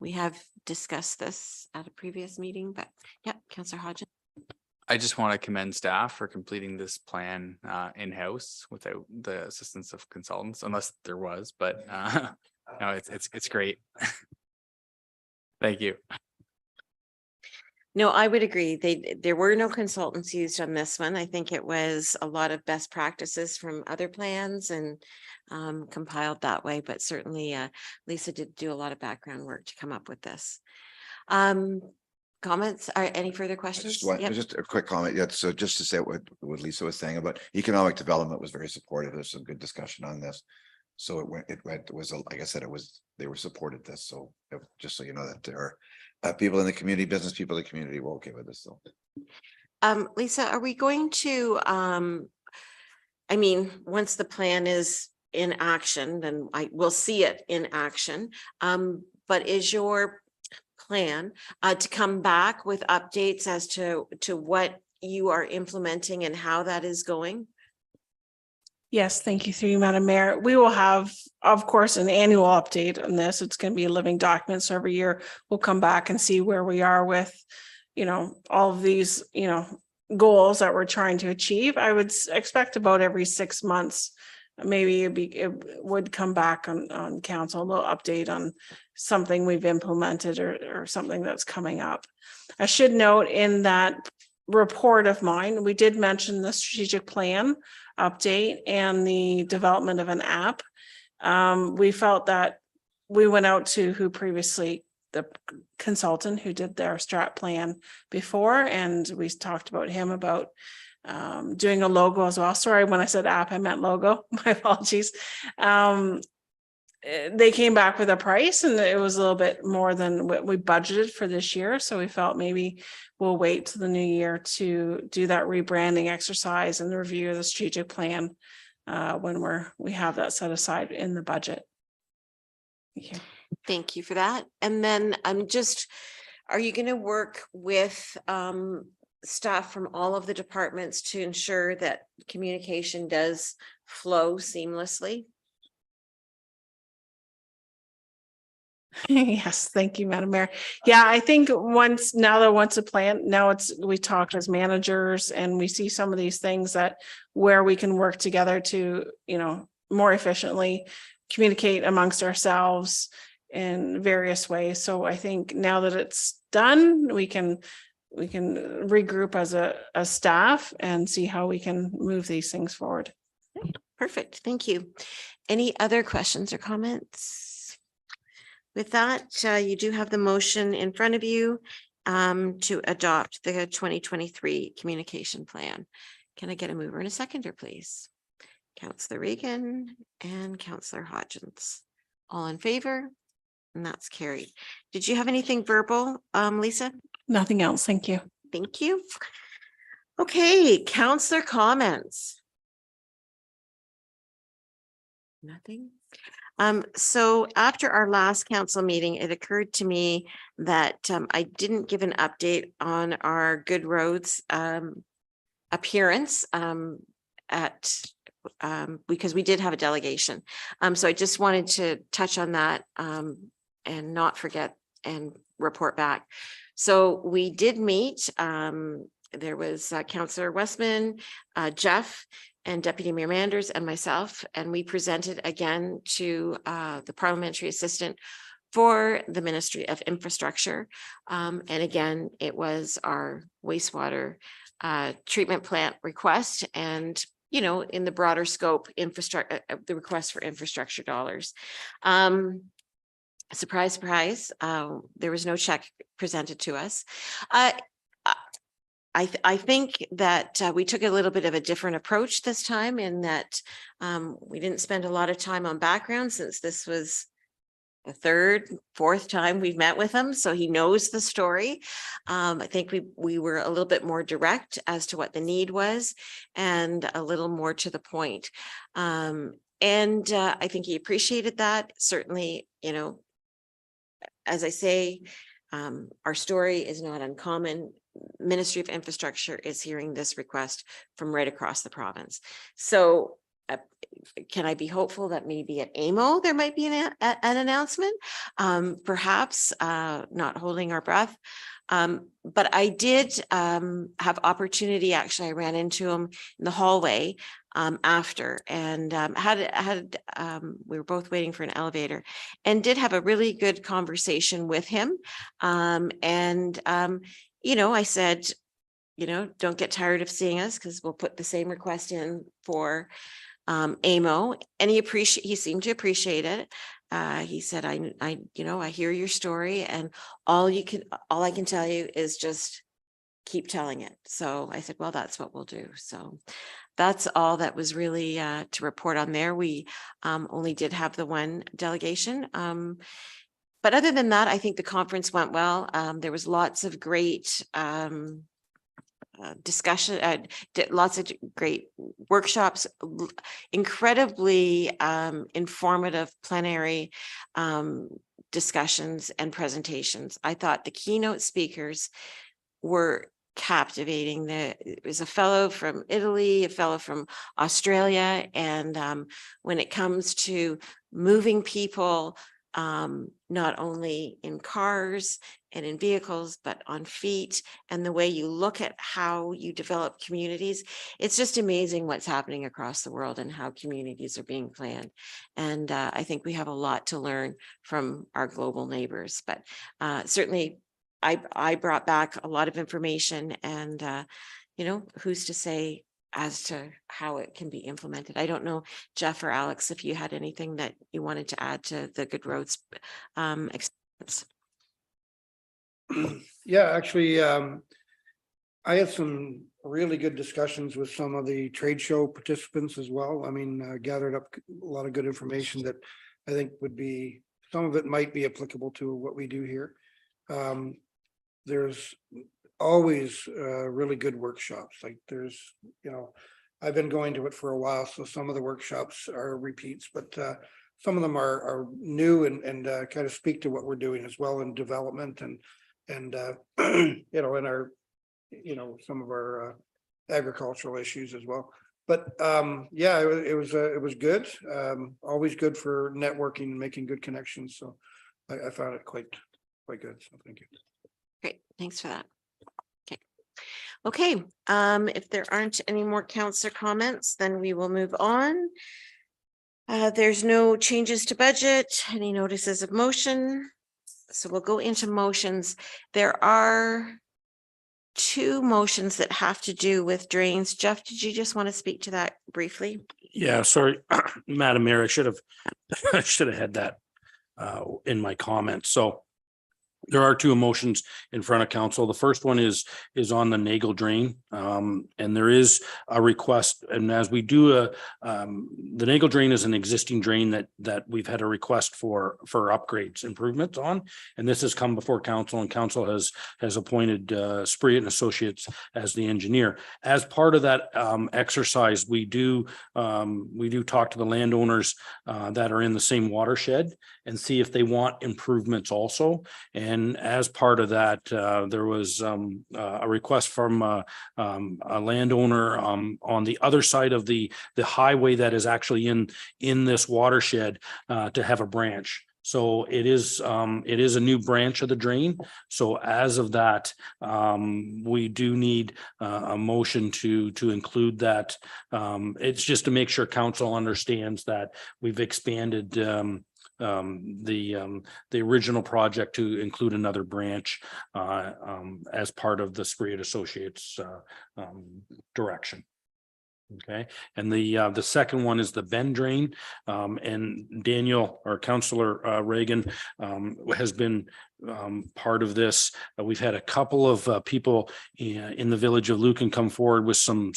Speaker 1: We have discussed this at a previous meeting, but yeah, Councillor Hodgins.
Speaker 8: I just want to commend staff for completing this plan in-house without the assistance of consultants, unless there was, but no, it's great. Thank you.
Speaker 1: No, I would agree. There were no consultants used on this one. I think it was a lot of best practices from other plans and compiled that way, but certainly Lisa did do a lot of background work to come up with this. comments or any further questions? Yep.
Speaker 6: Just a quick comment. Yeah, so just to say what Lisa was saying about economic development was very supportive. There's some good discussion on this. So it was, like I said, they were supported this. So just so you know that there are people in the community, business people in the community were okay with this. So.
Speaker 1: Lisa, are we going to, I mean, once the plan is in action, then will see it in action. But is your plan to come back with updates as to what you are implementing and how that is going?
Speaker 13: Yes, thank you through you, Madam Mayor. We will have, of course, an annual update on this. It's going to be a living document. So every year we'll come back and see where we are with, all of these, goals that we're trying to achieve. I would expect about every 6 months, maybe it would come back on council, a little update on something we've implemented or something that's coming up. I should note in that report of mine, we did mention the strategic plan update and the development of an app. We felt that we went out to the consultant who did their strat plan before, and we talked about him about doing a logo as well. Sorry, when I said app, I meant logo. My apologies. They came back with a price and it was a little bit more than what we budgeted for this year. So we felt maybe we'll wait till the new year to do that rebranding exercise and review the strategic plan when we have that set aside in the budget. Thank you.
Speaker 1: Thank you for that. And then are you going to work with staff from all of the departments to ensure that communication does flow seamlessly?
Speaker 13: Yes, thank you, Madam Mayor. Yeah, I think once a plan, we talk as managers and we see some of these things where we can work together to, more efficiently communicate amongst ourselves in various ways. So I think now that it's done, we can regroup as a staff and see how we can move these things forward.
Speaker 1: Perfect. Thank you. Any other questions or comments? With that, you do have the motion in front of you to adopt the 2023 communication plan. Can I get a mover and a seconder, please? Councillor Regan and Councillor Hodgins. All in favor? And that's carried. Did you have anything verbal, Lisa?
Speaker 13: Nothing else. Thank you.
Speaker 1: Thank you. Okay, councillor comments. Nothing. So after our last council meeting, it occurred to me that I didn't give an update on our Good Roads appearance because we did have a delegation. So I just wanted to touch on that and not forget and report back. So we did meet. There was Councillor Westman, Jeff, and Deputy Mayor Manders and myself, and we presented again to the parliamentary assistant for the Ministry of Infrastructure. And again, it was our wastewater treatment plant request and, in the broader scope, the request for infrastructure dollars. Surprise, surprise, there was no check presented to us. I think that we took a little bit of a different approach this time in that we didn't spend a lot of time on background since this was the third, fourth time we've met with him. So he knows the story. I think we were a little bit more direct as to what the need was and a little more to the point. And I think he appreciated that. Certainly, as I say, our story is not uncommon. Ministry of Infrastructure is hearing this request from right across the province. So can I be hopeful that maybe at AMO there might be an announcement? Perhaps not holding our breath. But I did have opportunity. Actually, I ran into him in the hallway after and we were both waiting for an elevator and did have a really good conversation with him. I said, don't get tired of seeing us because we'll put the same request in for AMO, and he seemed to appreciate it. He said, I hear your story, and all I can tell you is just keep telling it. So I said, well, that's what we'll do. So that's all that was really to report on there. We only did have the one delegation. But other than that, I think the conference went well. There was lots of great discussion, lots of great workshops, incredibly informative plenary discussions and presentations. I thought the keynote speakers were captivating. There was a fellow from Italy, a fellow from Australia, and when it comes to moving people, not only in cars and in vehicles, but on feet, and the way you look at how you develop communities, it's just amazing what's happening across the world and how communities are being planned. And I think we have a lot to learn from our global neighbors, but certainly I brought back a lot of information, and who's to say as to how it can be implemented. I don't know, Jeff or Alex, if you had anything that you wanted to add to the Good Roads experience.
Speaker 7: Yeah, actually, I had some really good discussions with some of the trade show participants as well. I mean, gathered up a lot of good information that I think some of it might be applicable to what we do here. There's always really good workshops. Like I've been going to it for a while, so some of the workshops are repeats, but some of them are new and kind of speak to what we're doing as well in development and in our some of our agricultural issues as well. But yeah, it was good. Always good for networking and making good connections. So I found it quite good. So thank you.
Speaker 1: Great, thanks for that. Okay, if there aren't any more councillor comments, then we will move on. There's no changes to budget, any notices of motion. So we'll go into motions. There are two motions that have to do with drains. Jeff, did you just want to speak to that briefly?
Speaker 11: Yeah, sorry, Madam Mayor, I should have had that in my comments. So there are two motions in front of council. The first one is on the Nagel drain. And there is a request, and as we do the Nagel drain is an existing drain that we've had a request for upgrades, improvements on, and this has come before council, and council has appointed Spreat and Associates as the engineer. As part of that exercise, we do talk to the landowners that are in the same watershed and see if they want improvements also. And as part of that, there was a request from a landowner on the other side of the highway that is actually in this watershed to have a branch. So it is a new branch of the drain. So as of that, we do need a motion to include that. It's just to make sure council understands that we've expanded the original project to include another branch as part of the Spreat Associates direction. Okay, and the second one is the Bend drain, and Daniel, or Councillor Reagan, has been part of this. We've had a couple of people in the village of Lucan come forward with some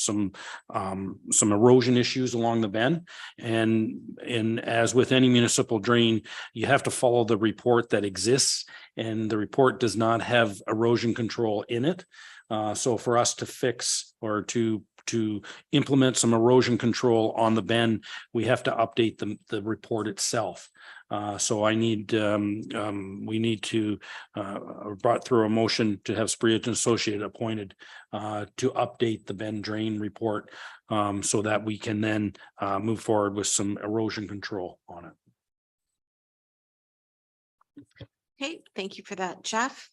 Speaker 11: erosion issues along the Bend, and as with any municipal drain, you have to follow the report that exists, and the report does not have erosion control in it. So for us to fix or to implement some erosion control on the Bend, we have to update the report itself. So we need to brought through a motion to have Spreat and Associates appointed to update the Bend drain report so that we can then move forward with some erosion control on it.
Speaker 1: Okay, thank you for that, Jeff.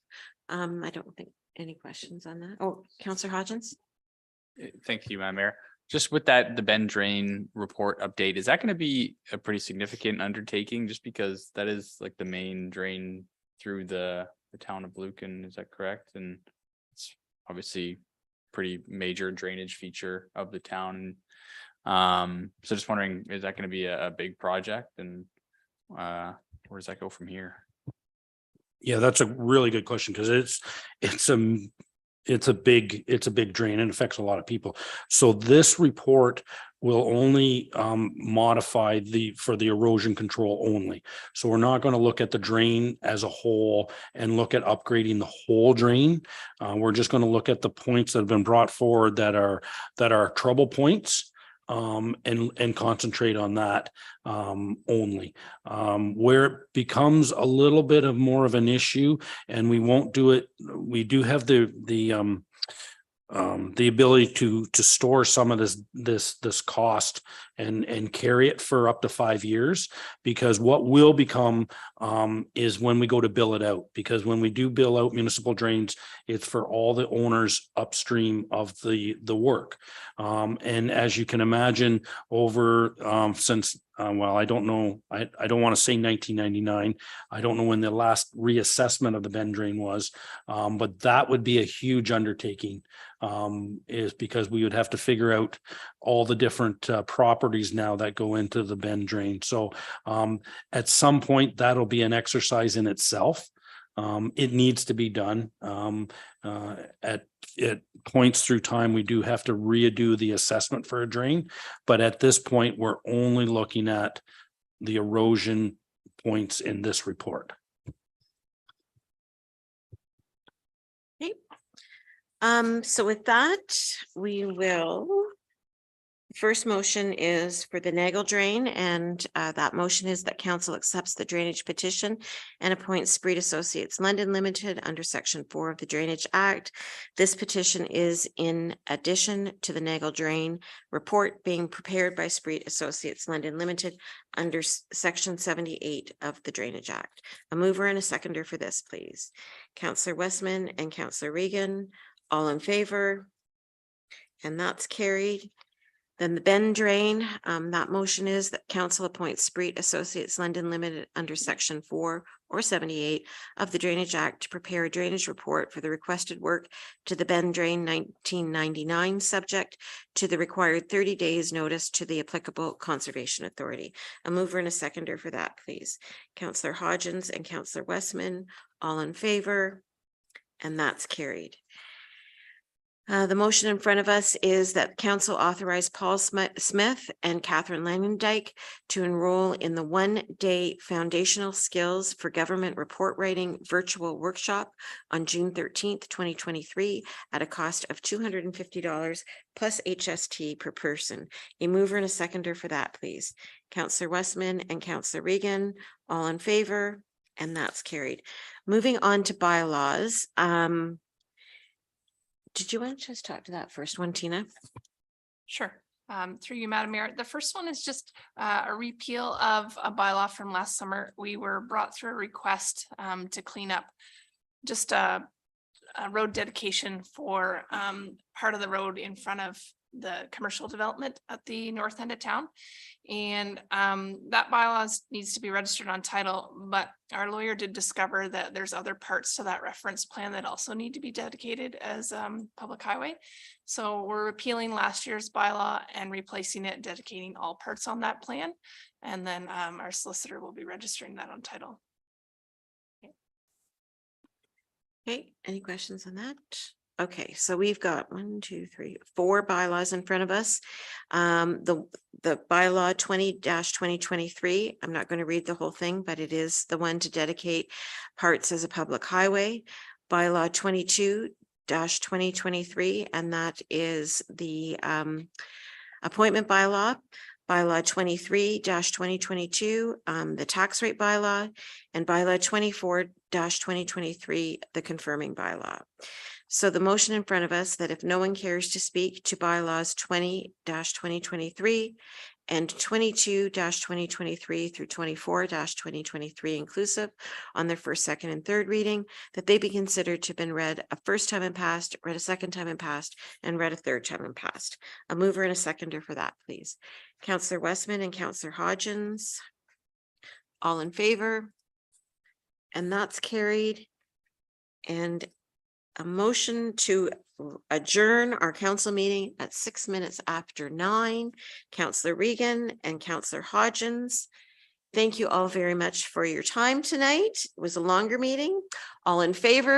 Speaker 1: I don't think any questions on that. Oh, Councillor Hodgins.
Speaker 8: Thank you, Madam Mayor. Just with the Bend drain report update, is that going to be a pretty significant undertaking, just because that is like the main drain through the town of Lucan, is that correct? And it's obviously pretty major drainage feature of the town. So just wondering, is that going to be a big project, and where does that go from here?
Speaker 11: Yeah, that's a really good question because it's a big drain and affects a lot of people. So this report will only modify for the erosion control only. So we're not going to look at the drain as a whole and look at upgrading the whole drain. We're just going to look at the points that have been brought forward that are trouble points. And concentrate on that only. Where it becomes a little bit of more of an issue, and we won't do it. We do have the ability to store some of this cost and carry it for up to 5 years, because what will become is when we go to bill it out, because when we do bill out municipal drains, it's for all the owners upstream of the work. And as you can imagine, over since well, I don't know, I don't want to say 1999. I don't know when the last reassessment of the Bend drain was, but that would be a huge undertaking, is because we would have to figure out all the different properties now that go into the Bend drain. So at some point, that'll be an exercise in itself. It needs to be done. At points through time, we do have to redo the assessment for a drain, but at this point, we're only looking at the erosion points in this report.
Speaker 1: Okay. So with that, we will. First motion is for the Nagel drain, and that motion is that council accepts the drainage petition and appoints Spreed Associates London Limited under Section 4 of the Drainage Act. This petition is in addition to the Nagel drain report being prepared by Spreed Associates London Limited under Section 78 of the Drainage Act. A mover and a seconder for this, please. Councillor Westman and Councillor Regan, all in favor? And that's carried. Then the Bend drain, that motion is that council appoints Spreet Associates London Limited under Section 4 or 78 of the Drainage Act to prepare a drainage report for the requested work to the Bend drain 1999, subject to the required 30 days notice to the applicable conservation authority. A mover and a seconder for that, please. Councillor Hodgins and Councillor Westman, all in favor? And that's carried. The motion in front of us is that council authorize Paul Smith and Catherine Langendijk to enroll in the one-day foundational skills for government report writing virtual workshop on June 13th, 2023 at a cost of $250 plus HST per person. A mover and a seconder for that, please. Councillor Westman and Councillor Regan, all in favor, and that's carried. Moving on to bylaws. Did you want to just talk to that first one, Tina?
Speaker 15: Sure. Through you, Madam Mayor. The first one is just a repeal of a bylaw from last summer. We were brought through a request to clean up just a road dedication for part of the road in front of the commercial development at the north end of town. And that bylaw needs to be registered on title, but our lawyer did discover that there's other parts to that reference plan that also need to be dedicated as public highway. So we're repealing last year's bylaw and replacing it, dedicating all parts on that plan. And then our solicitor will be registering that on title.
Speaker 1: Okay, any questions on that? Okay, so we've got 4 bylaws in front of us. The bylaw 20-2023, I'm not going to read the whole thing, but it is the one to dedicate parts as a public highway. Bylaw 22-2023, and that is the appointment bylaw. Bylaw 23-2022, the tax rate bylaw, and bylaw 24-2023, the confirming bylaw. So the motion in front of us that if no one cares to speak to bylaws 20-2023 and 22-2023 through 24-2023 inclusive on their first, second, and third reading, that they be considered to have been read a first time and passed, read a second time and passed, and read a third time and passed. A mover and a seconder for that, please. Councillor Westman and Councillor Hodgins, all in favor? And that's carried. And a motion to adjourn our council meeting at 9:06. Councillor Regan and Councillor Hodgins. Thank you all very much for your time tonight. It was a longer meeting. All in favor?